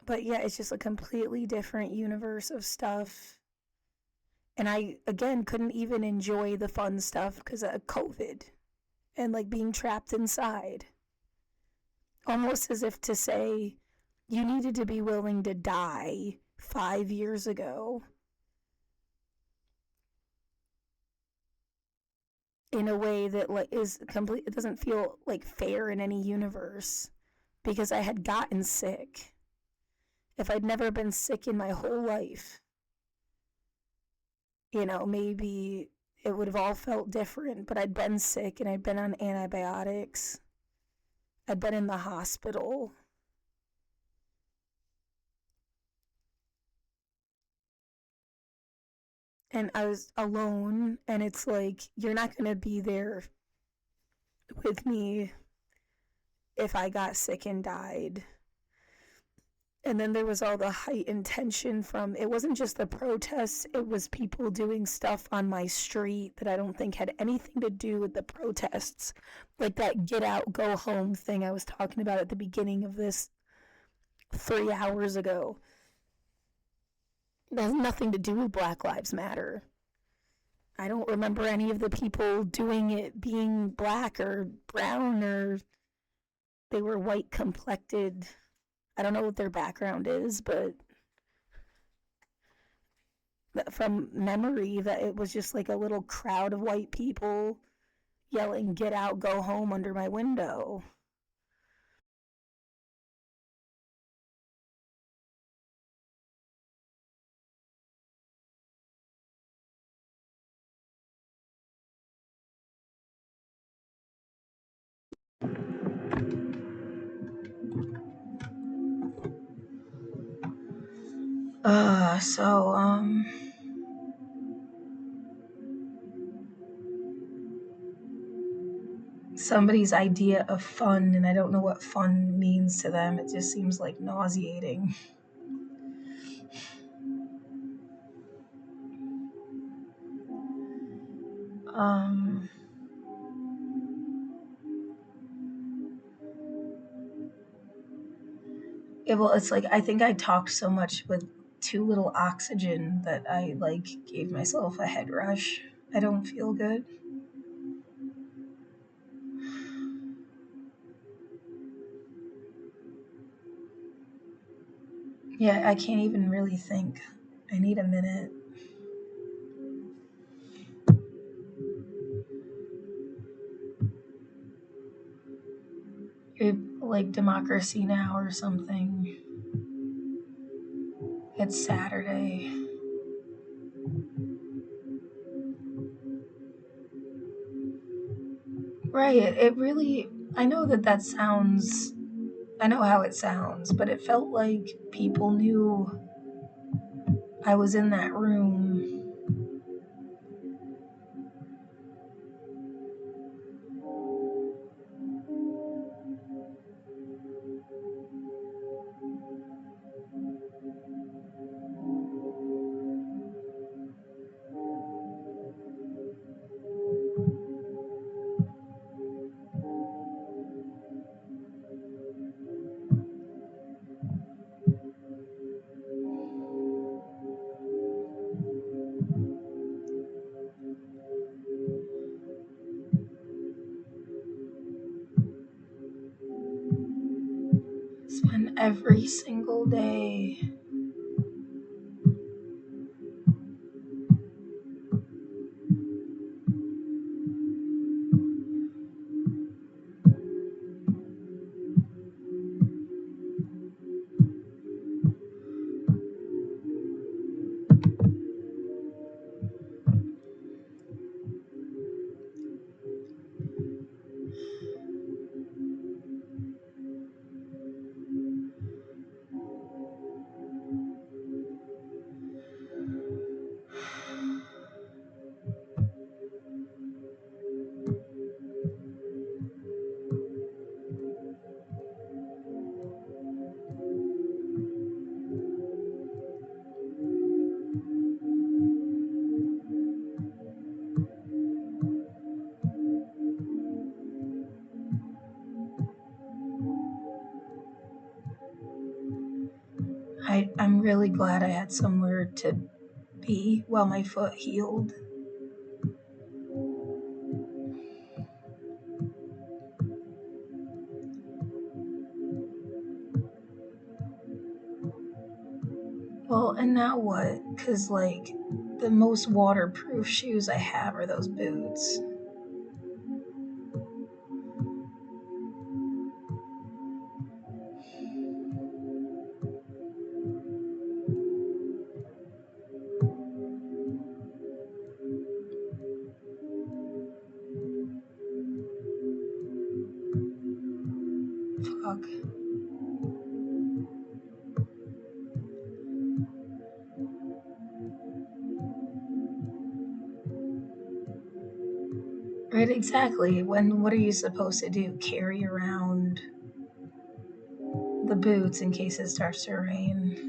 but yeah, it's just a completely different universe of stuff. And I, again, couldn't even enjoy the fun stuff because of COVID and like being trapped inside. Almost as if to say, you needed to be willing to die 5 years ago in a way that like is complete. It doesn't feel like fair in any universe because I had gotten sick. If I'd never been sick in my whole life, maybe it would have all felt different, but I'd been sick and I'd been on antibiotics. I'd been in the hospital. and I was alone, and it's like, you're not going to be there with me if I got sick and died. And then there was all the heightened tension from, it wasn't just the protests, it was people doing stuff on my street that I don't think had anything to do with the protests. Like that get out, go home thing I was talking about at the beginning of this 3 hours ago. That has nothing to do with Black Lives Matter. I don't remember any of the people doing it being black or brown, or they were white complected. I don't know what their background is, but from memory, that it was just like a little crowd of white people yelling, "Get out, go home," under my window. So somebody's idea of fun, and I don't know what fun means to them. It just seems like nauseating. Um, it's like I think I talked so much with too little oxygen that I like gave myself a head rush. I don't feel good. Yeah, I can't even really think. I need a minute. Like Democracy Now or something. It's Saturday. Right. It really, I know that sounds, I know how it sounds, but it felt like people knew I was in that room. Spend every single day. I'm really glad I had somewhere to be while my foot healed. Well, and now what? Because, like, the most waterproof shoes I have are those boots. Fuck. Right, exactly. What are you supposed to do? Carry around the boots in case it starts to rain.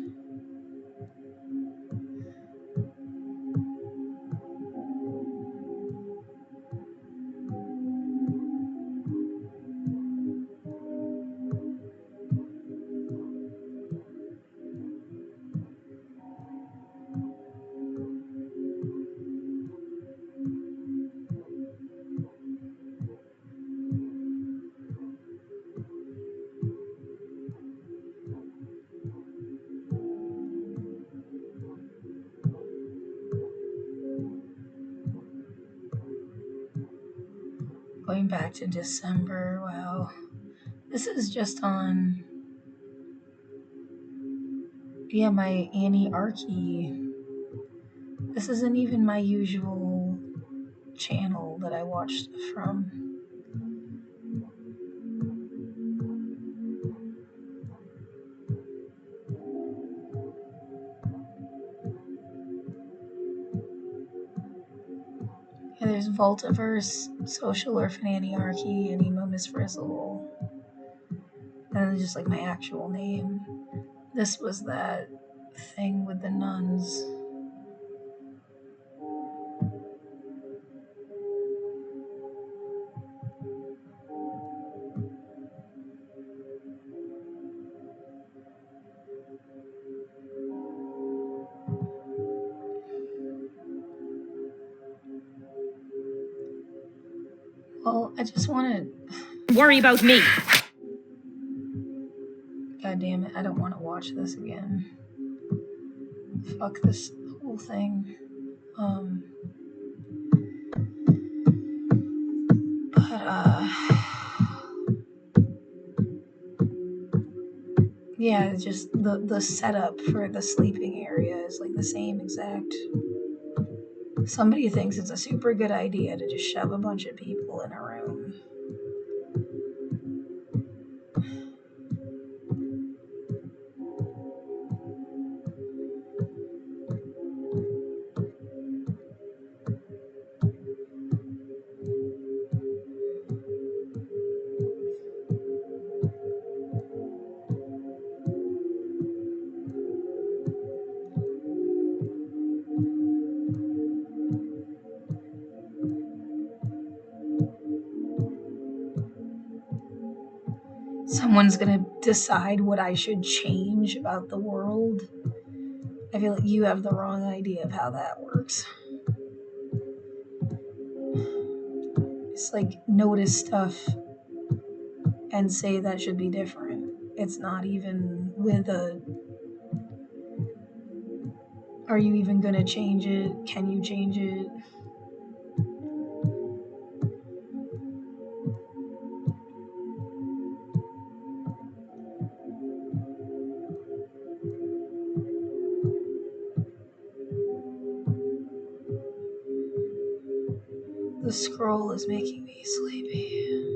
Going back to December, wow. This is just on, yeah, my Annie Archie. This isn't even my usual channel that I watched from. Yeah, there's Voltiverse, Social Orphan Anarchy, and Emo Miss Frizzle. And then just like my actual name. This was that thing with the nuns. Well, I just want to Worry about me. God damn it, I don't want to watch this again. Fuck this whole thing. But yeah, just the setup for the sleeping area is like the same exact. Somebody thinks it's a super good idea to just shove a bunch of people in a room. Someone's gonna decide what I should change about the world. I feel like you have the wrong idea of how that works. It's like notice stuff and say that should be different. It's not even with a, are you even gonna change it? Can you change it? The scroll is making me sleepy.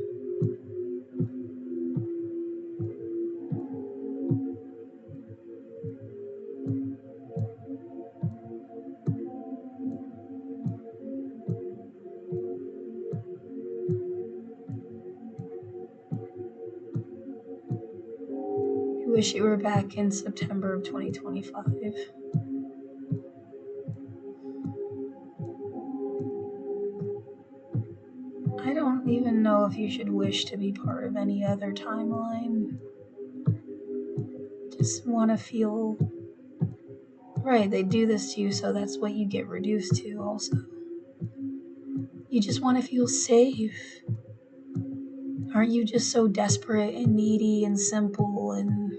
I wish you were back in September of 2025. I don't even know if you should wish to be part of any other timeline. Just want to feel right. They do this to you, so that's what you get reduced to, also. You just want to feel safe. Aren't you just so desperate and needy and simple and.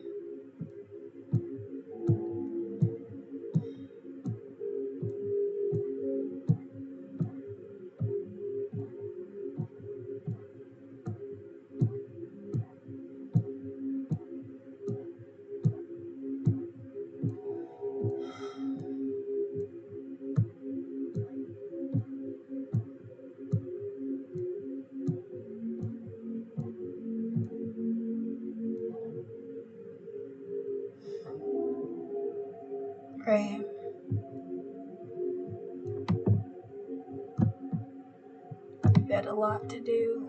Right. You've had a lot what to do.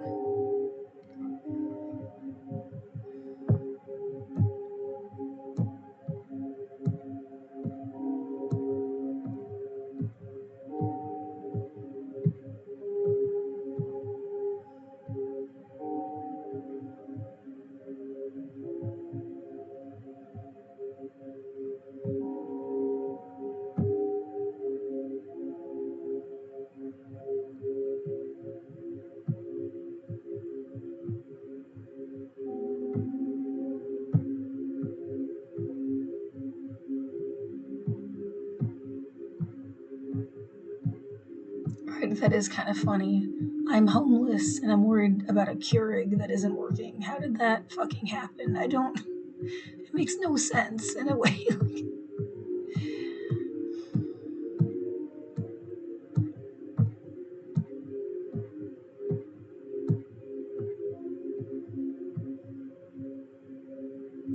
Right, that is kind of funny. I'm homeless and I'm worried about a Keurig that isn't working. How did that fucking happen? It makes no sense in a way.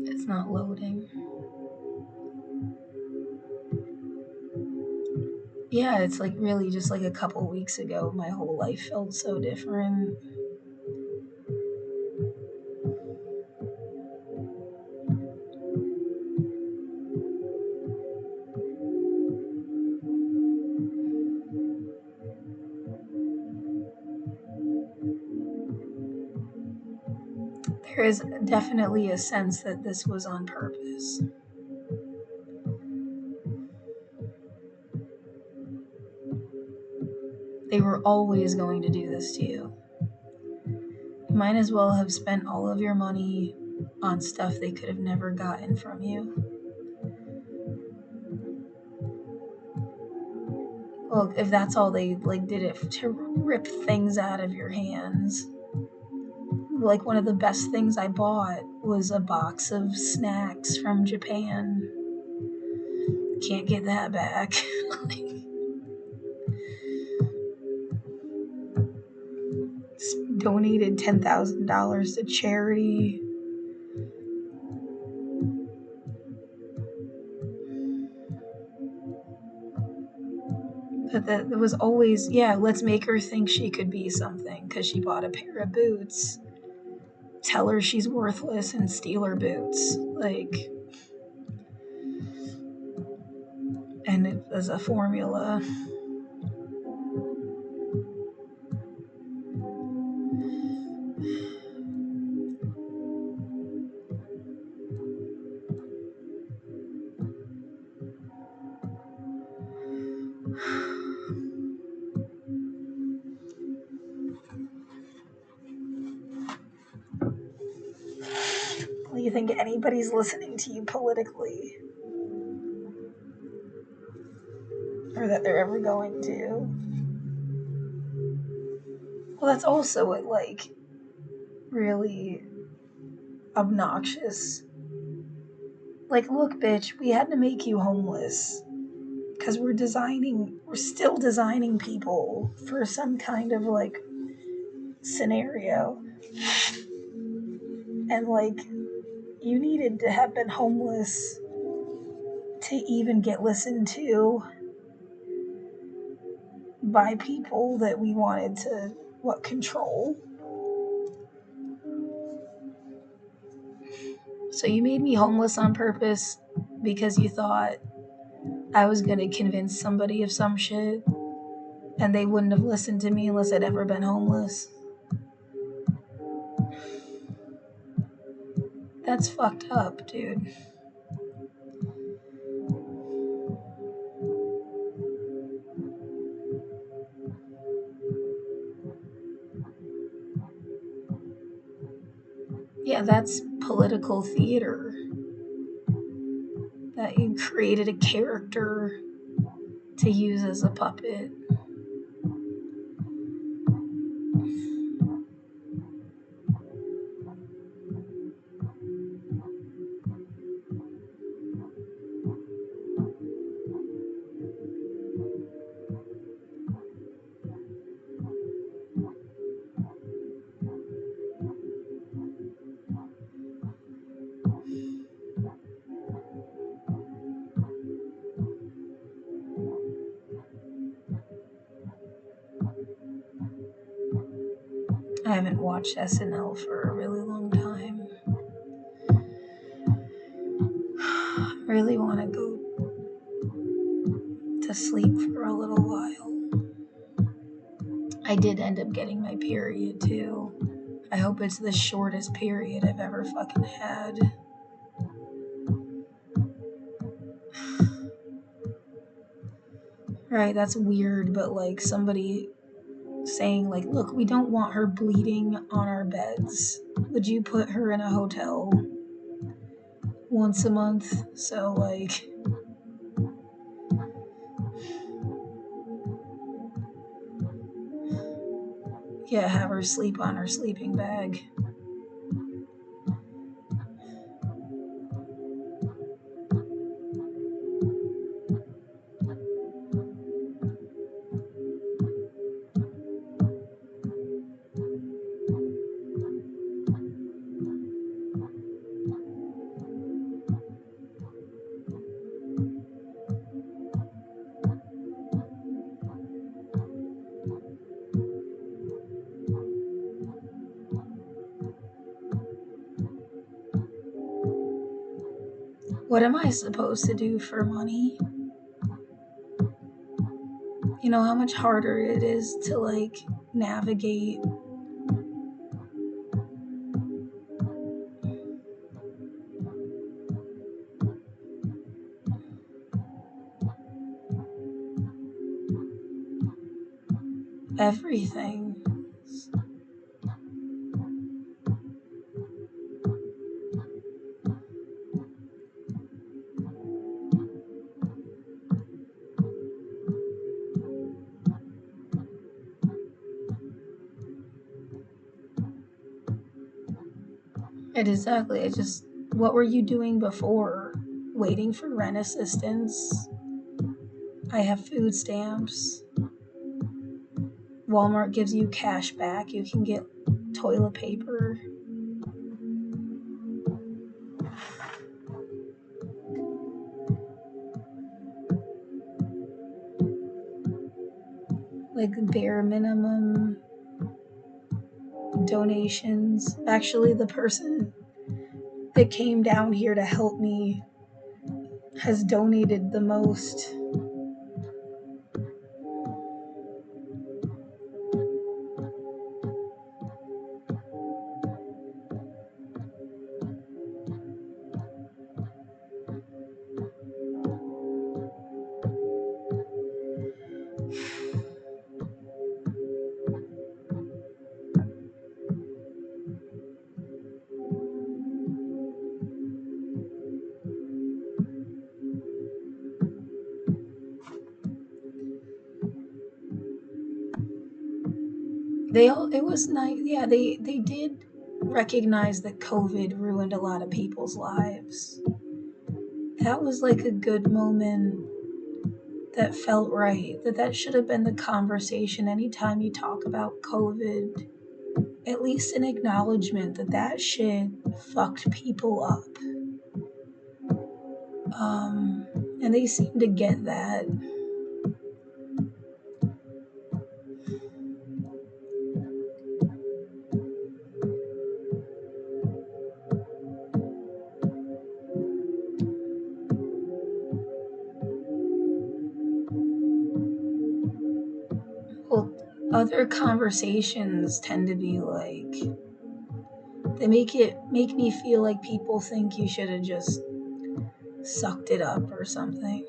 It's not loading. Yeah, it's like really just like a couple weeks ago, my whole life felt so different. There is definitely a sense that this was on purpose. They were always going to do this to you. You might as well have spent all of your money on stuff they could have never gotten from you. Well, if that's all they like did it to rip things out of your hands. Like one of the best things I bought was a box of snacks from Japan. Can't get that back. Donated $10,000 to charity. But that was always, yeah, let's make her think she could be something because she bought a pair of boots. Tell her she's worthless and steal her boots. Like, and it was a formula. Do you think anybody's listening to you politically? Or that they're ever going to? Well, that's also what, like, really obnoxious. Like, look, bitch, we had to make you homeless because we're still designing people for some kind of, like, scenario. And, like, you needed to have been homeless to even get listened to by people that we wanted to, control. So you made me homeless on purpose because you thought I was going to convince somebody of some shit and they wouldn't have listened to me unless I'd ever been homeless. That's fucked up, dude. Yeah, that's political theater. That you created a character to use as a puppet. I haven't watched SNL for a really long time. I really want to go to sleep for a little while. I did end up getting my period too. I hope it's the shortest period I've ever fucking had. Right, that's weird, but like somebody saying like, look, we don't want her bleeding on our beds. Would you put her in a hotel once a month? So like, yeah, have her sleep on her sleeping bag. What am I supposed to do for money? You know how much harder it is to like navigate everything. Exactly. It just, what were you doing before? Waiting for rent assistance? I have food stamps. Walmart gives you cash back. You can get toilet paper. Like bare minimum donations. Actually, the person that came down here to help me has donated the most. It was nice. Yeah, they did recognize that COVID ruined a lot of people's lives. That was like a good moment that felt right. That should have been the conversation anytime you talk about COVID. At least an acknowledgement that shit fucked people up. And they seem to get that. Well, other conversations tend to be like, they make me feel like people think you should have just sucked it up or something.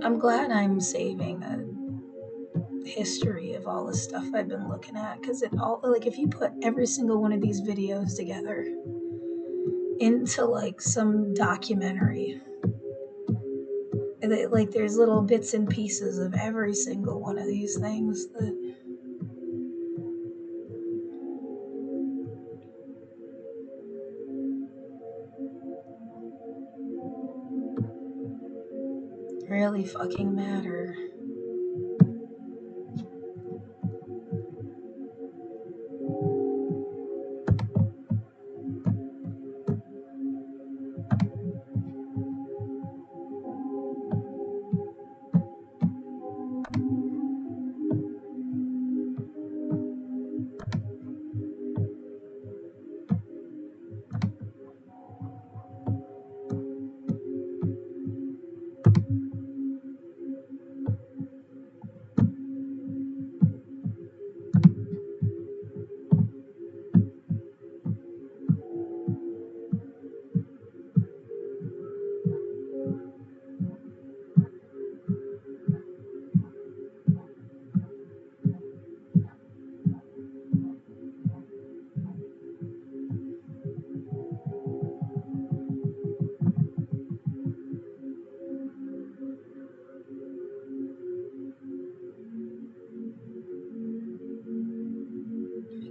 I'm glad I'm saving a history of all the stuff I've been looking at, because it all, like, if you put every single one of these videos together into like some documentary, like there's little bits and pieces of every single one of these things that really fucking matter.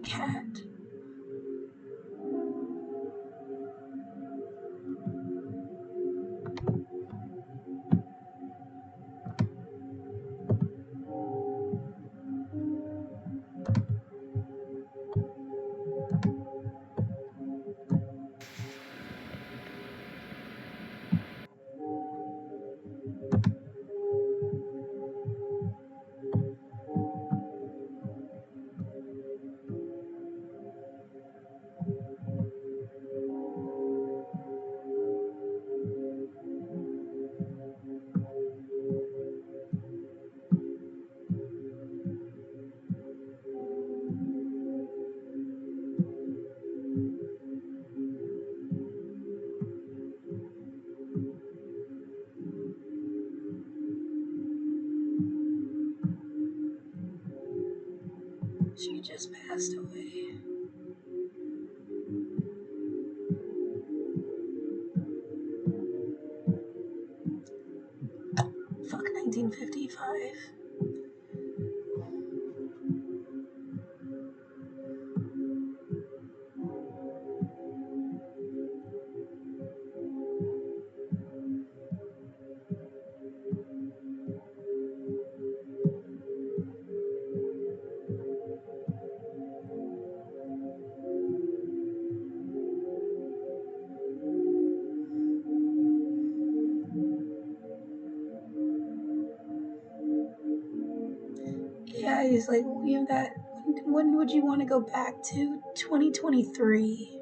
cat. She just passed away. Fuck 1955. Yeah, he's like, you know that. When would you want to go back to? 2023.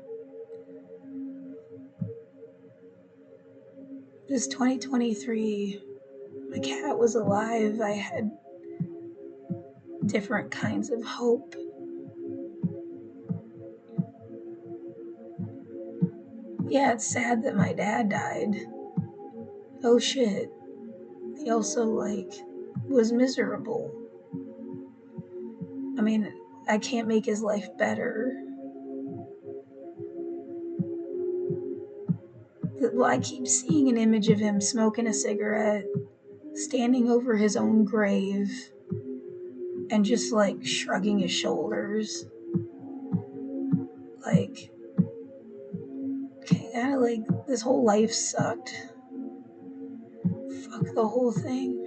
This 2023, my cat was alive. I had different kinds of hope. Yeah, it's sad that my dad died. Oh shit. He also, was miserable. I mean, I can't make his life better. Well, I keep seeing an image of him smoking a cigarette, standing over his own grave, and just shrugging his shoulders. Kinda like this whole life sucked. Fuck the whole thing.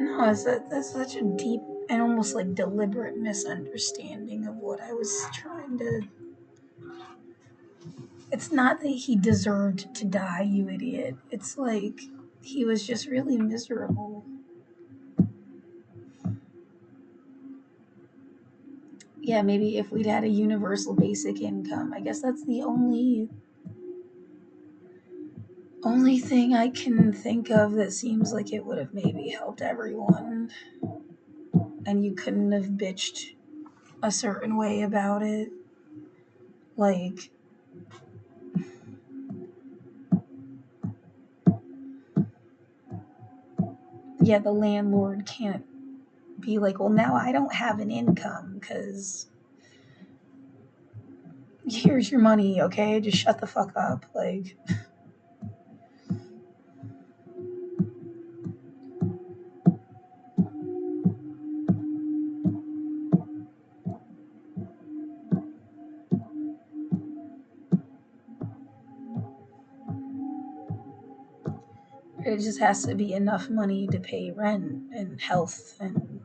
No, that's such a deep and almost deliberate misunderstanding of what I was trying to. It's not that he deserved to die, you idiot. It's he was just really miserable. Yeah, maybe if we'd had a universal basic income, I guess that's the only thing I can think of that seems like it would have maybe helped everyone. And you couldn't have bitched a certain way about it. Yeah, the landlord can't be like, well, now I don't have an income because here's your money, okay? Just shut the fuck up. Like, it just has to be enough money to pay rent and health and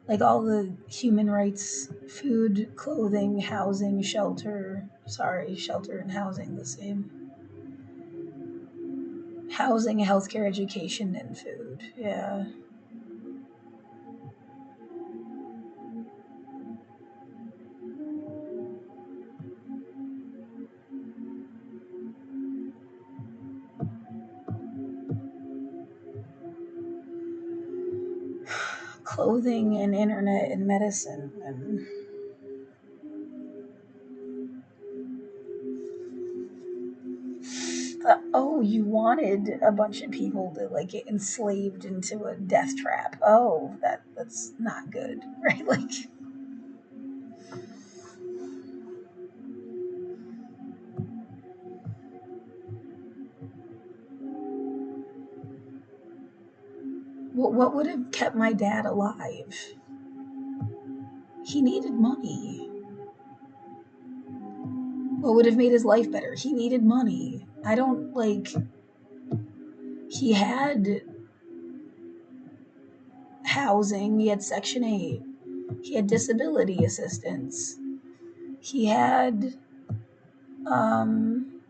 like all the human rights, food, clothing, housing, shelter. Sorry, shelter and housing the same. Housing, healthcare, education, and food. Yeah. Clothing and internet and medicine and oh, you wanted a bunch of people to like get enslaved into a death trap. Oh, that's not good, right? Like, what would have kept my dad alive? He needed money. What would have made his life better? He needed money. I don't like. He had housing. He had Section 8. He had disability assistance. He had um,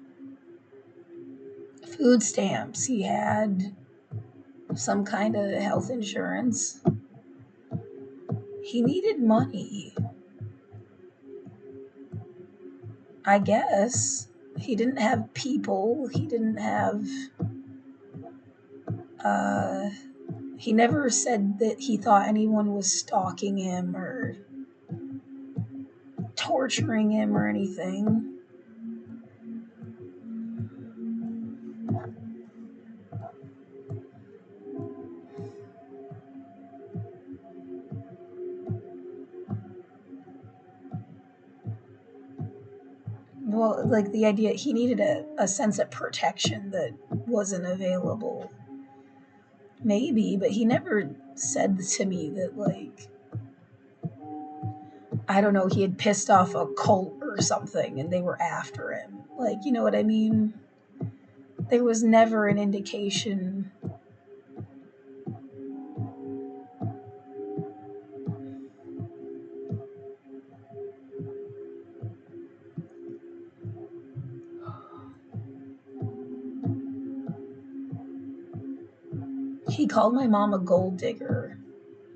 food stamps. He had some kind of health insurance. He needed money, I guess. He didn't have people. He didn't have. Uh, he never said that he thought anyone was stalking him or torturing him or anything. Well, like the idea, he needed a sense of protection that wasn't available. Maybe, but he never said to me that, like, I don't know, he had pissed off a cult or something and they were after him. Like, you know what I mean? There was never an indication. He called my mom a gold digger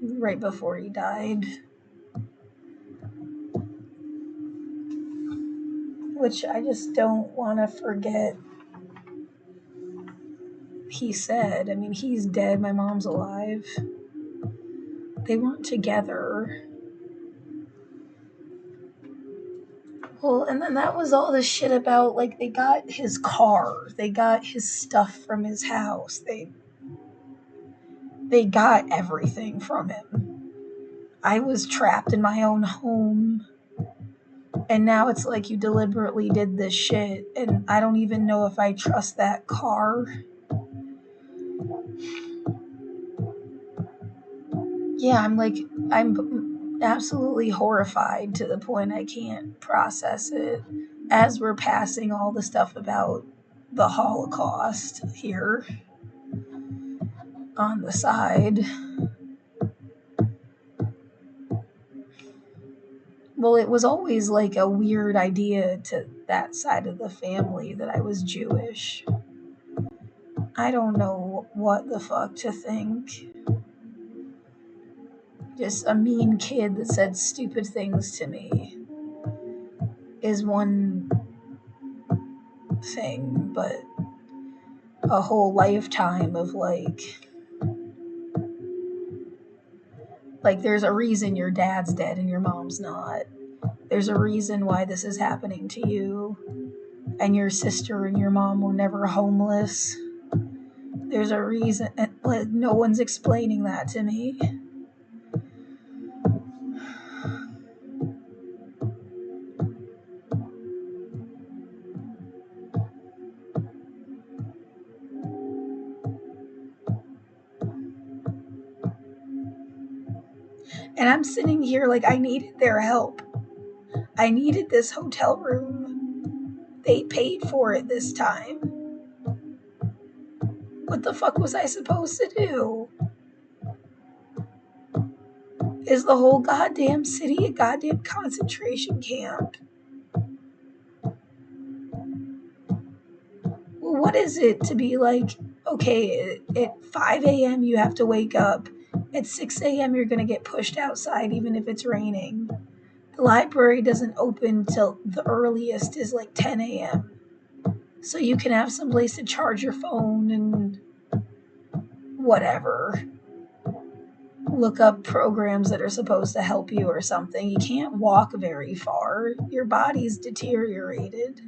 right before he died, which I just don't want to forget. He said, I mean, he's dead, my mom's alive. They weren't together. Well, and then that was all the shit about, like, they got his car, they got his stuff from his house, they got everything from him. I was trapped in my own home, and now it's like you deliberately did this shit, and I don't even know if I trust that car. Yeah, I'm absolutely horrified to the point I can't process it as we're passing all the stuff about the Holocaust here on the side. Well, it was always like a weird idea to that side of the family that I was Jewish. I don't know what the fuck to think. Just a mean kid that said stupid things to me is one thing, but a whole lifetime of like there's a reason your dad's dead and your mom's not. There's a reason why this is happening to you, and your sister and your mom were never homeless. There's a reason. Like, no one's explaining that to me. And I'm sitting here like I needed their help. I needed this hotel room. They paid for it this time. What the fuck was I supposed to do? Is the whole goddamn city a goddamn concentration camp? Well, what is it to be like, okay, at 5 a.m. you have to wake up. At 6 a.m. you're going to get pushed outside even if it's raining. The library doesn't open till the earliest is like 10 a.m. So you can have some place to charge your phone and whatever. Look up programs that are supposed to help you or something. You can't walk very far. Your body's deteriorated.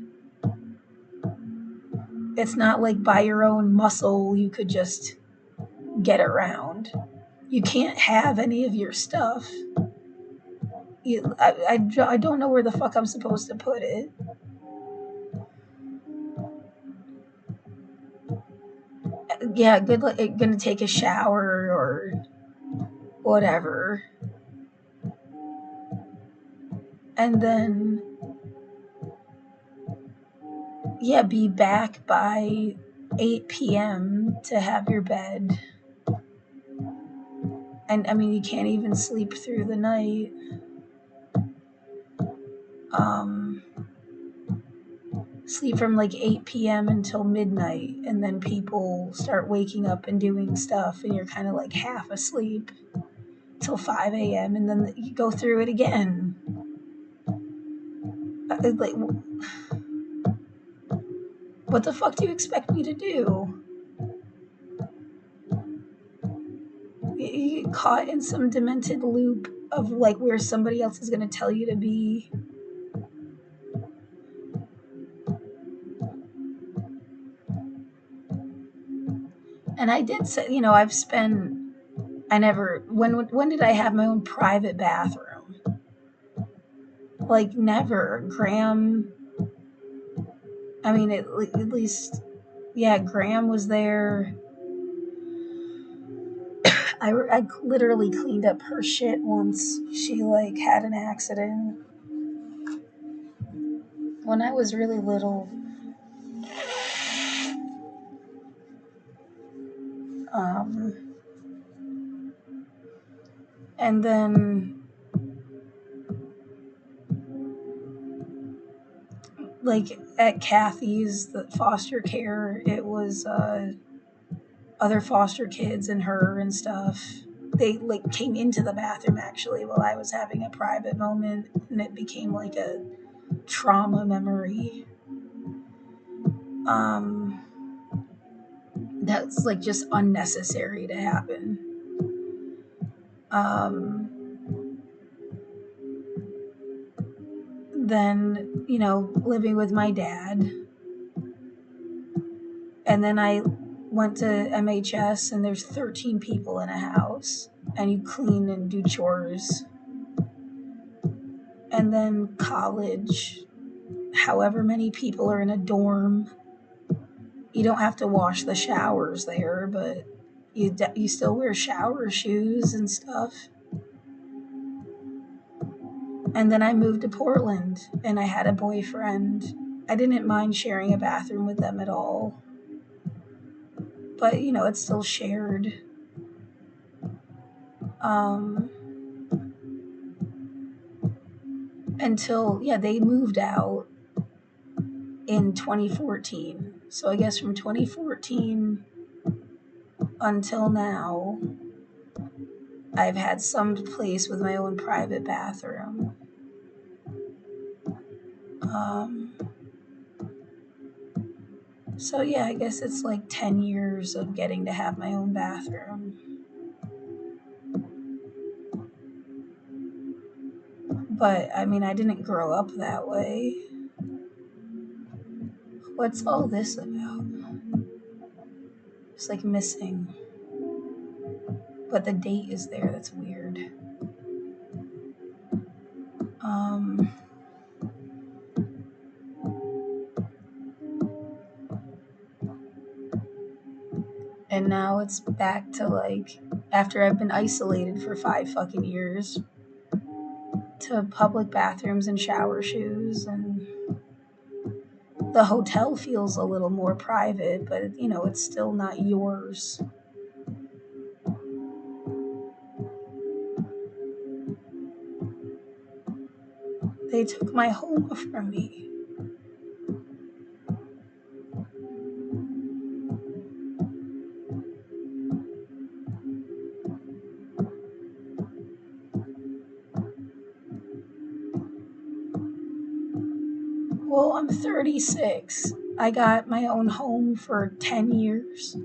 It's not like by your own muscle you could just get around. You can't have any of your stuff. I don't know where the fuck I'm supposed to put it. Yeah, good. Like, gonna take a shower or whatever, and then yeah, be back by 8 p.m. to have your bed. And I mean, you can't even sleep through the night. Sleep from like 8 p.m. until midnight, and then people start waking up and doing stuff, and you're kind of like half asleep till 5 a.m., and then you go through it again. Like, what the fuck do you expect me to do? You get caught in some demented loop of like where somebody else is going to tell you to be. And I did say, I've spent. I never. When did I have my own private bathroom? Like never. Graham. I mean, at least, yeah. Graham was there. I literally cleaned up her shit once she like had an accident when I was really little. And then like at Kathy's, the foster care, it was other foster kids and her and stuff. They like came into the bathroom actually while I was having a private moment, and it became like a trauma memory. That's like just unnecessary to happen. Then, living with my dad. And then I went to MHS, and there's 13 people in a house, and you clean and do chores. And then college, however many people are in a dorm. You don't have to wash the showers there, but you still wear shower shoes and stuff. And then I moved to Portland, and I had a boyfriend. I didn't mind sharing a bathroom with them at all. But, it's still shared. Until, they moved out in 2014. So I guess from 2014 until now, I've had some place with my own private bathroom. So yeah, I guess it's like 10 years of getting to have my own bathroom. But I mean, I didn't grow up that way. What's all this about? It's like missing. But the date is there. That's weird. And now it's back to like after I've been isolated for 5 fucking years to public bathrooms and shower shoes, and the hotel feels a little more private, but you know, it's still not yours. They took my home from me. Well, I'm 36. I got my own home for 10 years.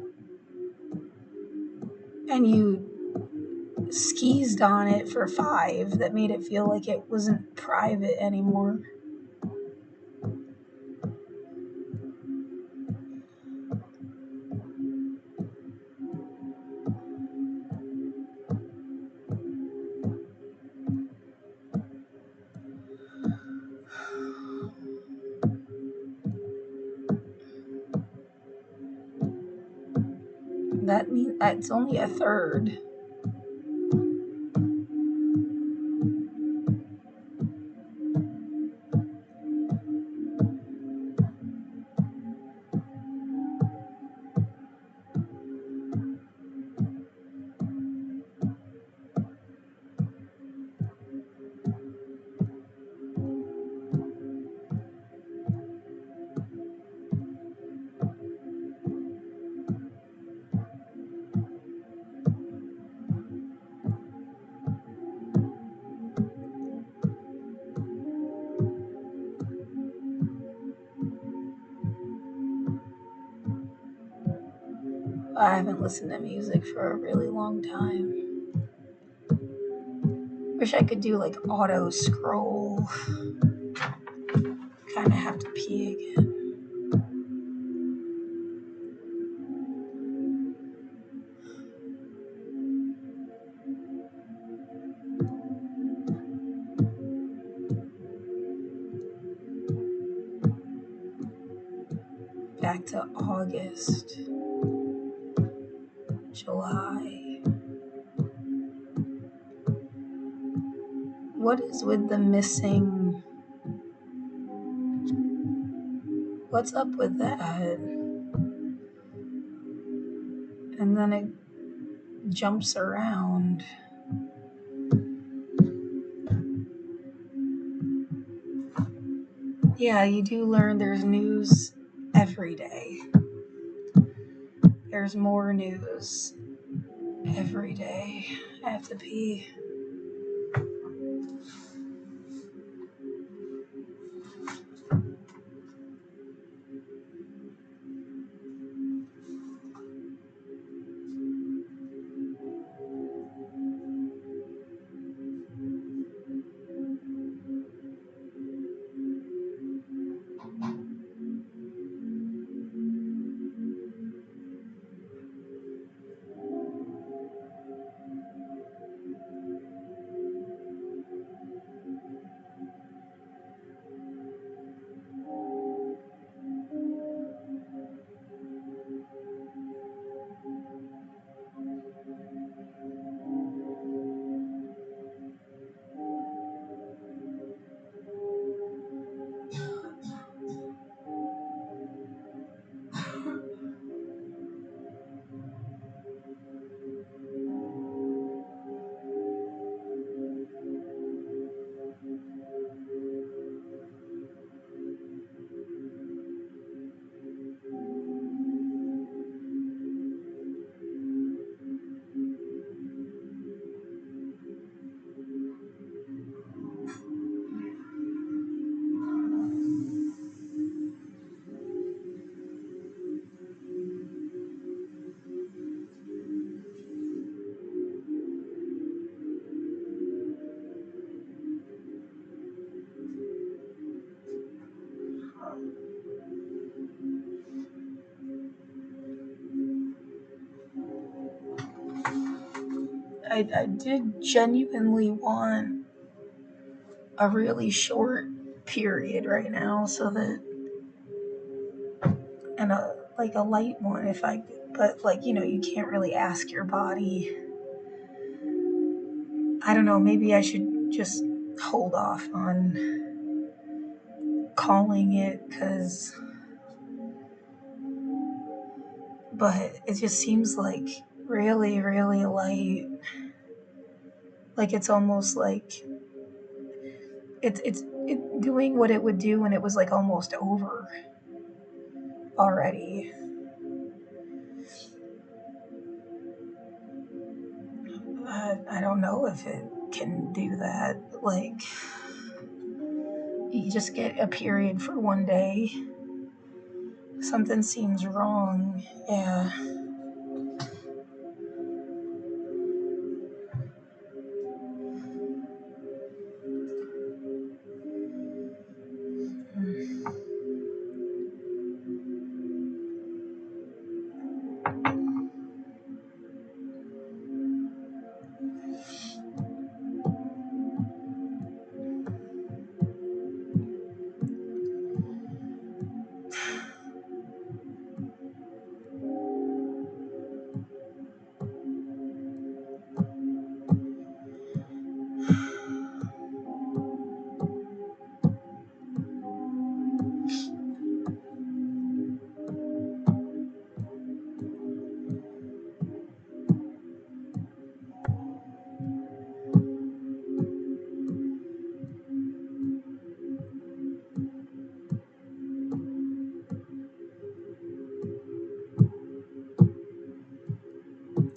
And you skeezed on it for 5. That made it feel like it wasn't private anymore. That means it's only a third. I haven't listened to music for a really long time. Wish I could do like auto scroll. Kind of have to pee again. Back to August, July. What is with the missing? What's up with that? And then it jumps around. Yeah, you do learn there's news every day. There's more news every day. I have to pee. I did genuinely want a really short period right now, so that, and a like a light one if I could, but like, you can't really ask your body. I don't know, maybe I should just hold off on calling it, but it just seems like really, really light. Like it's almost like it's doing what it would do when it was like almost over already. I don't know if it can do that. Like, you just get a period for one day. Something seems wrong. Yeah.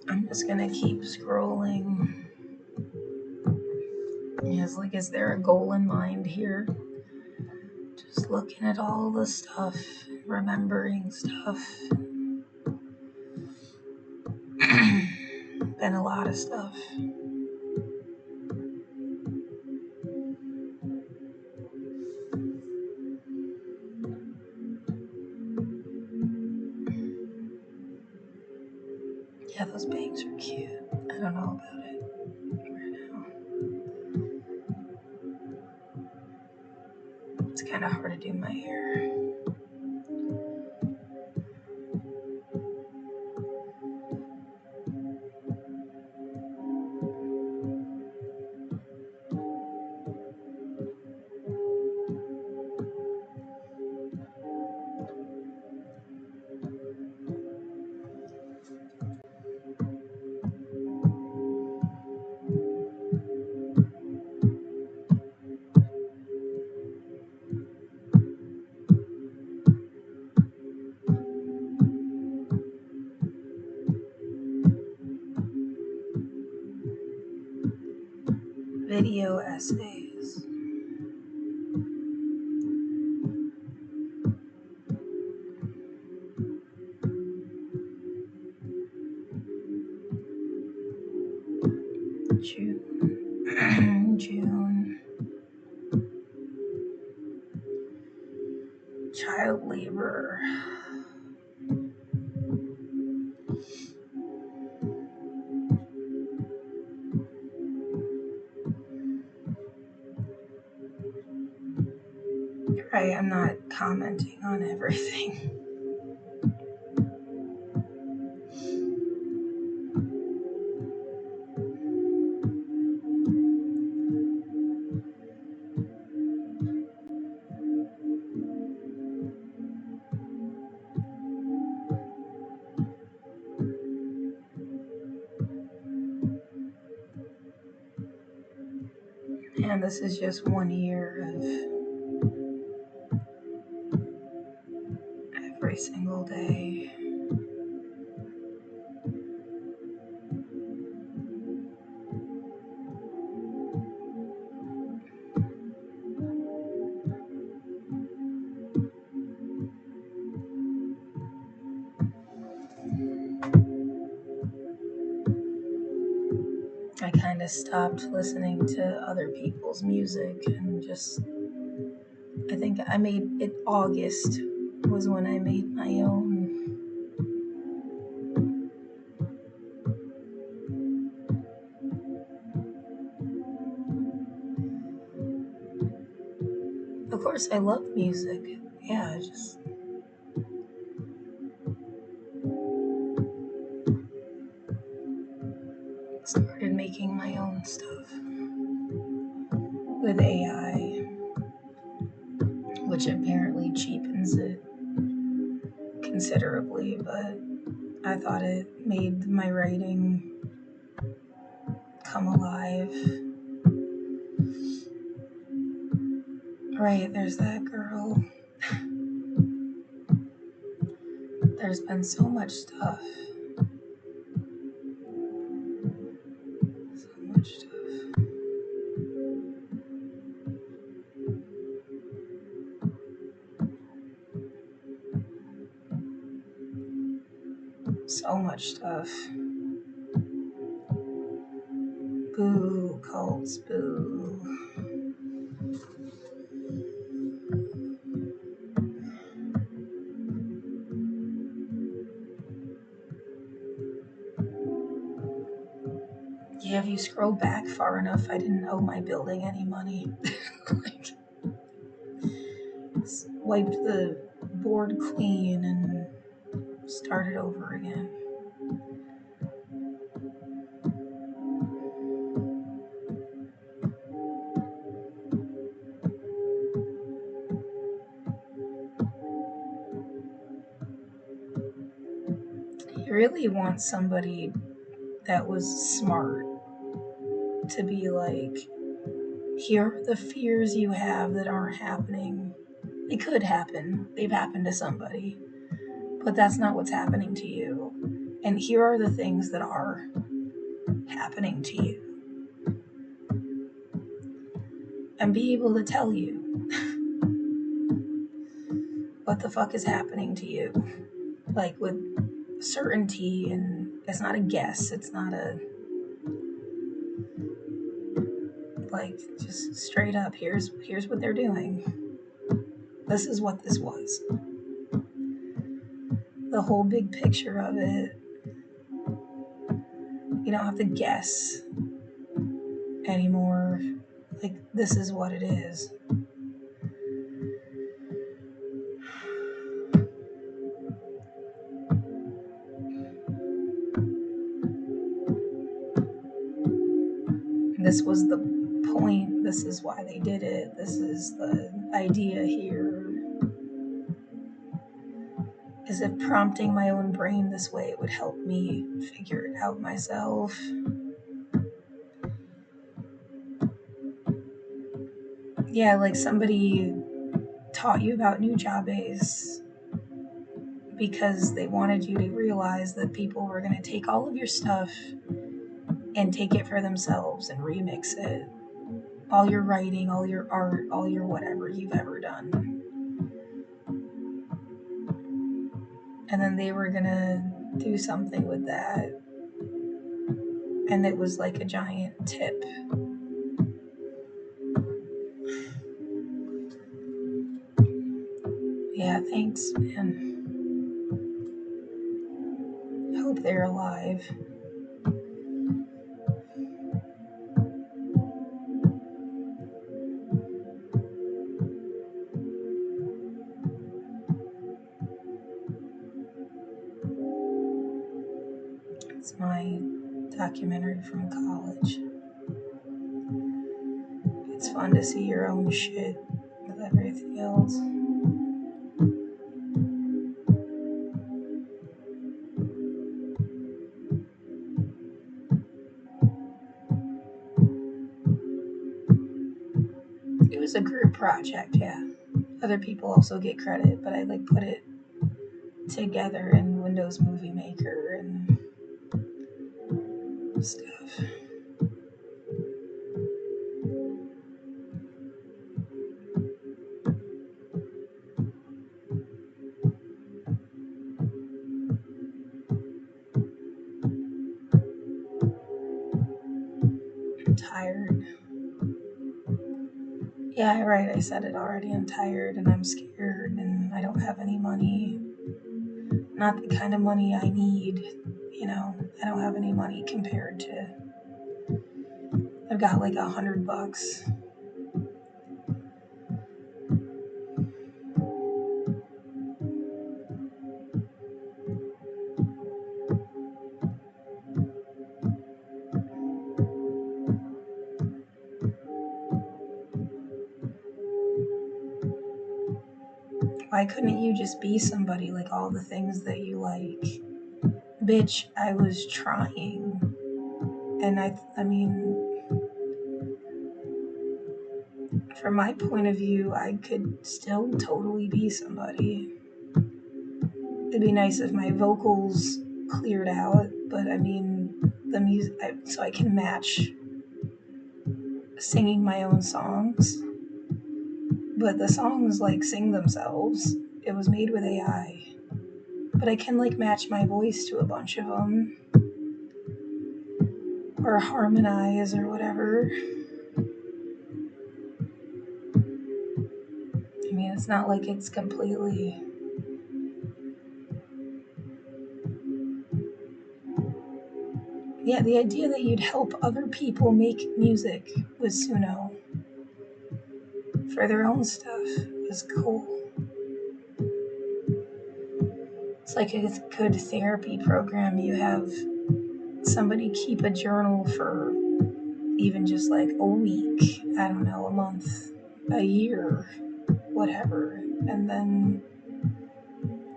I'm just gonna keep scrolling. Yes, like, is there a goal in mind here? Just looking at all the stuff, remembering stuff. Been a lot of stuff. Yeah, those bangs are cute. I don't know about it right now. It's kind of hard to do my hair. Video essays. June. June. Child labor. Right, I'm not commenting on everything. And this is just 1 year of every single day. I kind of stopped listening to other people's music and just, I think I made it August was when I made my own. course, I love music. Yeah, I just started making my own stuff with AI, which apparently cheapens it considerably, but I thought it made my writing come alive. Right, there's that girl. There's been so much stuff. So much stuff. So much stuff. Boo, cults, boo. Yeah, if you scroll back far enough, I didn't owe my building any money. Like, wiped the board clean and started over again. You really want somebody that was smart to be like, here are the fears you have that aren't happening. They could happen. They've happened to somebody. But that's not what's happening to you. And here are the things that are happening to you. And be able to tell you what the fuck is happening to you. Like with certainty, and it's not a guess. It's not a, like, just straight up, here's what they're doing. This is what this was. The whole big picture of it. You don't have to guess anymore. Like, this is what it is. This was the point. This is why they did it. This is the idea here. As if prompting my own brain this way, it would help me figure it out myself. Yeah, like somebody taught you about Nujabes because they wanted you to realize that people were going to take all of your stuff and take it for themselves and remix it. All your writing, all your art, all your whatever you've ever done. And then they were going to do something with that. And it was like a giant tip. Yeah, thanks, man. Hope they're alive. It's my documentary from college. It's fun to see your own shit with everything else. It was a group project, yeah. Other people also get credit, but I like put it together in Windows Movie Maker and stuff. I'm tired. Yeah, right, I said it already. I'm tired and I'm scared and I don't have any money. Not the kind of money I need, you know. I don't have any money compared to, I've got like $100. why couldn't you just be somebody like all the things that you like? Bitch, I was trying. And I mean, from my point of view, I could still totally be somebody. It'd be nice if my vocals cleared out, but I mean, the music, so I can match singing my own songs. But the songs like sing themselves. It was made with AI. But I can like match my voice to a bunch of them. Or harmonize or whatever. I mean, it's not like it's completely. Yeah, the idea that you'd help other people make music with Suno for their own stuff is cool. It's like a good therapy program. You have somebody keep a journal for even just like a week, I don't know, a month, a year, whatever. And then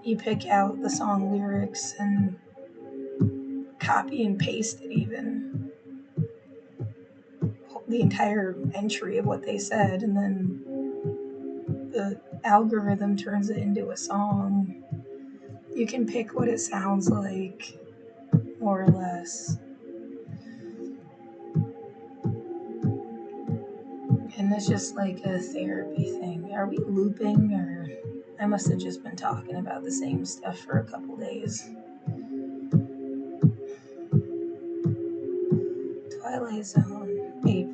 you pick out the song lyrics and copy and paste it, even the entire entry of what they said, and then the algorithm turns it into a song. You can pick what it sounds like, more or less. And it's just like a therapy thing. Are we looping, or I must have just been talking about the same stuff for a couple days. Twilight Zone, April.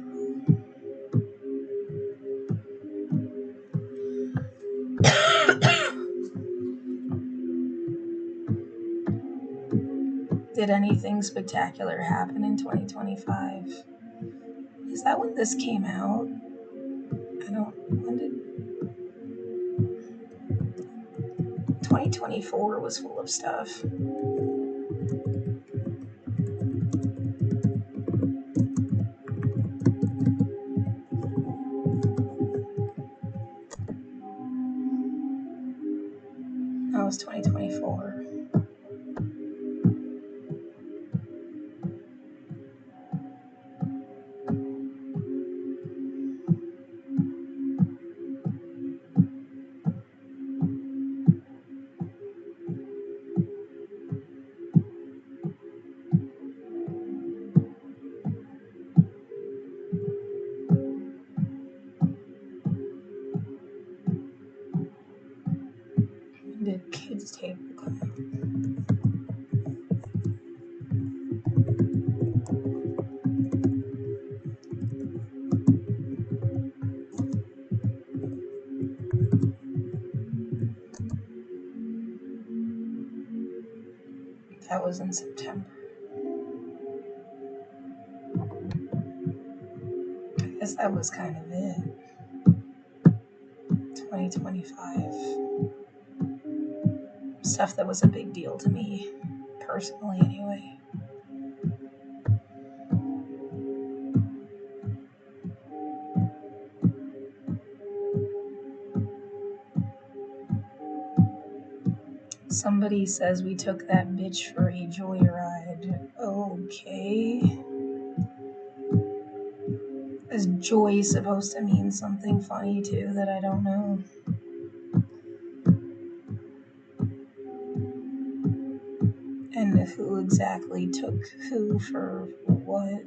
Did anything spectacular happen in 2025? Is that when this came out? When did 2024 was full of stuff. That was 2024. When did Kids Table come out? That was in September. I guess that was kind of it. 2025. Stuff that was a big deal to me, personally, anyway. Somebody says we took that bitch for a joyride. Okay. Is joy supposed to mean something funny too that I don't know? And who exactly took who for what?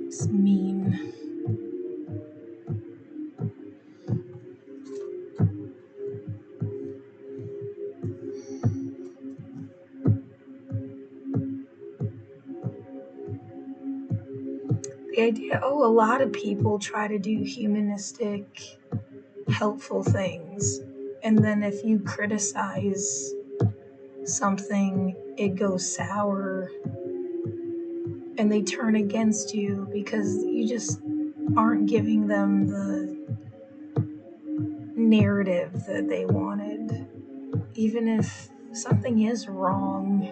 It's mean. The idea, a lot of people try to do humanistic, helpful things. And then if you criticize something, it goes sour and they turn against you because you just aren't giving them the narrative that they wanted. even if something is wrong.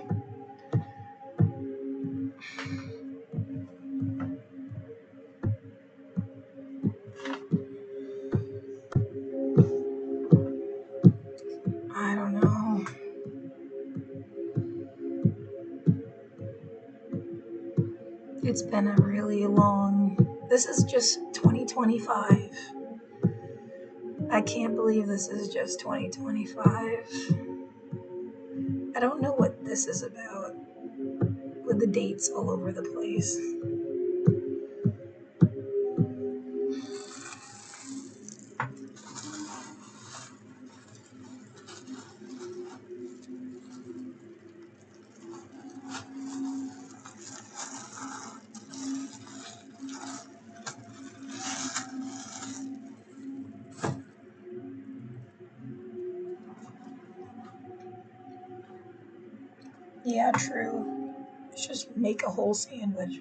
I don't know. It's been a really long. This is just 2025. I can't believe this is just 2025. I don't know what this is about, with the dates all over the place. Yeah, true. Let's just make a whole sandwich.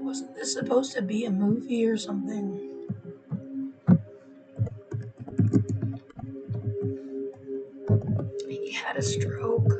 Wasn't this supposed to be a movie or something? He had a stroke.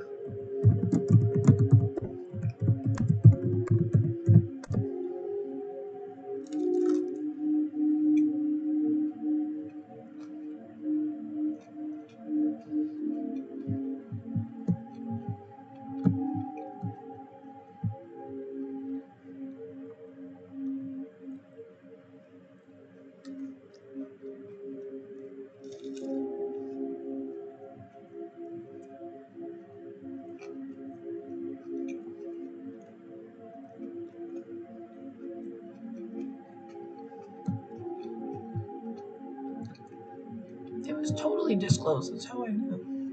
It was totally disclosed. That's how I knew.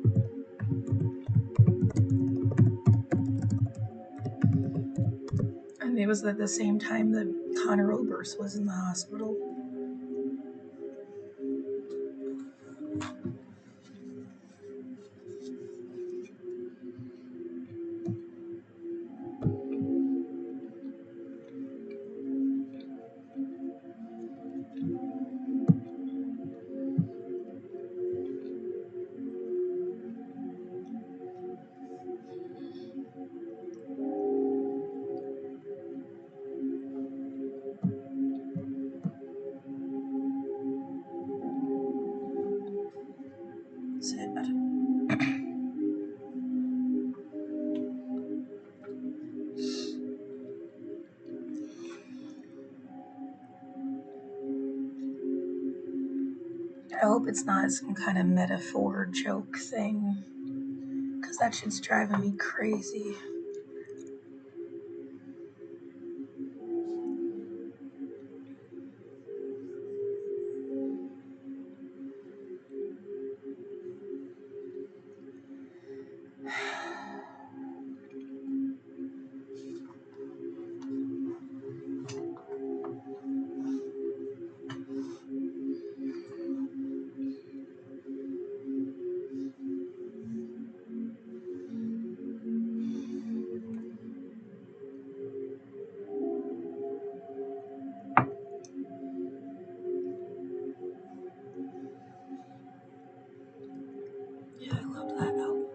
And it was at the same time that Connor Oberst was in the hospital. I hope it's not some kind of metaphor joke thing, because that shit's driving me crazy. Yeah, I love that album.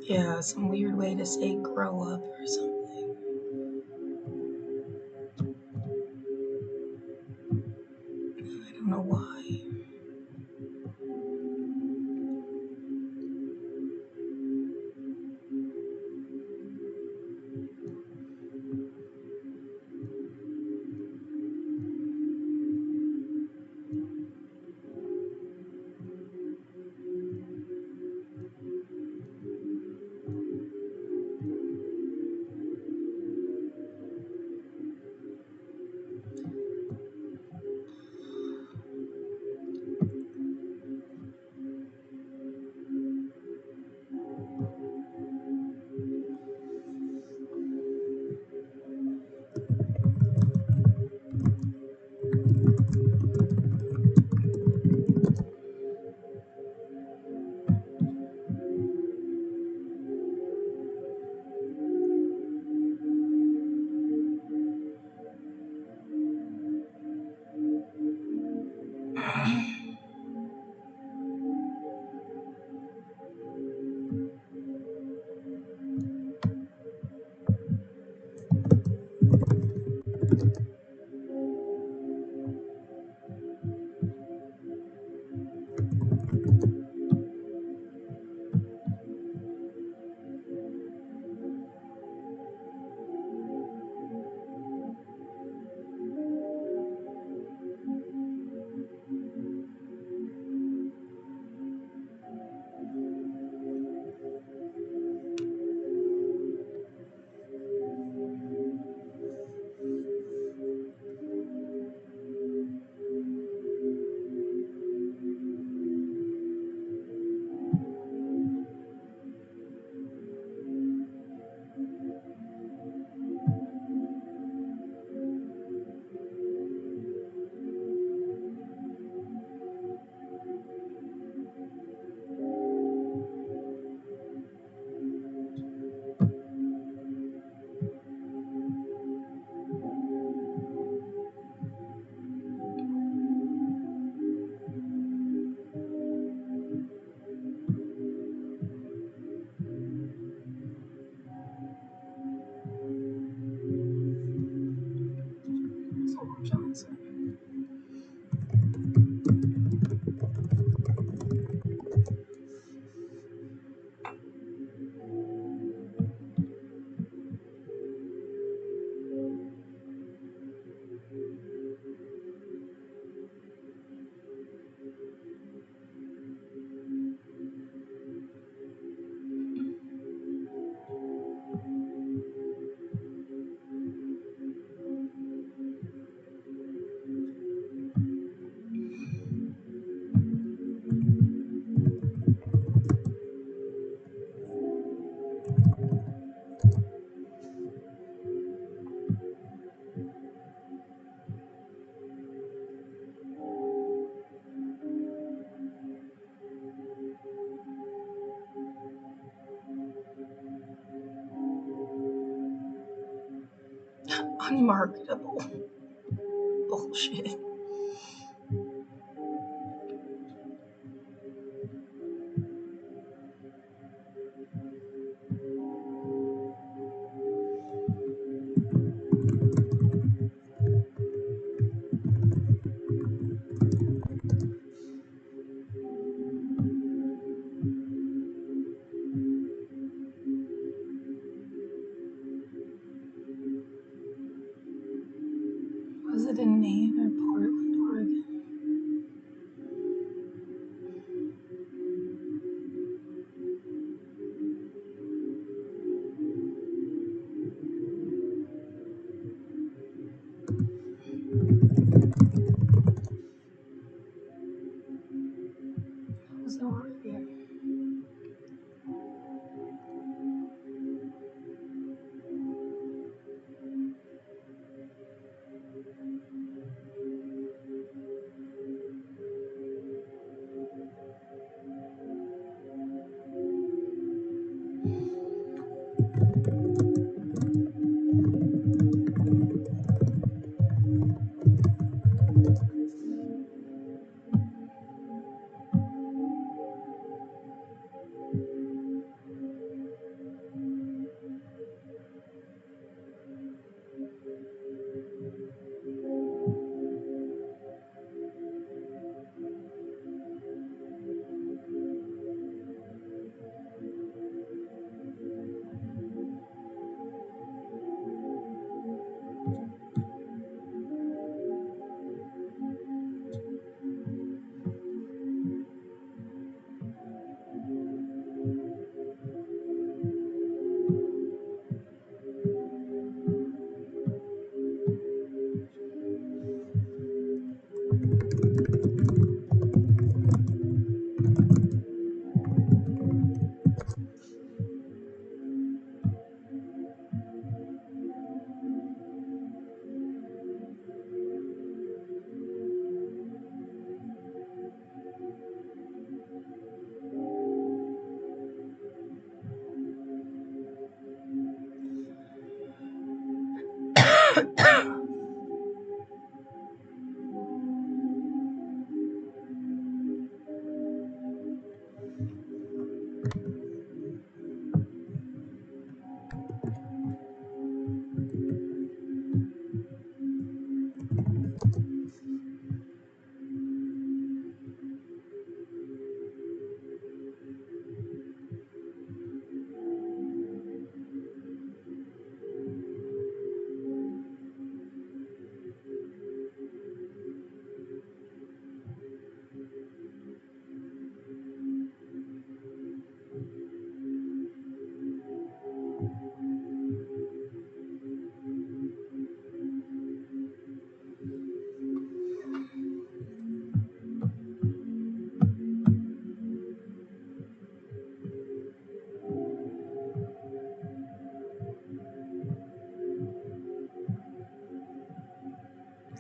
Yeah, some weird way to say grow up or something. I don't know why. Soul Johnson. Unmarketable bullshit. Portland, Oregon. That was Oregon.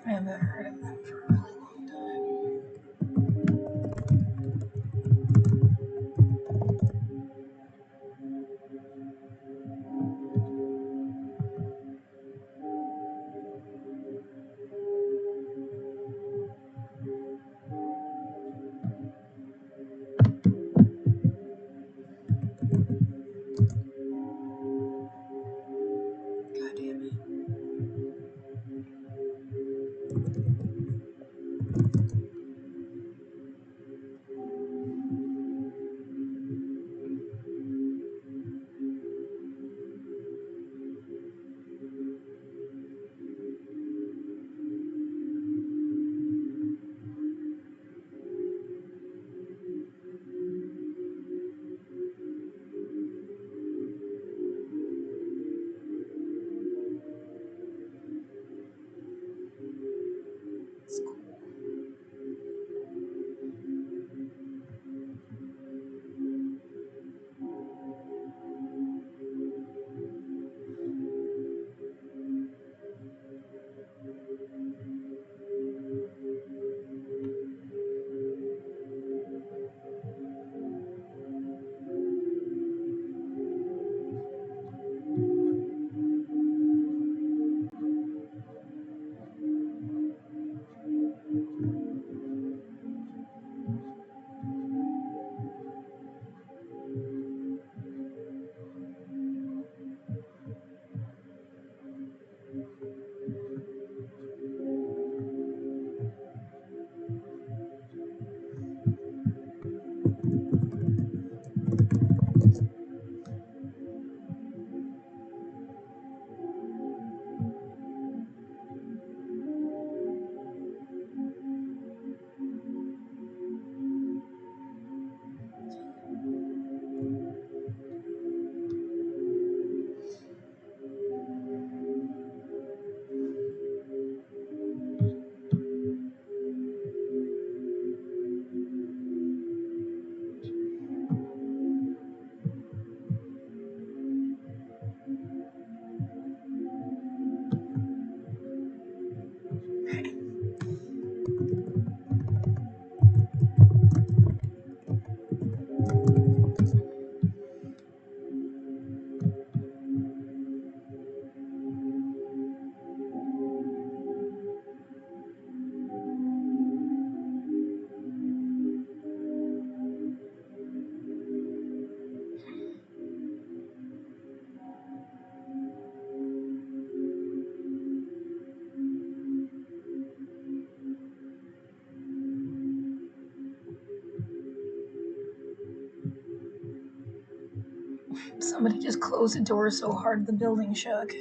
I haven't heard of them for a really long time. God damn it. Somebody just closed the door so hard the building shook.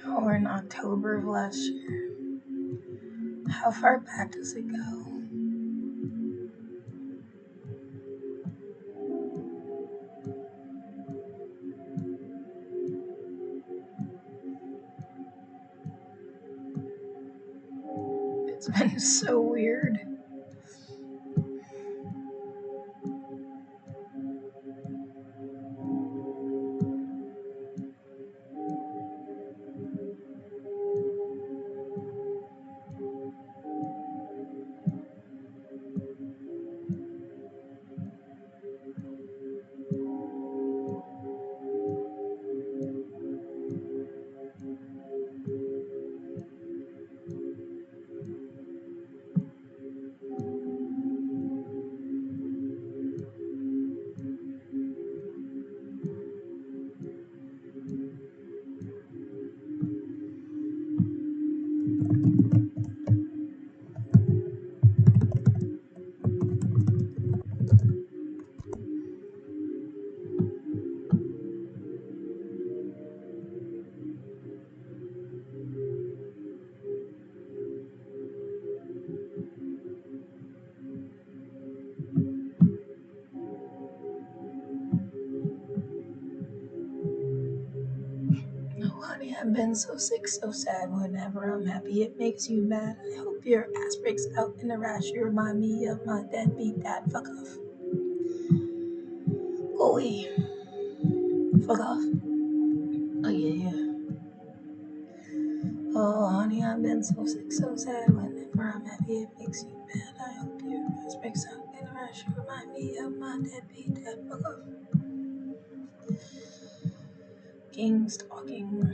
Oh, we're in October of last year. How far back does it go? It's been so weird. Oh, honey, I've been so sick, so sad. Whenever I'm happy, it makes you mad. I hope your ass breaks out in a rash. You remind me of my deadbeat dad. Fuck off. Oi. Fuck off. Oh, yeah. Oh, honey, I've been so sick, so sad. Whenever I'm happy, it makes you mad. I hope your ass breaks out in a rash. You remind me of my deadbeat dad. Fuck off. King stalking.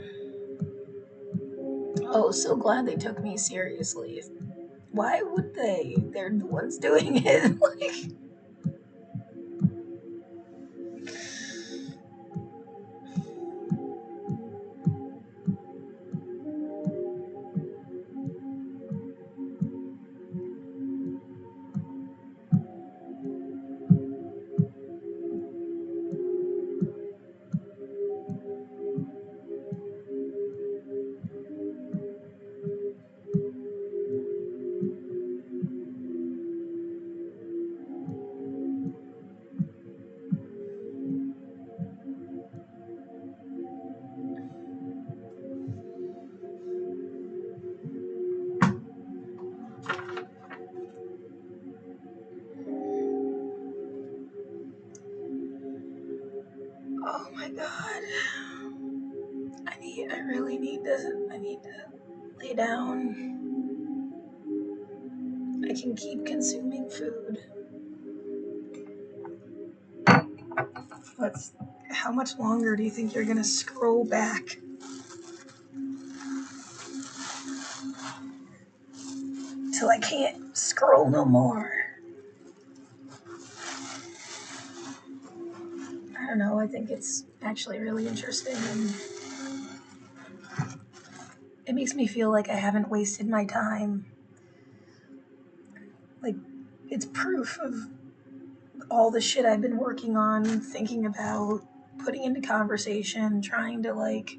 Oh, so glad they took me seriously. Why would they? They're the ones doing it. Like, oh my god. I really need I need to lay down. I can keep consuming food. How much longer do you think you're gonna scroll back? Till I can't scroll no more. I don't know, I think it's actually really interesting and it makes me feel like I haven't wasted my time. Like, it's proof of all the shit I've been working on, thinking about, putting into conversation, trying to like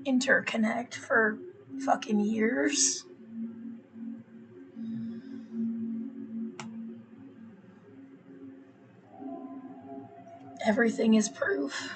interconnect for fucking years. Everything is proof.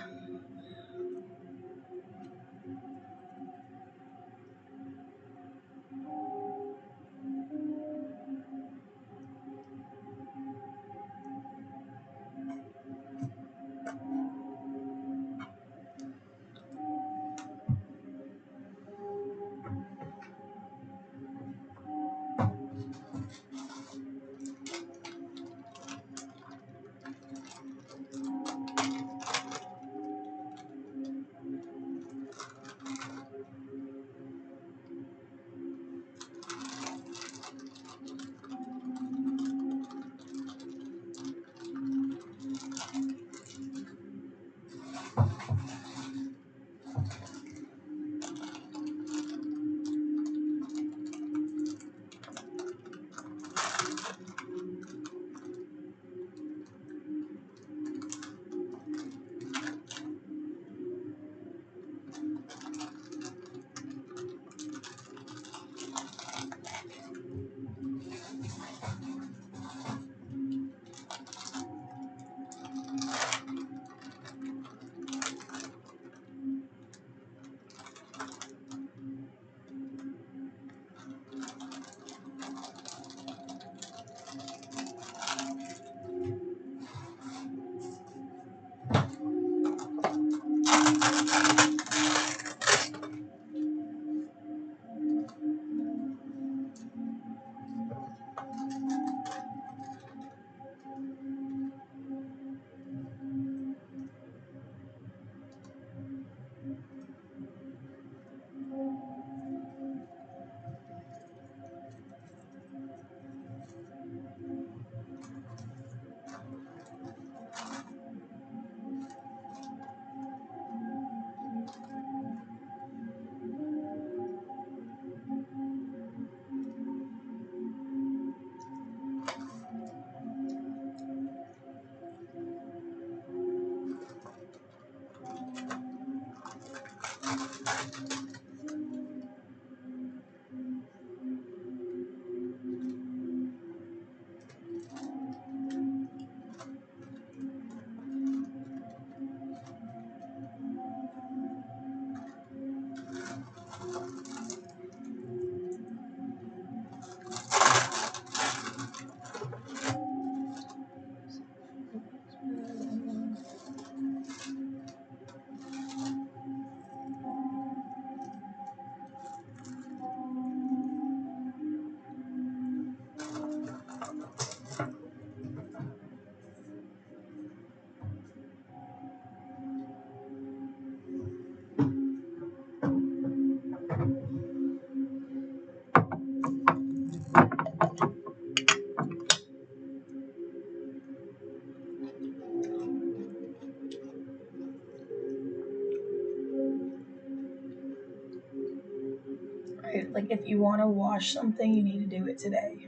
Right? Like if you want to wash something, you need to do it today.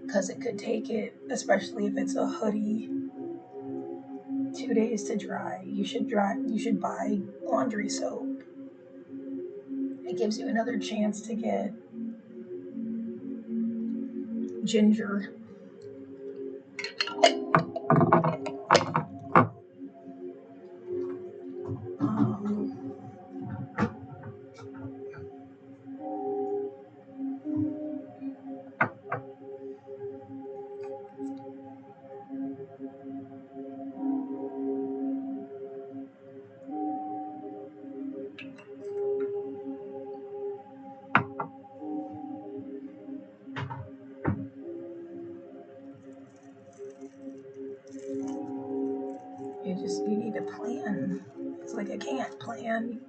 Because it could take it, especially if it's a hoodie, 2 days to dry. You should buy laundry soap. It gives you another chance to get ginger. Um, you need a plan. It's like I can't plan.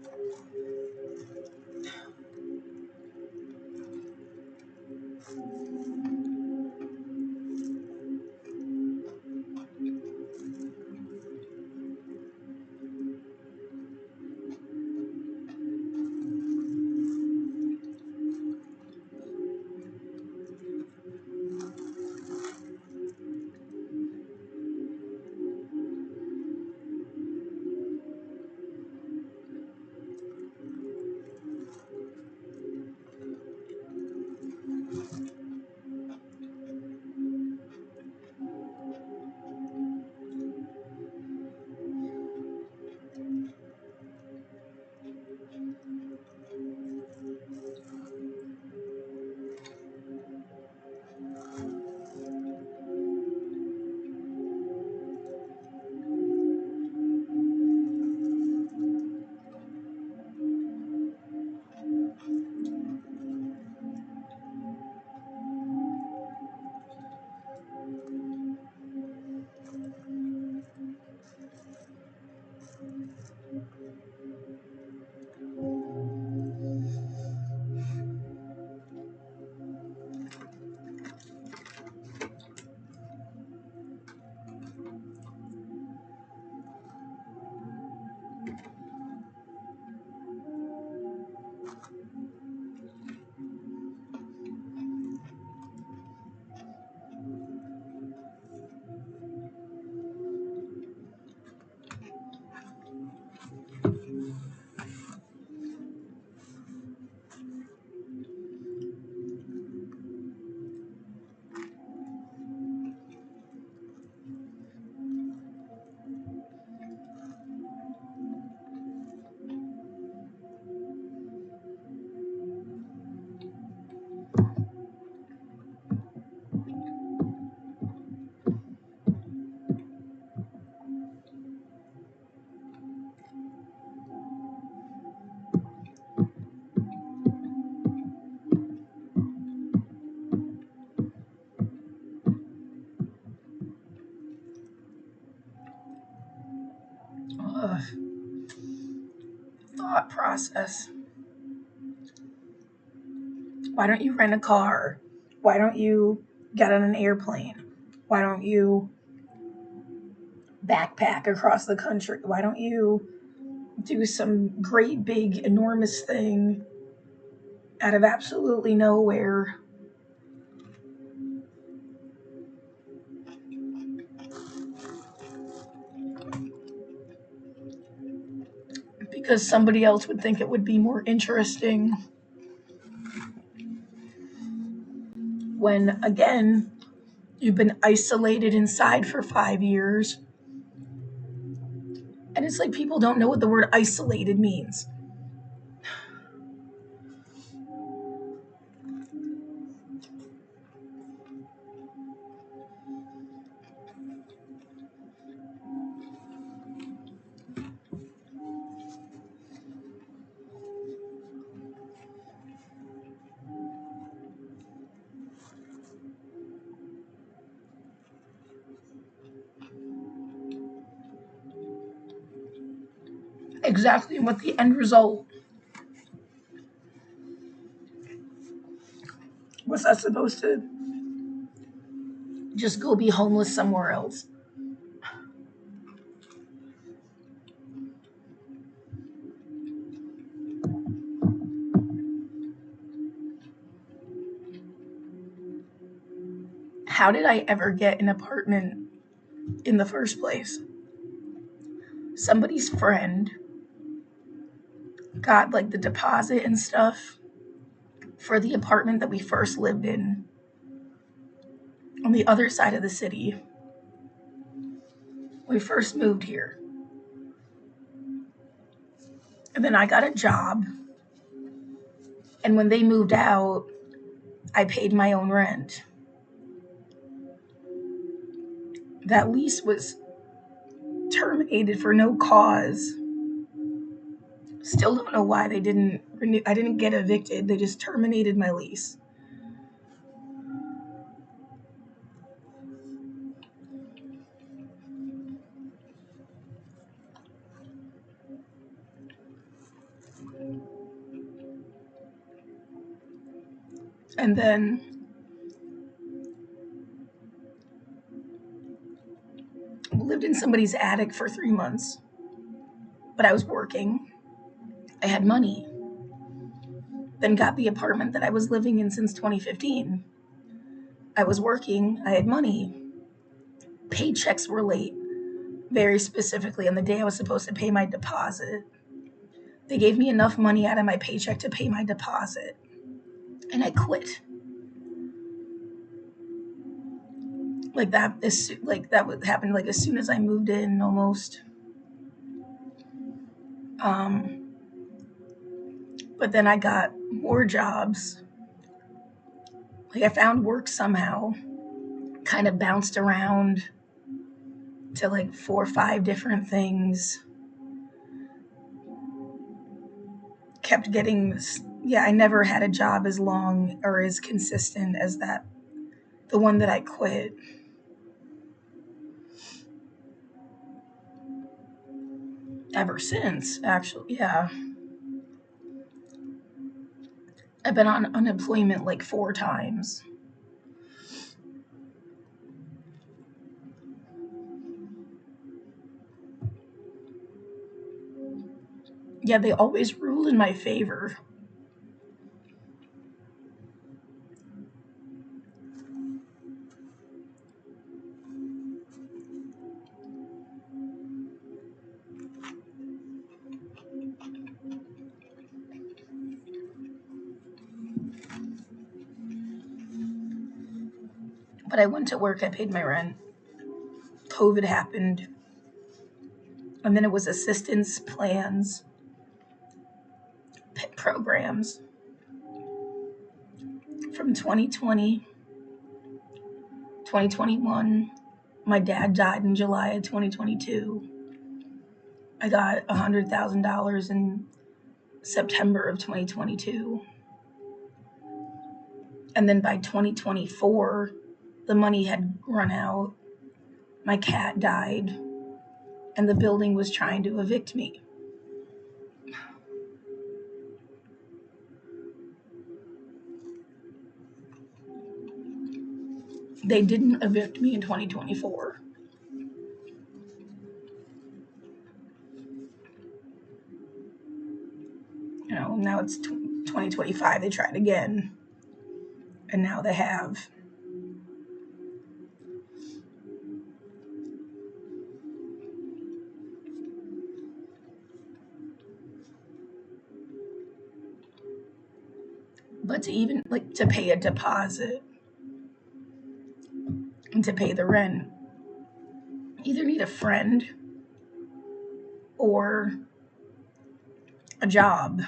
thought process. Why don't you rent a car? Why don't you get on an airplane? Why don't you backpack across the country? Why don't you do some great big enormous thing out of absolutely nowhere? Because somebody else would think it would be more interesting. When, again, you've been isolated inside for 5 years. And it's like people don't know what the word isolated means. Exactly what the end result was. I supposed to just go be homeless somewhere else? How did I ever get an apartment in the first place? Somebody's friend got like the deposit and stuff for the apartment that we first lived in on the other side of the city. We first moved here. And then I got a job. And when they moved out, I paid my own rent. That lease was terminated for no cause. Still don't know why they didn't renew. I didn't get evicted. They just terminated my lease. And then lived in somebody's attic for 3 months. But I was working. I had money. Then got the apartment that I was living in since 2015. I was working. I had money. Paychecks were late, very specifically on the day I was supposed to pay my deposit. They gave me enough money out of my paycheck to pay my deposit, and I quit. Like that would happen like as soon as I moved in, almost. But then I got more jobs. Like I found work somehow, kind of bounced around to like 4 or 5 different things. Kept getting, I never had a job as long or as consistent as the one that I quit. Ever since, actually, yeah. I've been on unemployment like 4 times. Yeah, they always rule in my favor. But I went to work, I paid my rent. COVID happened. And then it was assistance plans, programs. From 2020, 2021, my dad died in July of 2022. I got $100,000 in September of 2022. And then by 2024, the money had run out. My cat died. and the building was trying to evict me. They didn't evict me in 2024. Now it's 2025. They tried again, and now they have. But to even to pay a deposit and to pay the rent, you either need a friend or a job.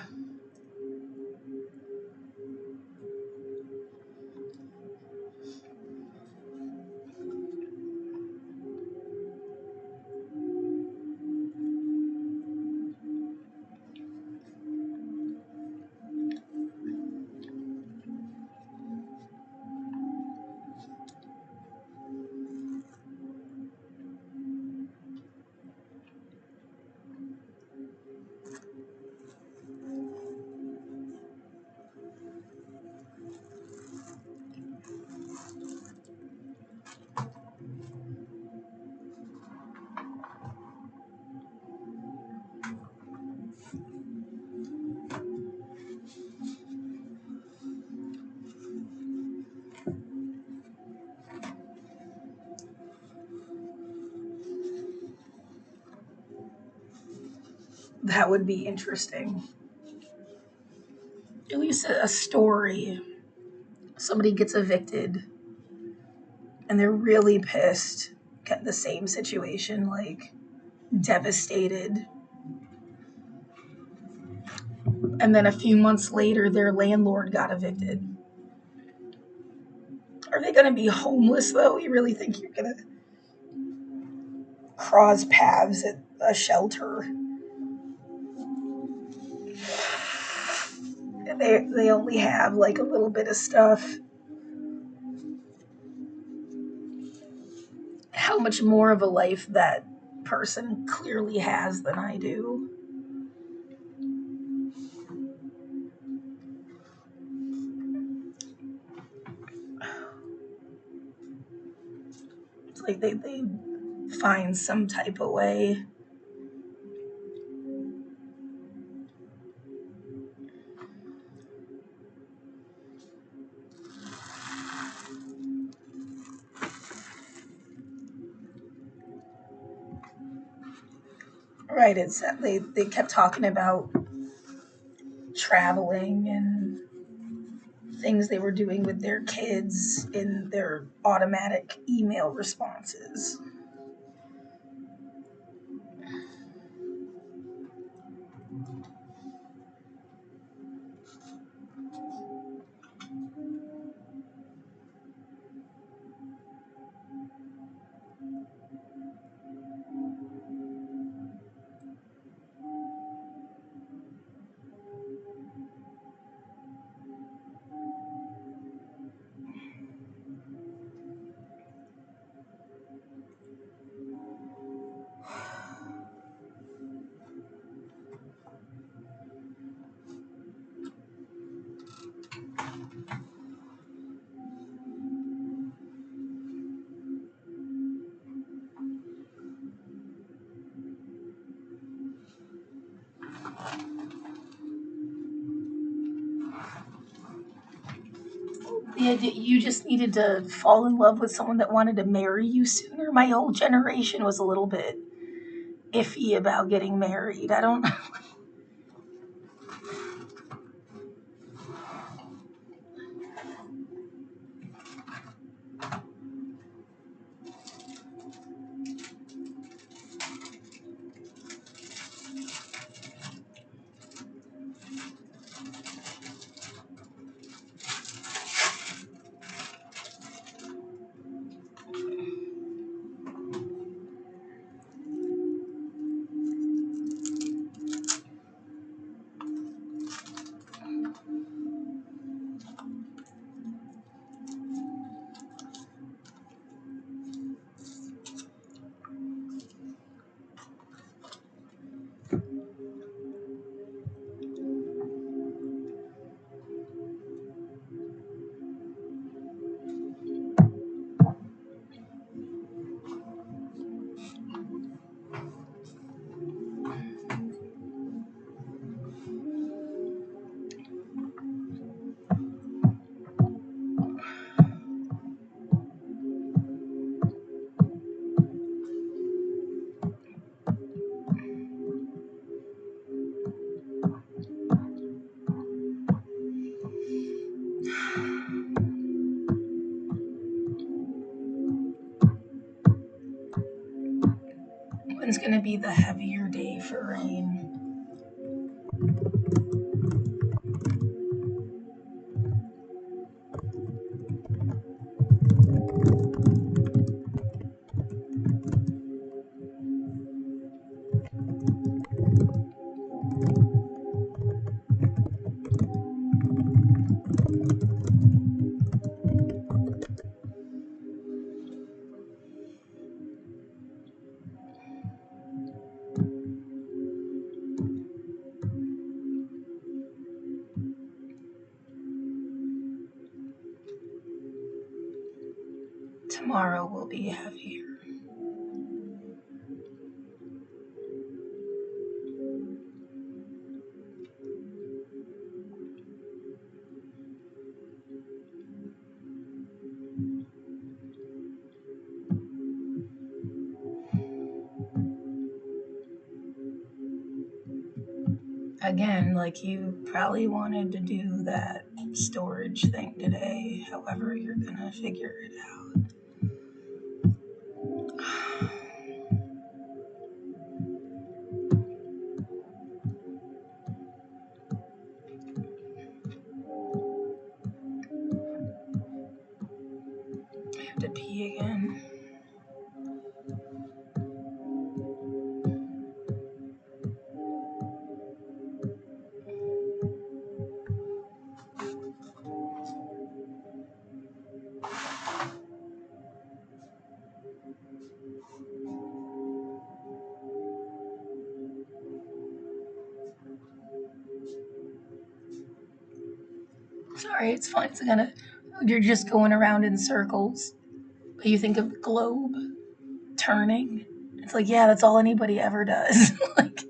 That would be interesting. At least a story. Somebody gets evicted and they're really pissed. Get the same situation, like devastated. And then a few months later, their landlord got evicted. Are they going to be homeless, though? You really think you're going to cross paths at a shelter? They only have like a little bit of stuff. How much more of a life that person clearly has than I do. It's like they find some type of way. Right, they kept talking about traveling and things they were doing with their kids in their automatic email responses. Yeah, you just needed to fall in love with someone that wanted to marry you sooner. My whole generation was a little bit iffy about getting married. I don't. when's going to be the heavier day for rain? Tomorrow will be heavier. Again, like you probably wanted to do that storage thing today, however you're gonna figure it out. I have to pee again. Sorry, it's fine. You're just going around in circles. But you think of the globe turning. It's like, yeah, that's all anybody ever does. Like,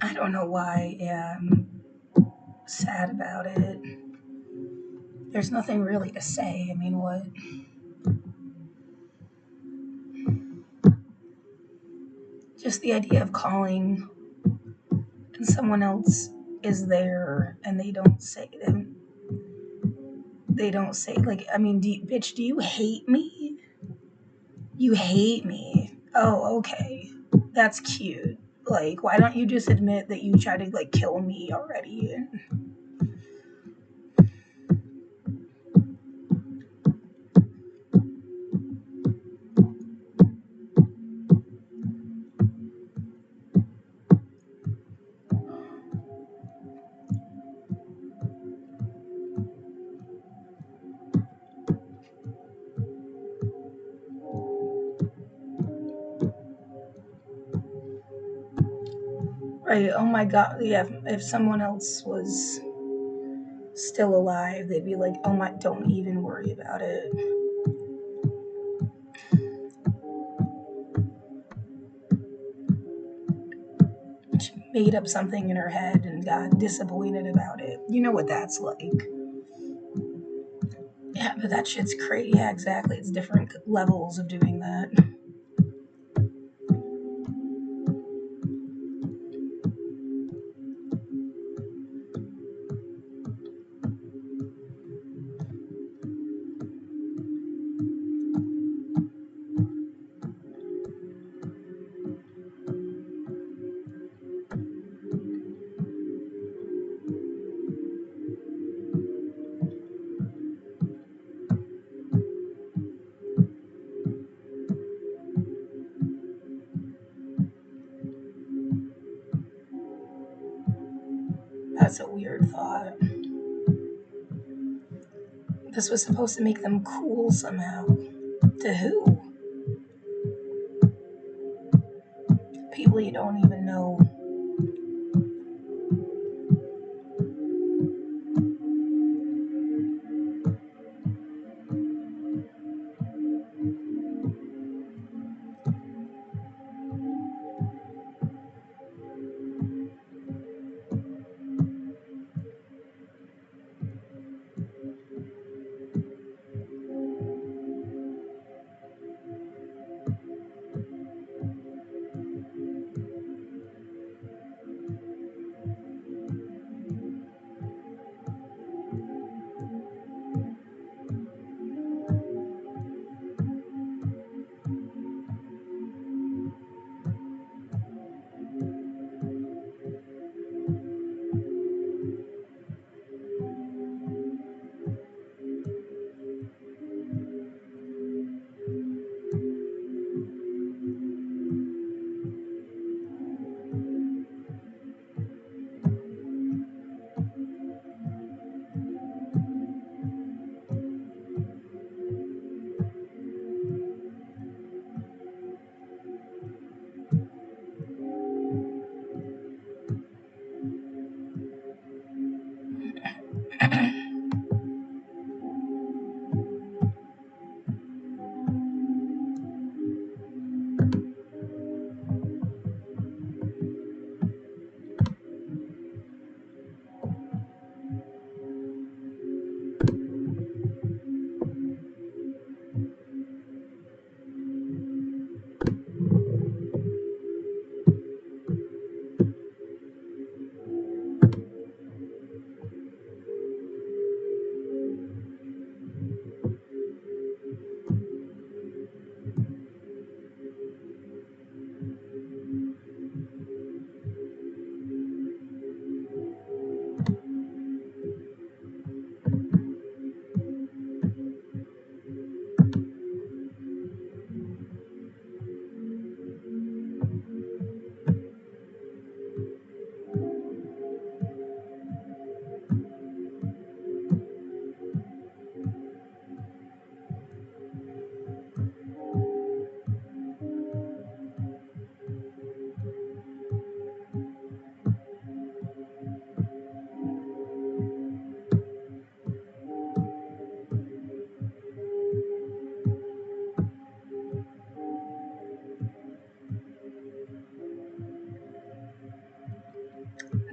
I don't know why. Yeah, I'm sad about it. There's nothing really to say. I mean, what? Just the idea of calling and someone else is there and they don't say them. They don't say, like, I mean, bitch, do you hate me? You hate me. Oh, okay. That's cute. Like, why don't you just admit that you tried to, like, kill me already? Right. Oh my God. Yeah. If someone else was still alive, they'd be like, oh my, don't even worry about it. She made up something in her head and got disappointed about it. You know what that's like. Yeah, but that shit's crazy. Yeah, exactly. It's different levels of doing that. That's a weird thought. This was supposed to make them cool somehow. To who? People you don't even know.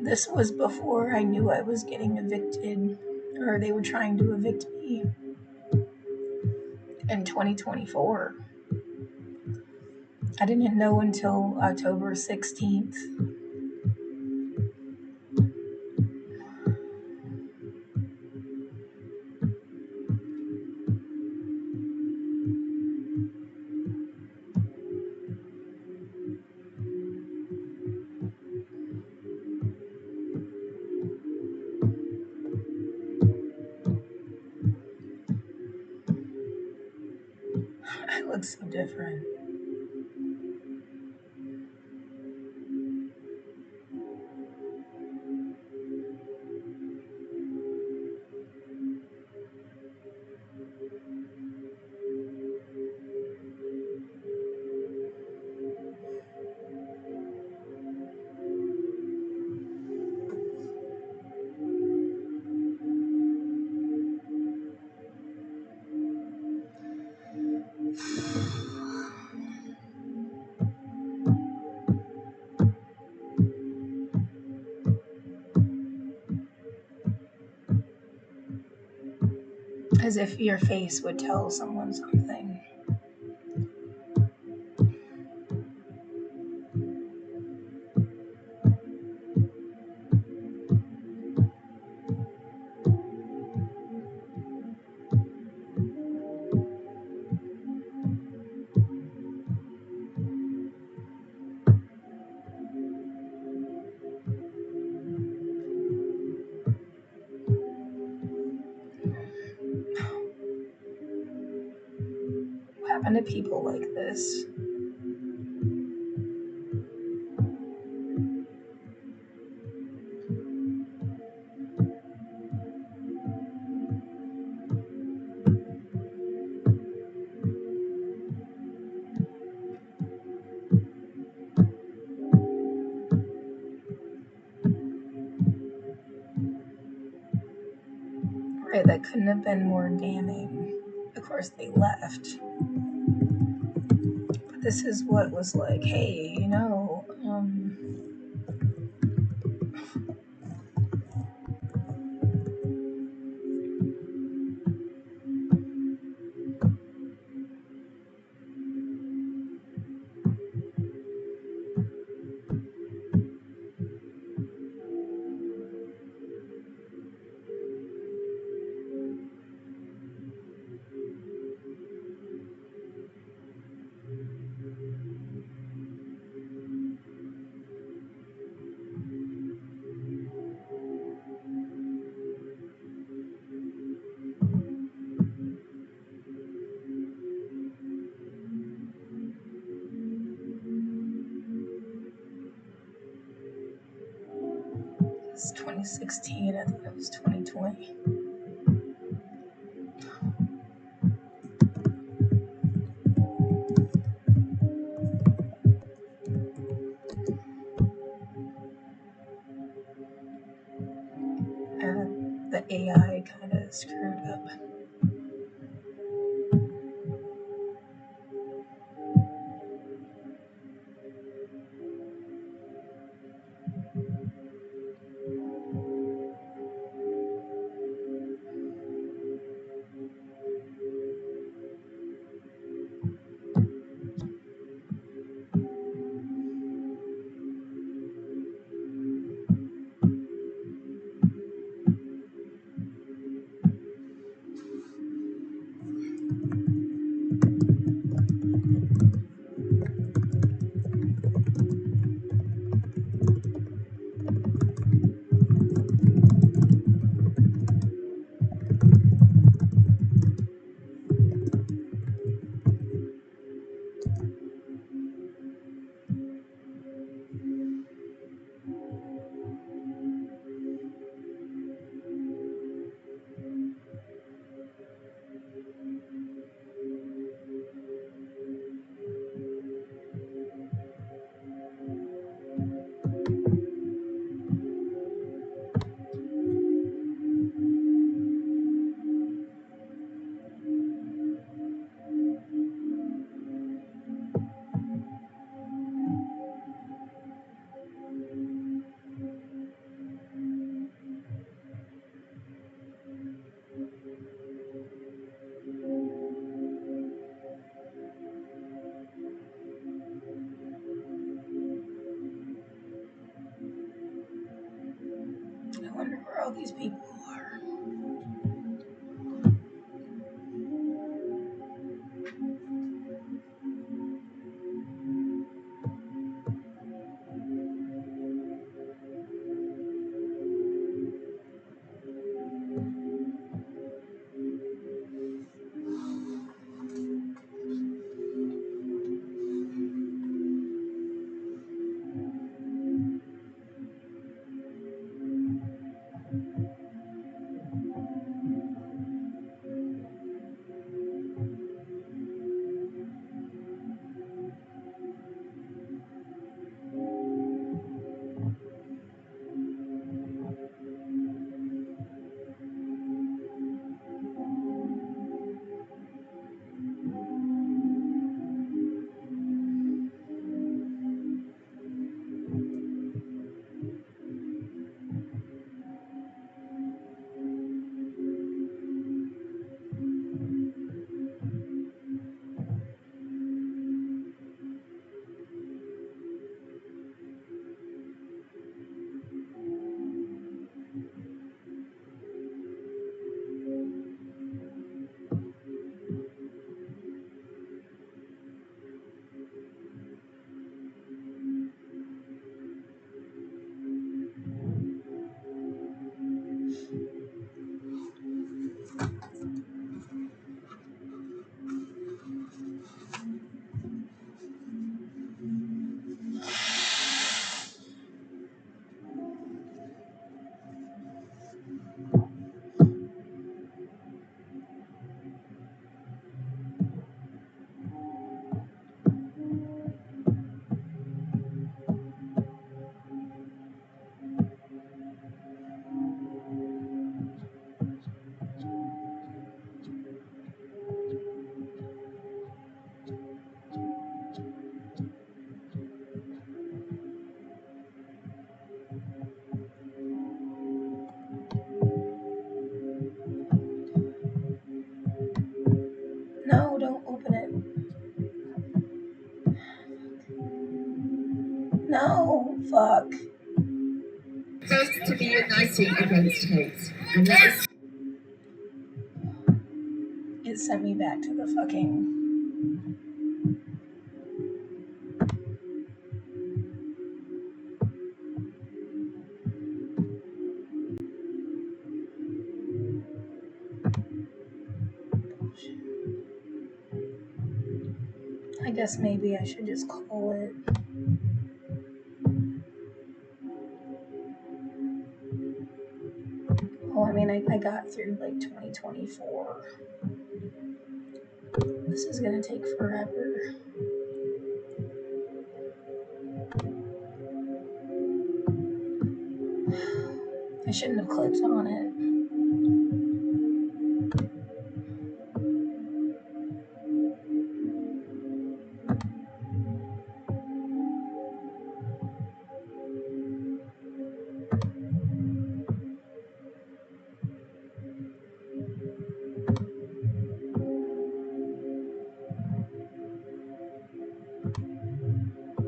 This was before I knew I was getting evicted, or they were trying to evict me in 2024. I didn't know until October 16th. I look so different. As if your face would tell someone something. What happened to people like this? Right, that couldn't have been more damning. Of course, they left. But this is what was like, hey, it's 2016, I thought it was 2020. The AI kind of screwed up. I wonder where all these people are. to be uniting against hate. And that is It sent me back to the fucking... I guess maybe I should just call it. Well, I mean, I got through like 2024. This is gonna take forever. I shouldn't have clicked on it.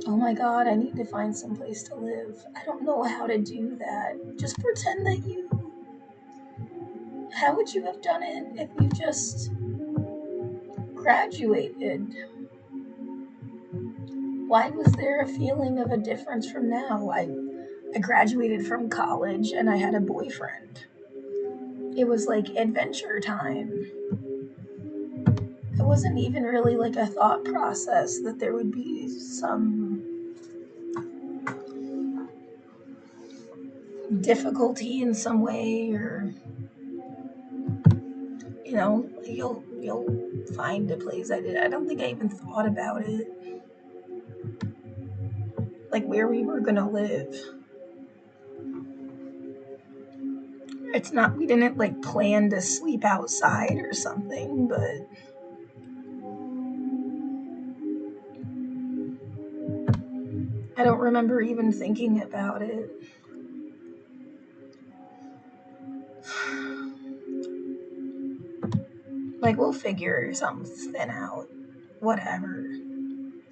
Oh my god, I need to find some place to live. I don't know how to do that. Just pretend that you... How would you have done it if you just graduated? Why was there a feeling of a difference from now? I graduated from college and I had a boyfriend. It was like adventure time. It wasn't even really like a thought process that there would be some difficulty in some way, or you know, you'll find a place. I don't think I even thought about it, like where we were gonna live. It's not, we didn't like plan to sleep outside or something, but I don't remember even thinking about it. Like, we'll figure something out. Whatever.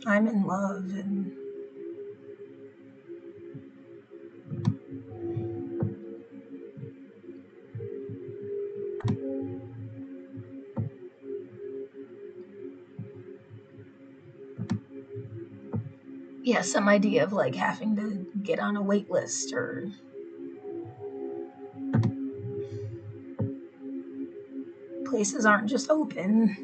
I'm in love, and yeah, some idea of like having to get on a wait list, or places aren't just open.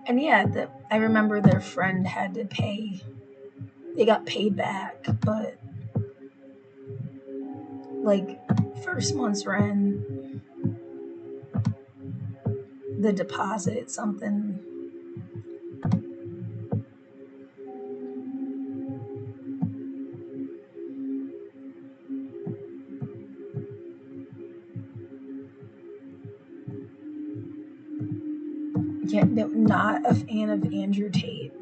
And yeah, I remember their friend had to pay. They got paid back, but like first month's rent, the deposit, something. Yeah, no, not a fan of Andrew Tate.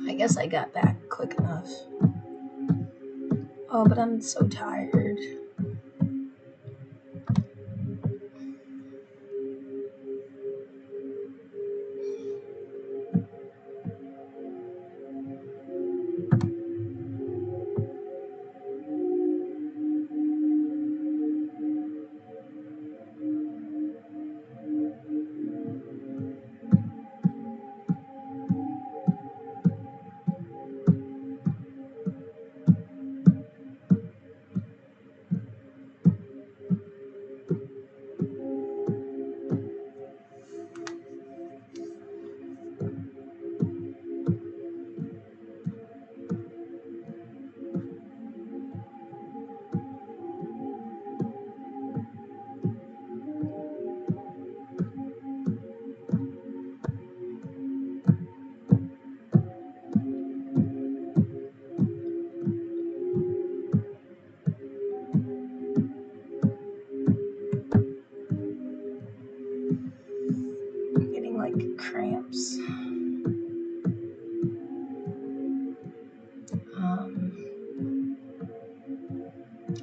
I guess I got back quick enough. Oh, but I'm so tired.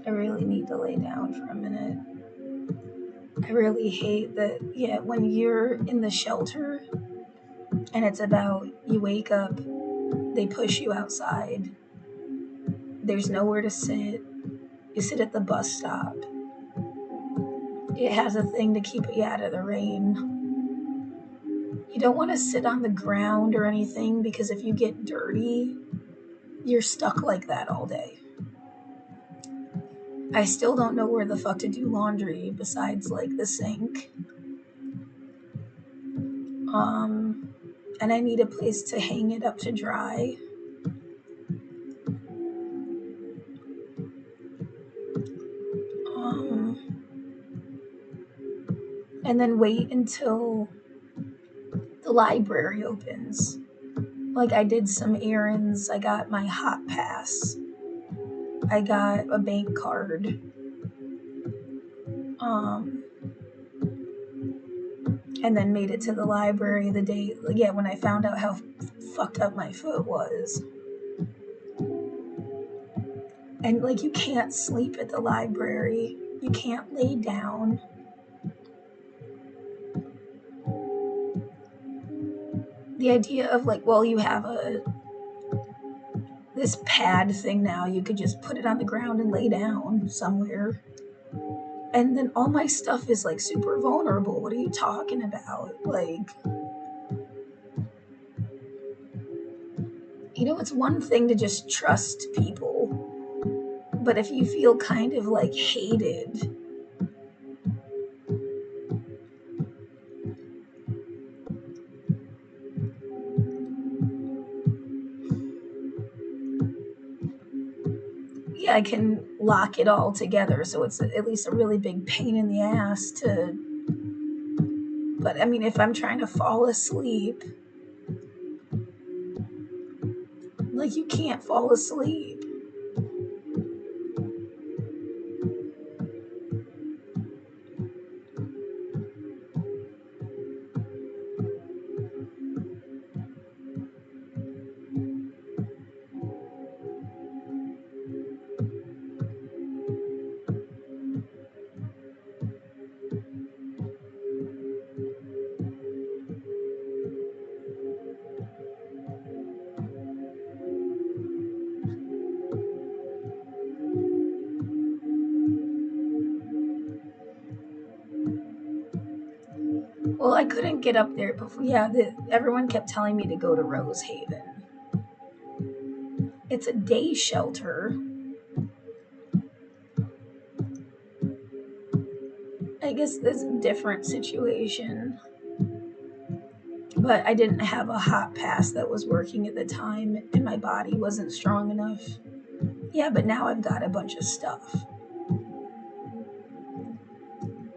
I really need to lay down for a minute. I really hate that, when you're in the shelter and it's about you wake up, they push you outside, there's nowhere to sit, you sit at the bus stop. It has a thing to keep you out of the rain. You don't want to sit on the ground or anything because if you get dirty, you're stuck like that all day. I still don't know where the fuck to do laundry besides like the sink. And I need a place to hang it up to dry. And then wait until the library opens. Like I did some errands, I got my hot pass, I got a bank card. And then made it to the library the day, when I found out how fucked up my foot was. And like you can't sleep at the library, you can't lay down. The idea of like, well, you have this pad thing now, you could just put it on the ground and lay down somewhere. And then all my stuff is like super vulnerable. What are you talking about? Like, it's one thing to just trust people, but if you feel kind of like hated, I can lock it all together, so it's at least a really big pain in the ass to. But I mean, if I'm trying to fall asleep, like you can't fall asleep. Well, I couldn't get up there before. Everyone kept telling me to go to Rose Haven. It's a day shelter. I guess it's a different situation. But I didn't have a hot pass that was working at the time, and my body wasn't strong enough. Yeah, but now I've got a bunch of stuff.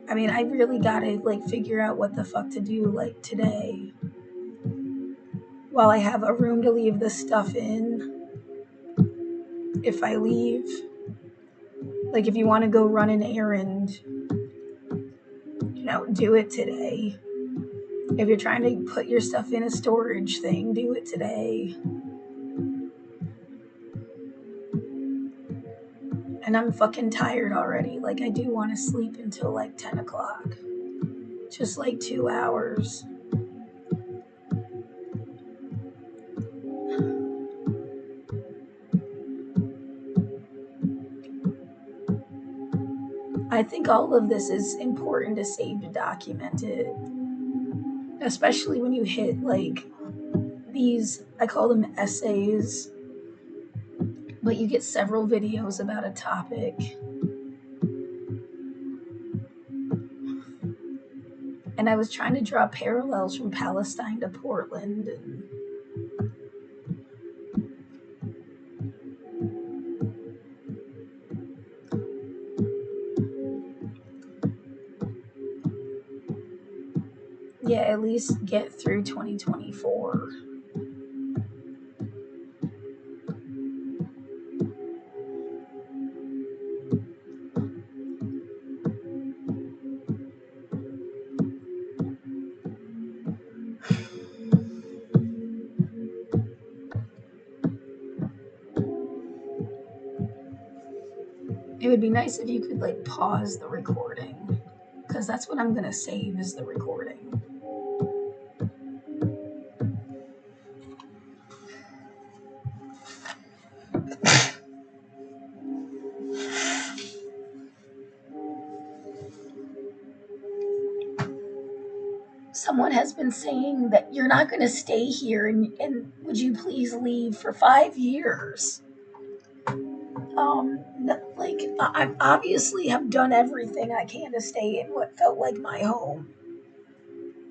I mean, I really gotta like figure out what the fuck to do like today. While I have a room to leave the stuff in. If I leave. Like if you want to go run an errand, do it today. If you're trying to put your stuff in a storage thing, do it today. And I'm fucking tired already. Like I do want to sleep until like 10 o'clock. Just like 2 hours. I think all of this is important to save to document it. Especially when you hit like these, I call them essays, but you get several videos about a topic. And I was trying to draw parallels from Palestine to Portland. And at least get through 2024. It would be nice if you could like pause the recording, because that's what I'm gonna save is the recording. Someone has been saying that you're not going to stay here and would you please leave for 5 years? Like I obviously have done everything I can to stay in what felt like my home.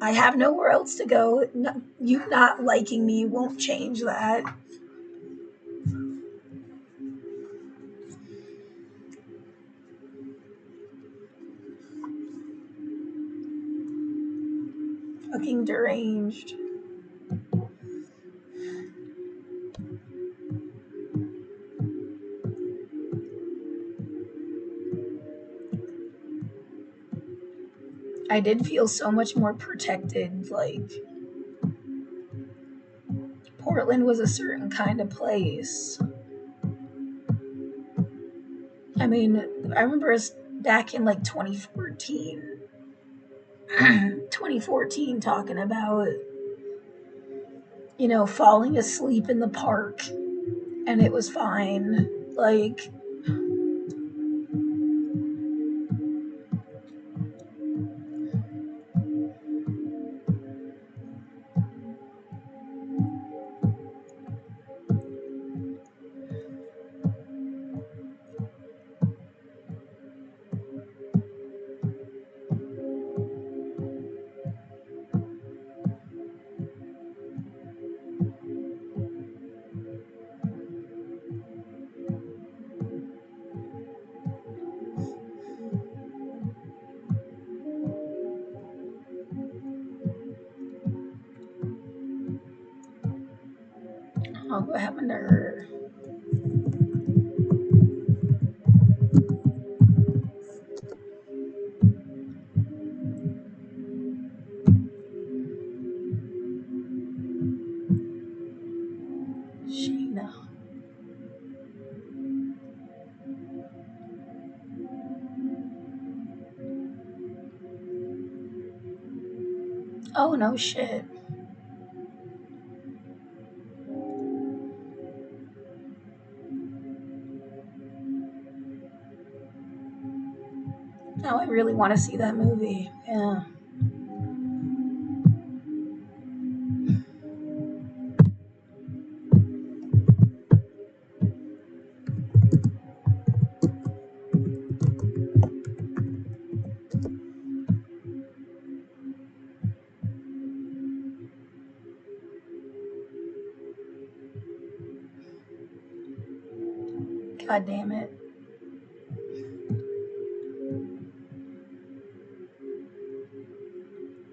I have nowhere else to go. No, you not liking me won't change that. Fucking deranged. I did feel so much more protected. Like, Portland was a certain kind of place. I mean, I remember us back in like 2014, 2014 talking about, falling asleep in the park and it was fine. Like, oh, what happened to her? Shayna. Oh, no shit. Now I really want to see that movie. Yeah. God damn it.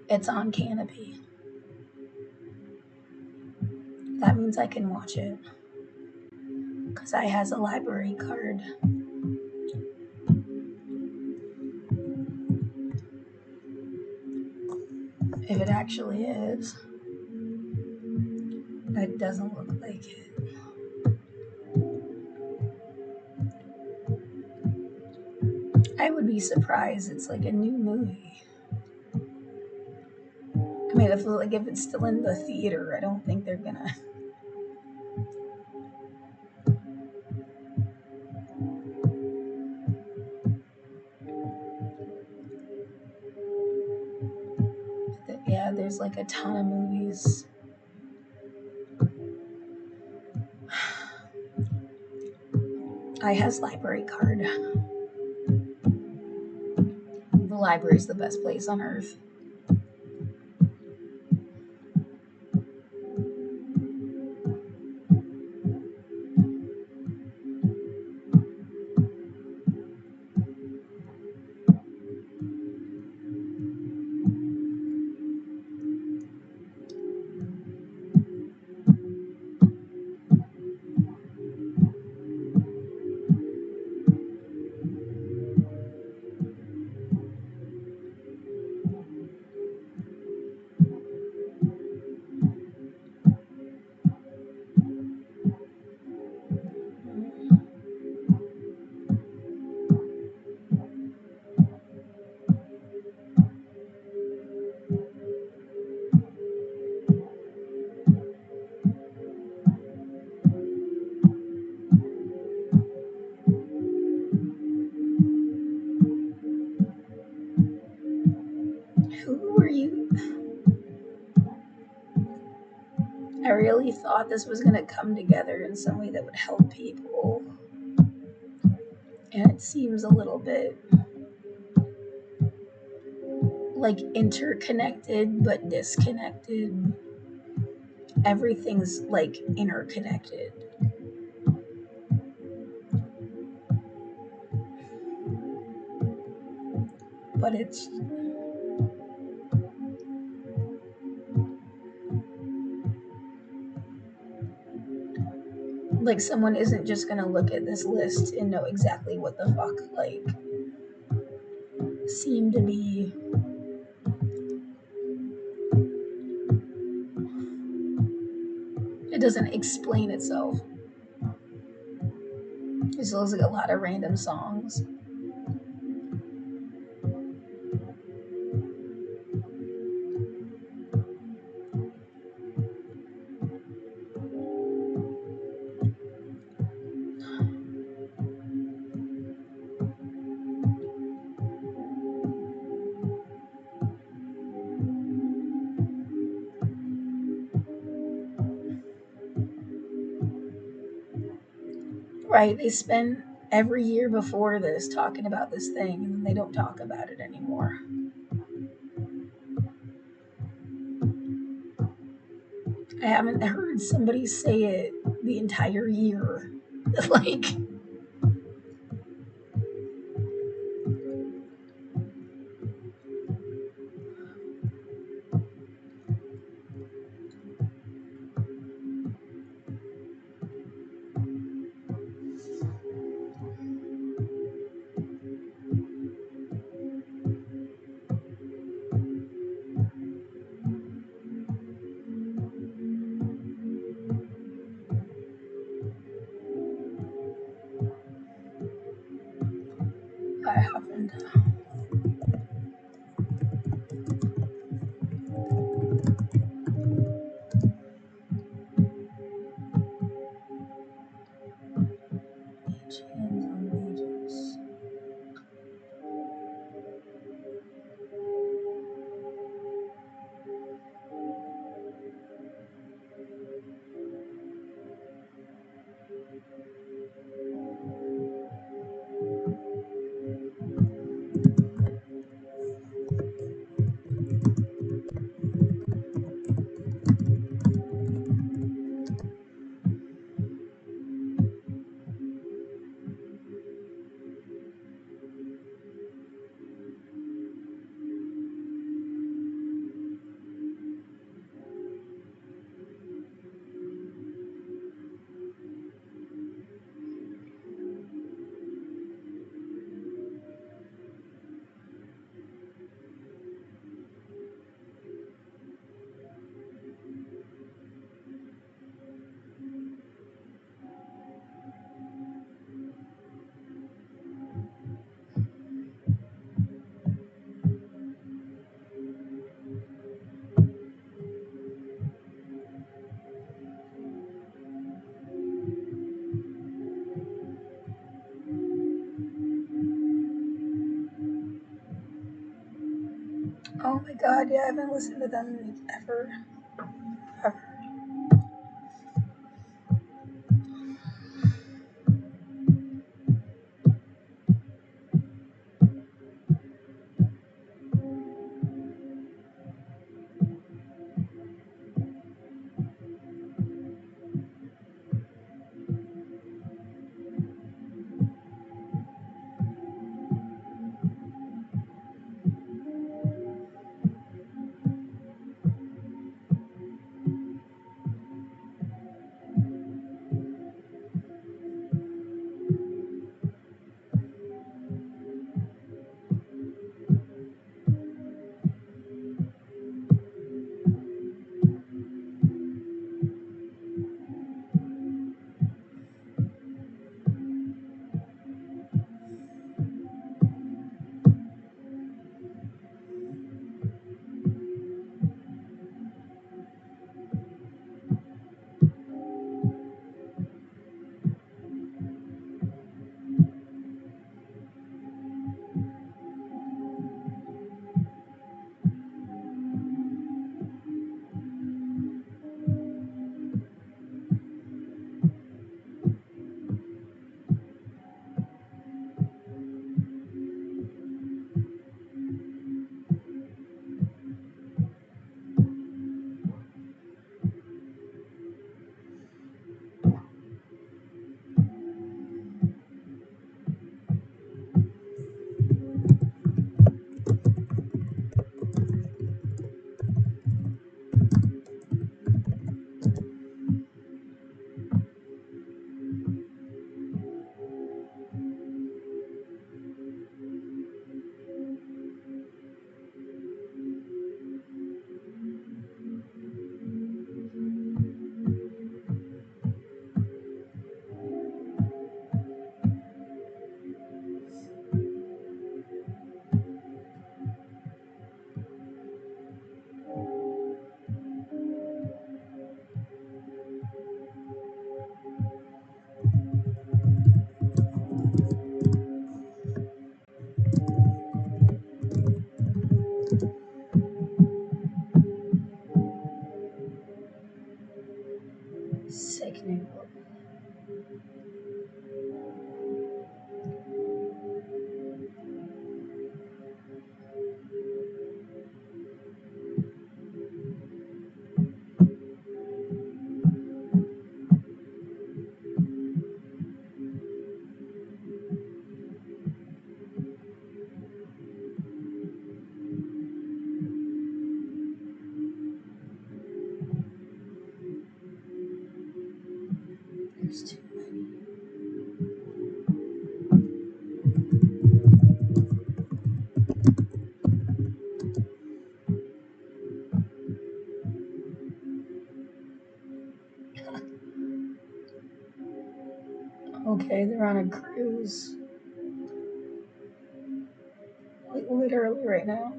It's on Canopy. That means I can watch it. Because I has a library card. If it actually is. It doesn't look like it. I would be surprised. It's like a new movie. I mean, if it's still in the theater, I don't think they're gonna. Yeah, there's like a ton of movies. I has library card. The library's the best place on earth. really thought this was going to come together in some way that would help people. And it seems a little bit like interconnected but disconnected. Everything's like interconnected. But it's like someone isn't just gonna look at this list and know exactly what the fuck like seem to be it doesn't explain itself. It just looks like a lot of random songs. Right, they spend every year before this talking about this thing and then they don't talk about it anymore. I haven't heard somebody say it the entire year. Like, I haven't. Agents on agents. Oh my god, yeah, I haven't listened to them ever. Ever. They're on a cruise. Like literally right now.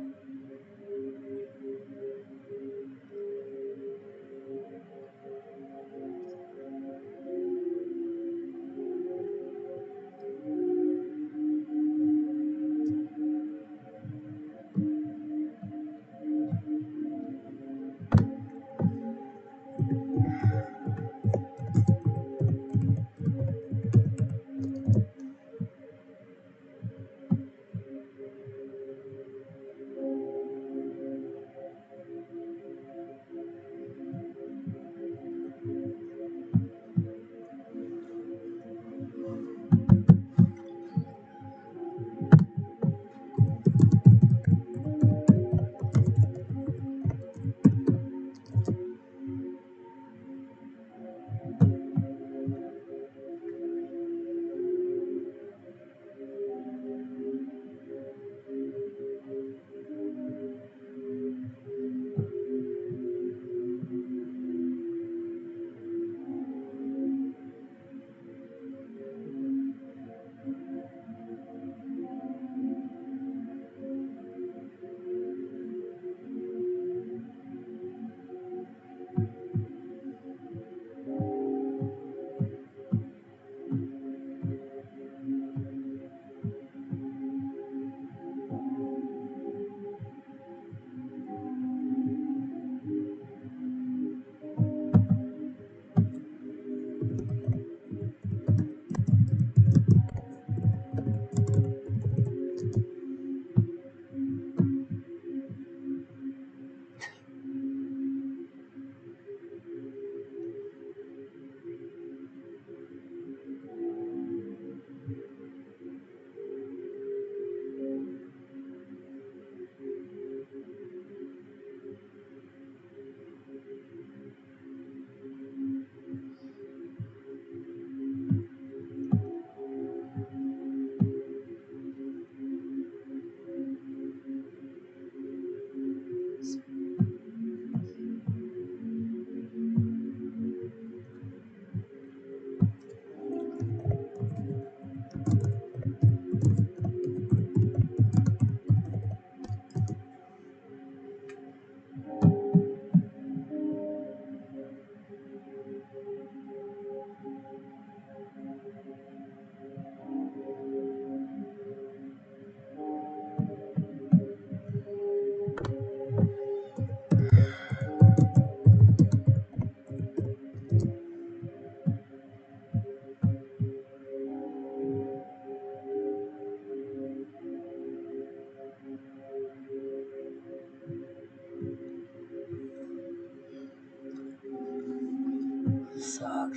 Suck.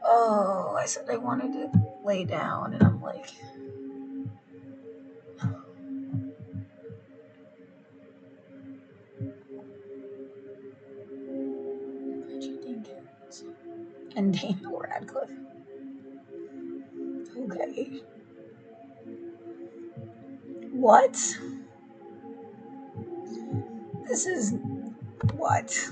Oh, I said I wanted to lay down, and I'm like, and Daniel Radcliffe. Okay. What? This is what?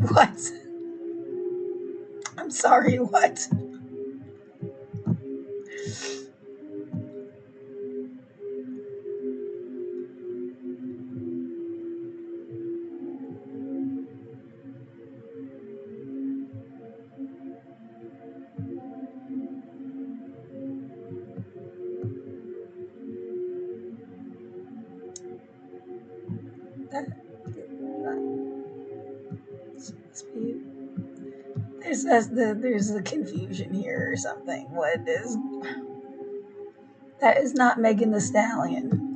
What? I'm sorry, what? there's a confusion here or something. What is that? Is not Megan the Stallion.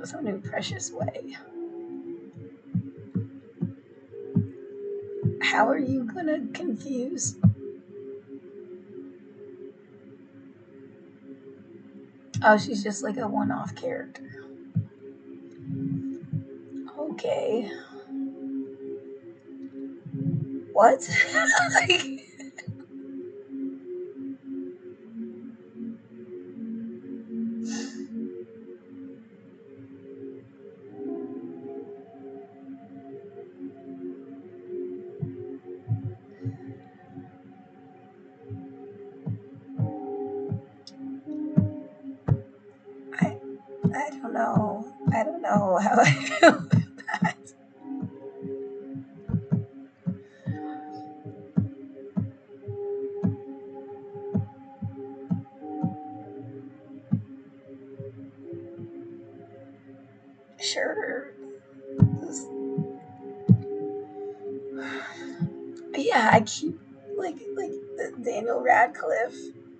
Some new precious way. How are you gonna confuse? Oh, she's just like a one-off character. Okay. What? Like, I I don't know. I don't know how I feel about that. Sure. This- yeah, I keep like the Daniel Radcliffe,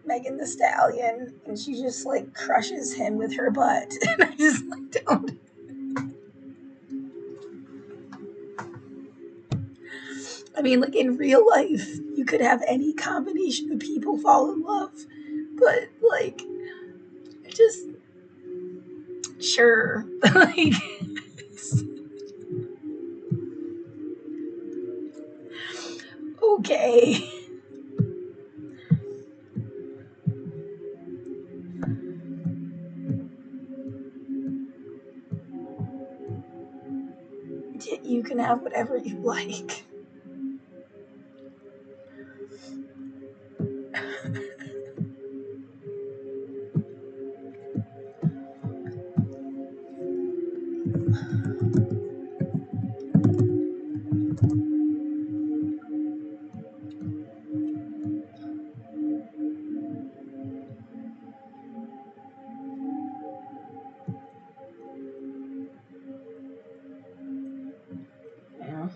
Megan the Stallion, and she just like crushes him with her butt, and I just like don't. I mean, like in real life, you could have any combination of people fall in love, but like, just sure, like, okay. You can have whatever you like. Yeah.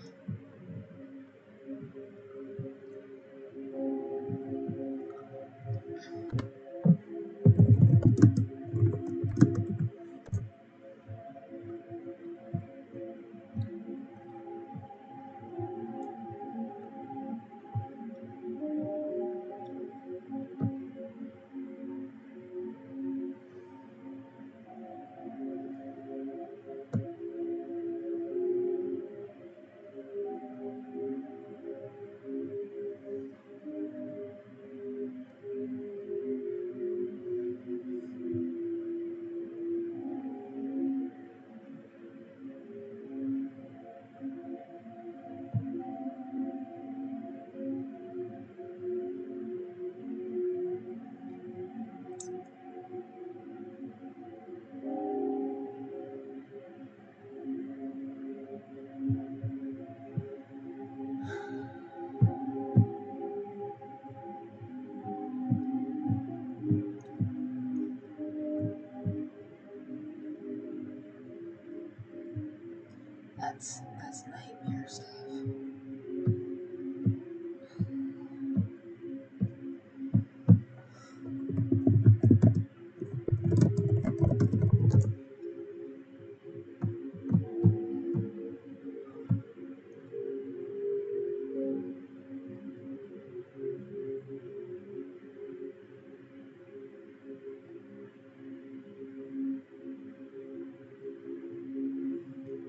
That's nightmare stuff.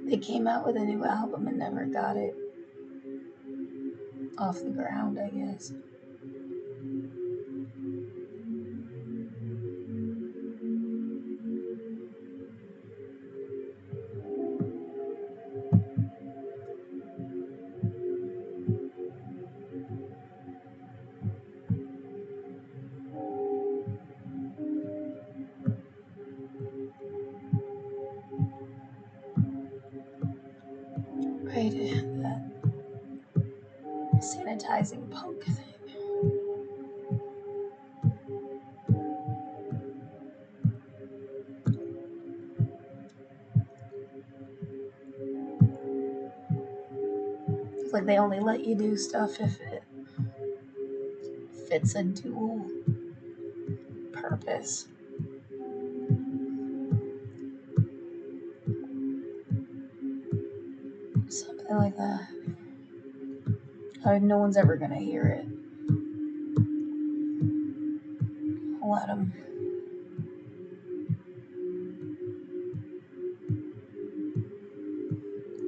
They came out with a new album and never got it off the ground, I guess. Right. sanitizing punk thing. It's like they only let you do stuff if it fits a dual purpose. Something like that. No one's ever gonna hear it. Let them.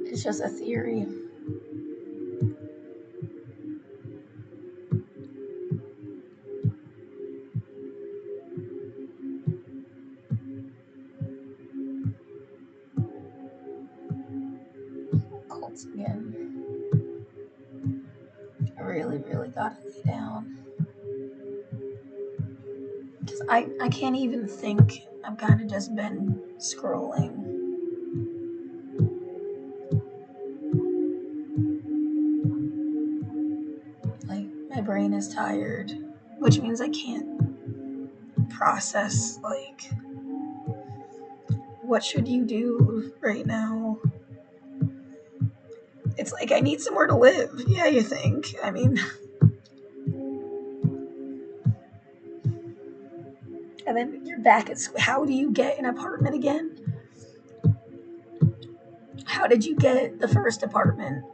It's just a theory. Cults again. I really, really gotta lay down. Because I can't even think. I've kind of just been scrolling. Like, my brain is tired, which means I can't process, like, what should you do right now? It's like, I need somewhere to live. Yeah, you think. I mean, and then you're back at school. How do you get an apartment again? How did you get the first apartment?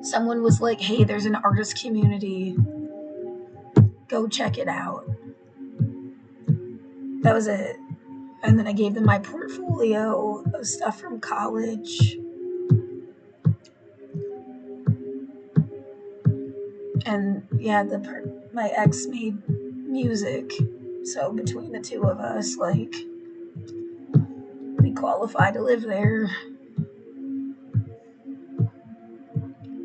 Someone was like, hey, there's an artist community. Go check it out. That was it. And then I gave them my portfolio of stuff from college. And yeah, my ex made music. So between the two of us, like, we qualify to live there.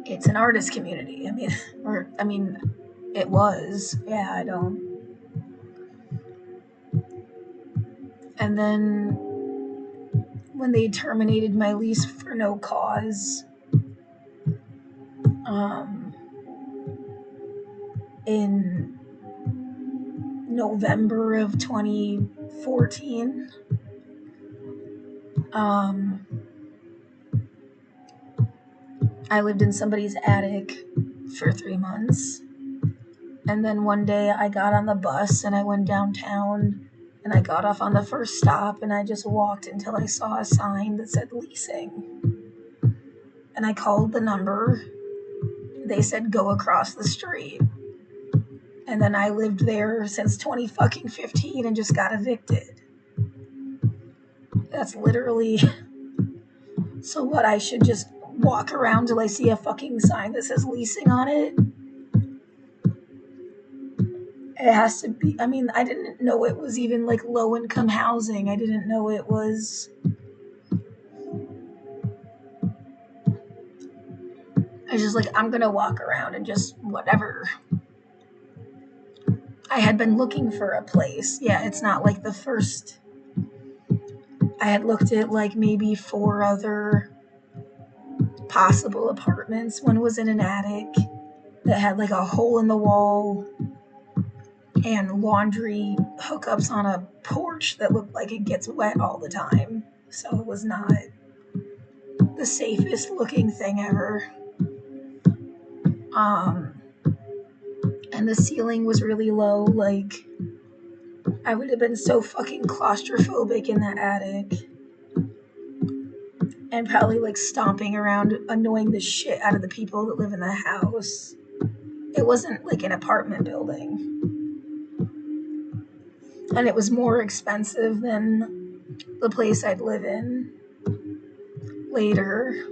It's an artist community. I mean, it was. Yeah, I don't. And then when they terminated my lease for no cause, in November of 2014, I lived in somebody's attic for 3 months. And then one day I got on the bus and I went downtown and I got off on the first stop and I just walked until I saw a sign that said leasing. And I called the number. They said go across the street. And then I lived there since 2015 and just got evicted. That's literally. So what, I should just walk around till I see a fucking sign that says leasing on it? It has to be. I mean, I didn't know it was even like low income housing. I didn't know it was. I was just like, I'm gonna walk around and just whatever. I had been looking for a place. Yeah, it's not like the first. I had looked at like maybe 4 other possible apartments. One was in an attic that had like a hole in the wall and laundry hookups on a porch that looked like it gets wet all the time. So it was not the safest looking thing ever. And the ceiling was really low. Like, I would have been so fucking claustrophobic in that attic. And probably like stomping around, annoying the shit out of the people that live in the house. It wasn't like an apartment building. And it was more expensive than the place I'd live in later.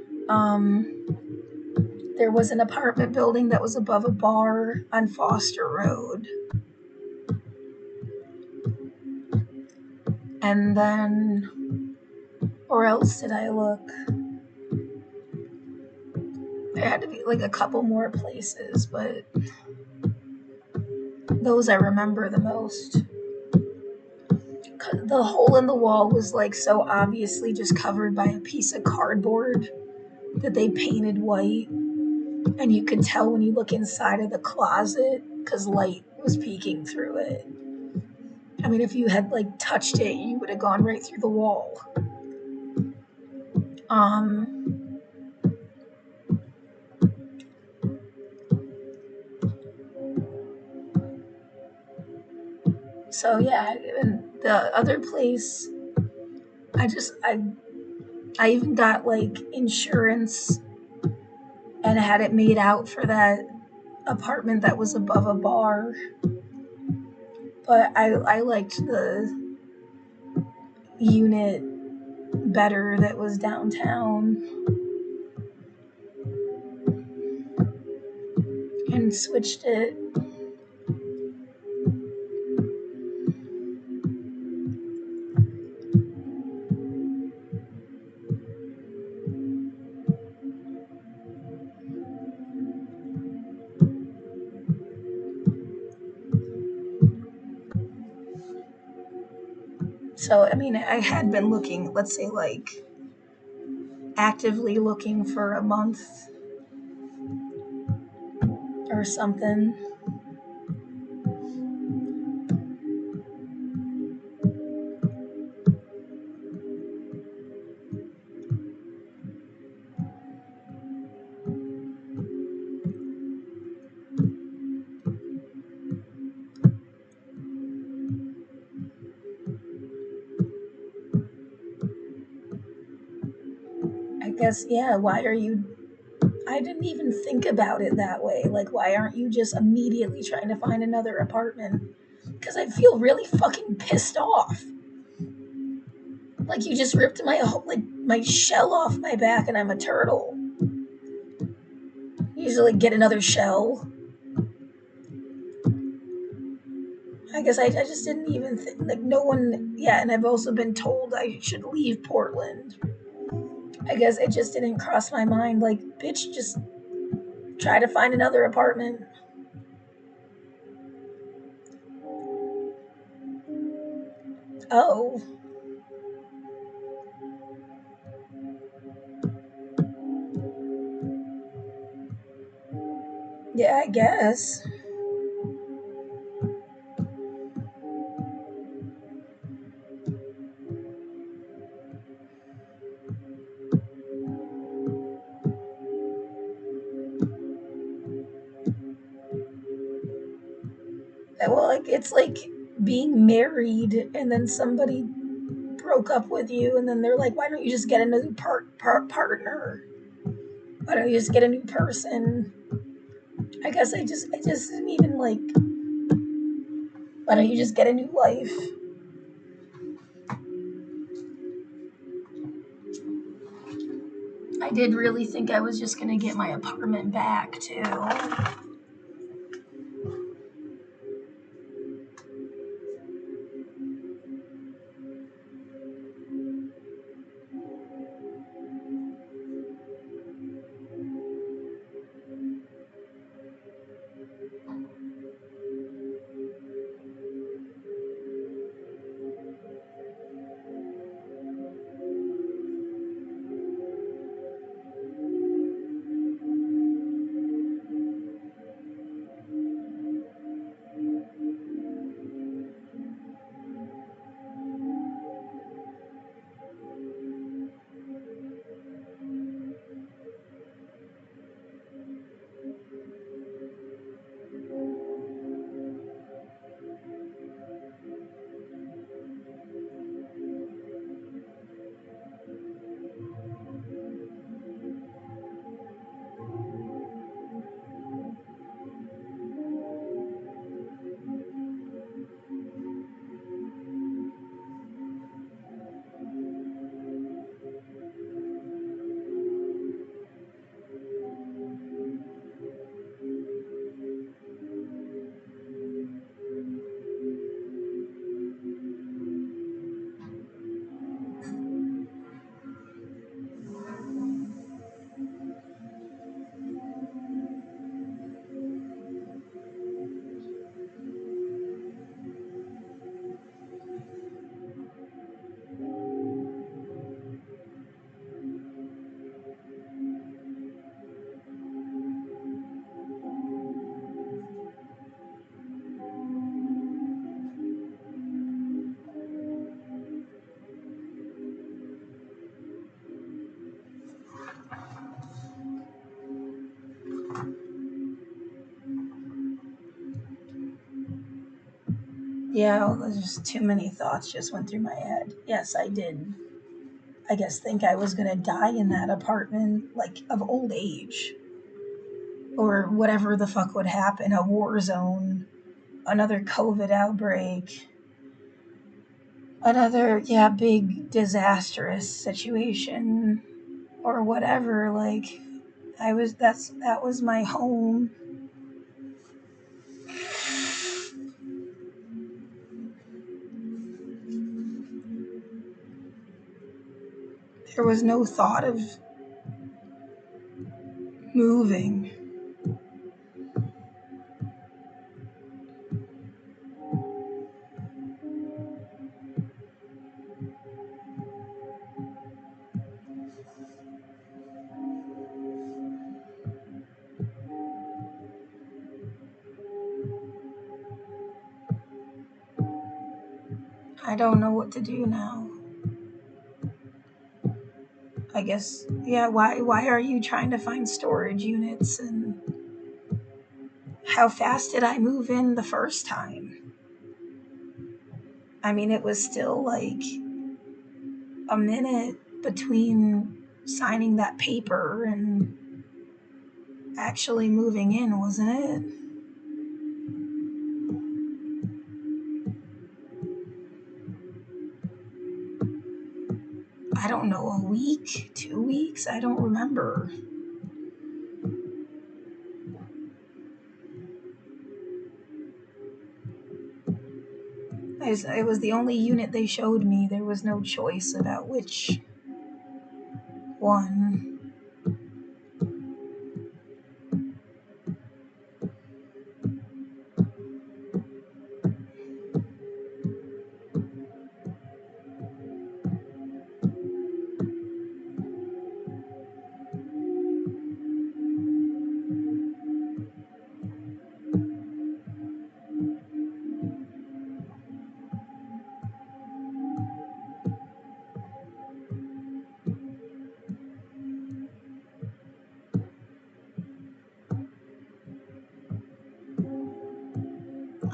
There was an apartment building that was above a bar on Foster Road. And then, where else did I look? There had to be like a couple more places, but those I remember the most. The hole in the wall was like so obviously just covered by a piece of cardboard that they painted white. And you could tell when you look inside of the closet because light was peeking through it. I mean, if you had like touched it, you would have gone right through the wall. So yeah, and the other place, I even got like insurance and had it made out for that apartment that was above a bar. But I liked the unit better that was downtown and switched it. So, I mean, I had been looking, let's say, like actively looking for a month or something. I guess, yeah, why are you? I didn't even think about it that way. Like, why aren't you just immediately trying to find another apartment? Because I feel really fucking pissed off. Like, you just ripped my shell off my back and I'm a turtle. You usually get another shell. I guess I just didn't even think, like, no one, yeah, and I've also been told I should leave Portland. I guess it just didn't cross my mind, like, bitch, just try to find another apartment. Oh, yeah, I guess. Well, like, it's like being married and then somebody broke up with you and then they're like, why don't you just get a new partner? Why don't you just get a new person? I guess I just didn't even like, why don't you just get a new life? I did really think I was just gonna get my apartment back too. Yeah, there's just too many thoughts just went through my head. Yes, I did. I guess think I was gonna die in that apartment, like of old age. Or whatever the fuck would happen, a war zone, another COVID outbreak, another, yeah, big disastrous situation, or whatever. Like, that was my home. There was no thought of moving. I don't know what to do now. I guess, yeah, why are you trying to find storage units, and how fast did I move in the first time? I mean, it was still like a minute between signing that paper and actually moving in, wasn't it? I don't know, a week, 2 weeks? I don't remember. It was the only unit they showed me. There was no choice about which one.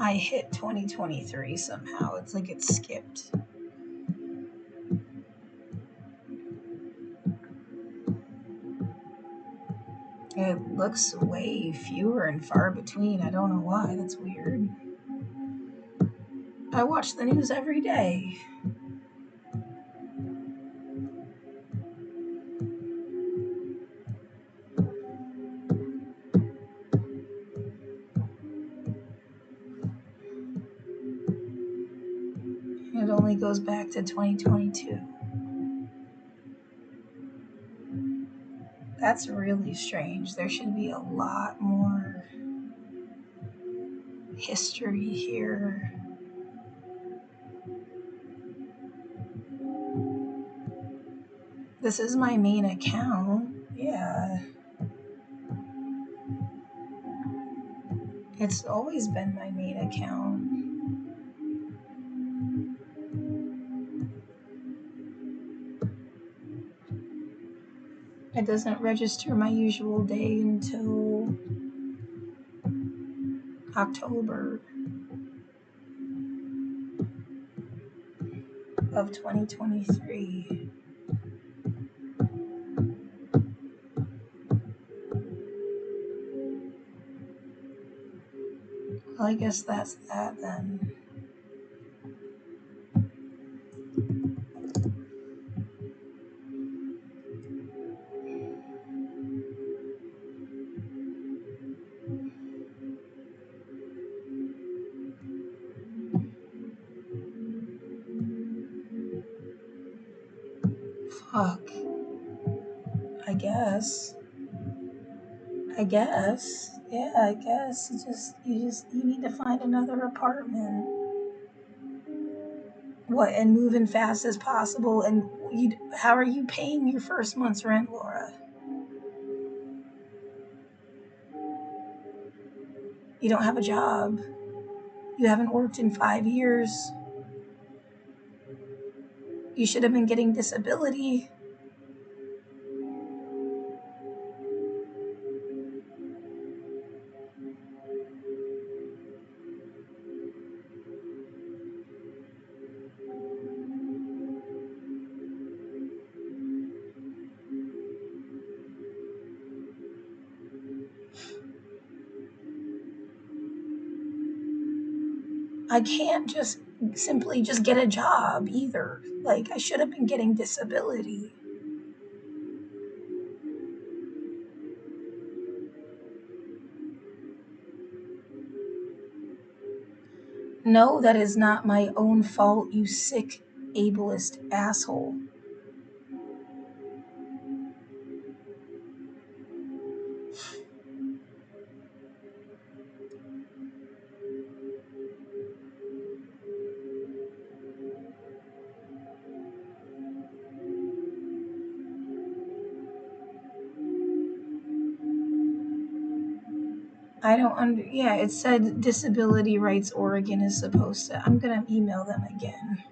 I hit 2023 somehow. It's like it skipped. It looks way fewer and far between. I don't know why. That's weird. I watch the news every day. It only goes back to 2022. That's really strange. There should be a lot more history here. This is my main account. Yeah. It's always been my main account. It doesn't register my usual day until October of 2023. Well, I guess that's that then. Fuck. I guess. Yeah, I guess. You need to find another apartment. What, and move in fast as possible? And how are you paying your first month's rent, Laura? You don't have a job. You haven't worked in 5 years. You should have been getting disability. I can't just simply just get a job either. Like, I should have been getting disability. No, that is not my own fault, you sick, ableist asshole. I don't yeah, it said Disability Rights Oregon is supposed to. I'm gonna email them again.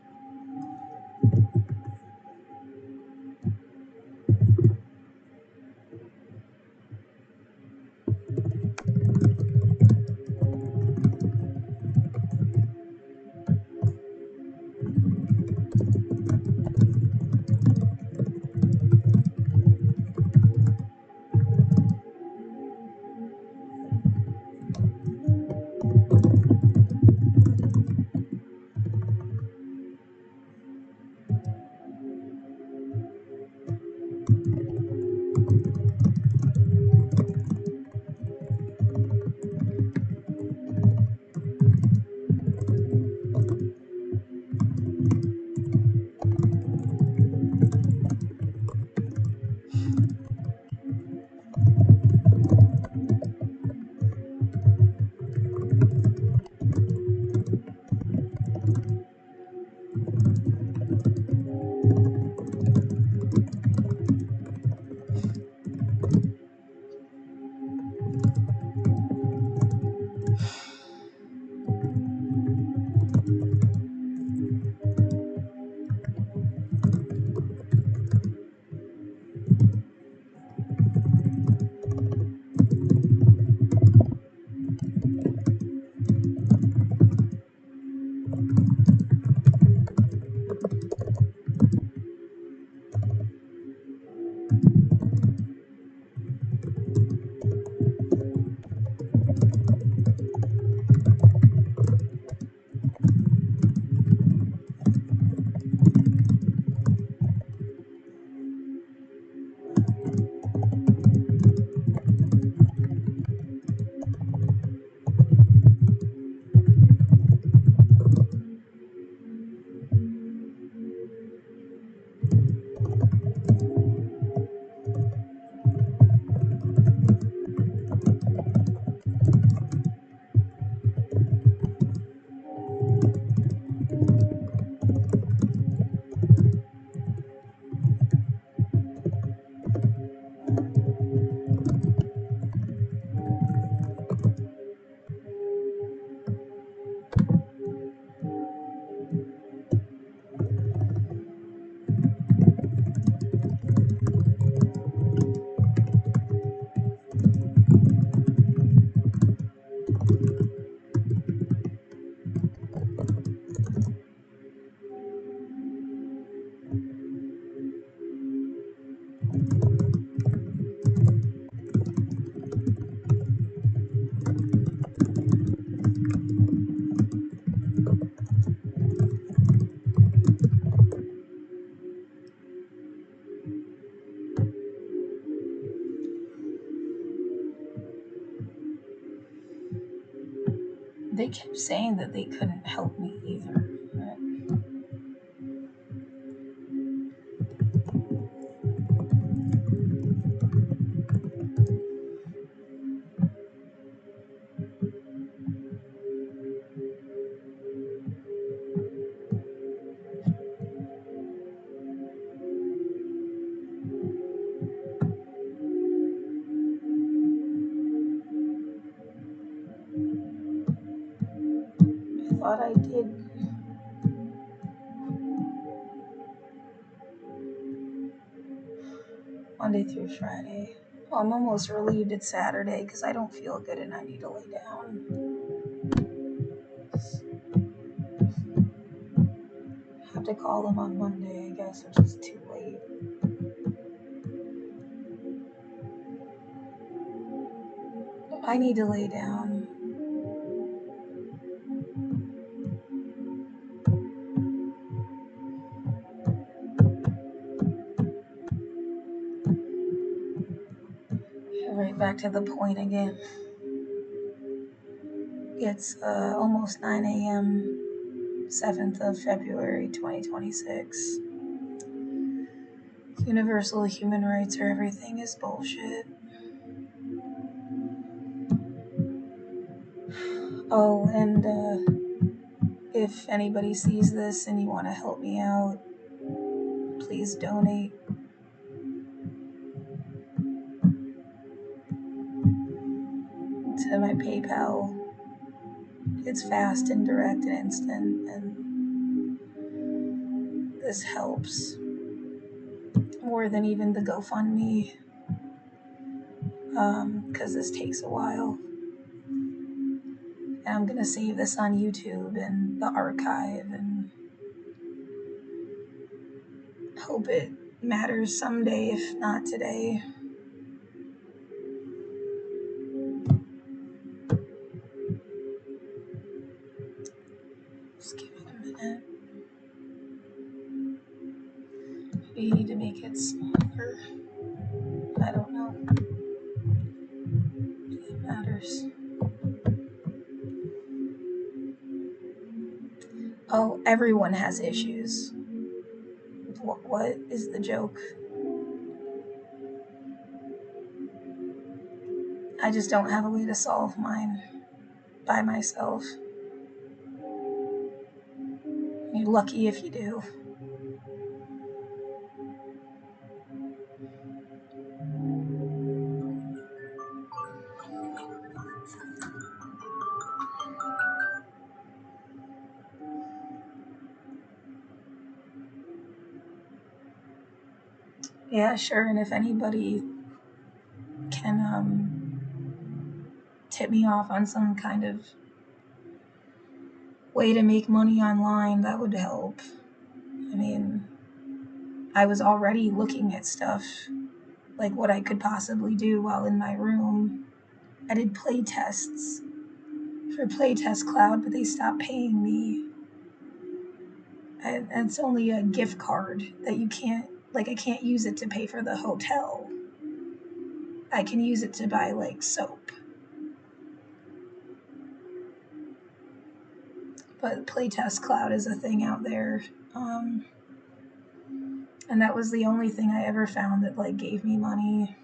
They kept saying that they couldn't help me either. I thought I did. Monday through Friday. Oh, I'm almost relieved it's Saturday because I don't feel good and I need to lay down. I have to call them on Monday, I guess, which is too late. I need to lay down. back to the point again. It's almost 9 a.m., 7th of February, 2026. Universal human rights or everything is bullshit. Oh, and if anybody sees this and you want to help me out, please donate. To my PayPal. It's fast and direct and instant, and this helps more than even the GoFundMe, because this takes a while. And I'm gonna save this on YouTube and the archive and hope it matters someday, if not today. Just give it a minute. Maybe you need to make it smaller. I don't know. It matters. Oh, everyone has issues. What is the joke? I just don't have a way to solve mine by myself. You're lucky if you do. Yeah, sure. And if anybody can tip me off on some kind of way to make money online, that would help. I mean, I was already looking at stuff, like what I could possibly do while in my room. I did play tests for Playtest Cloud, but they stopped paying me. And it's only a gift card that you can't, like, I can't use it to pay for the hotel. I can use it to buy, like, soap. But Playtest Cloud is a thing out there. And that was the only thing I ever found that, like, gave me money.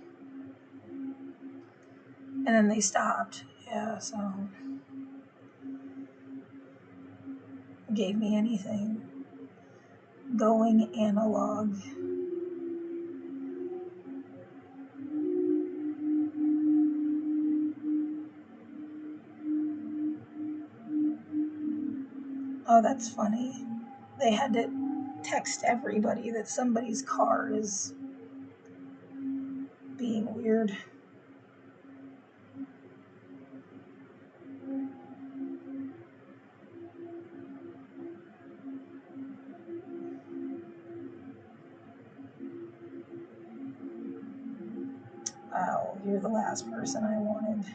And then they stopped. Yeah, so gave me anything. Going analog. Oh, that's funny. They had to text everybody that somebody's car is being weird. Wow, you're the last person I wanted.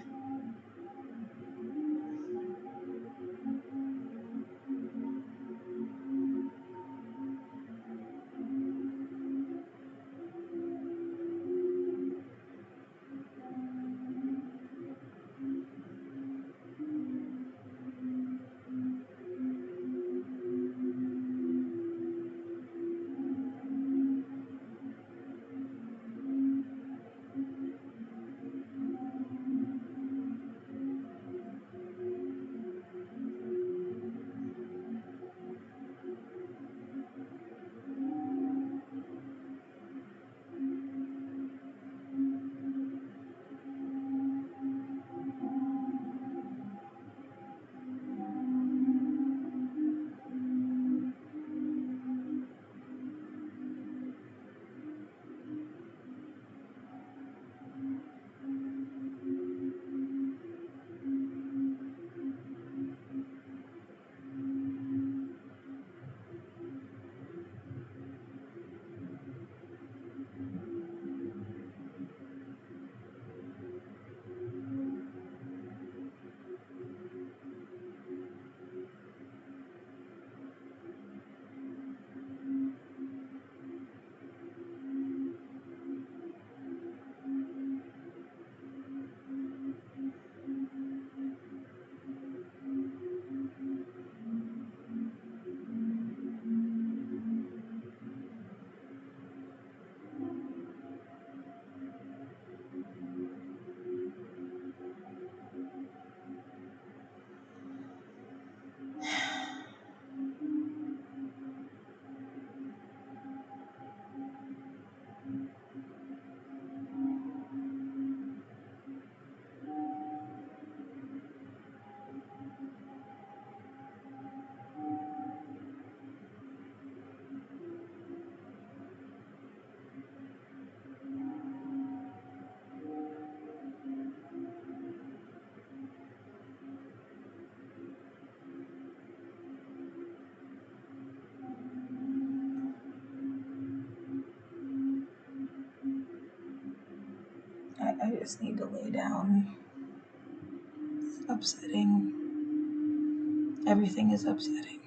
I just need to lay down. It's upsetting. Everything is upsetting.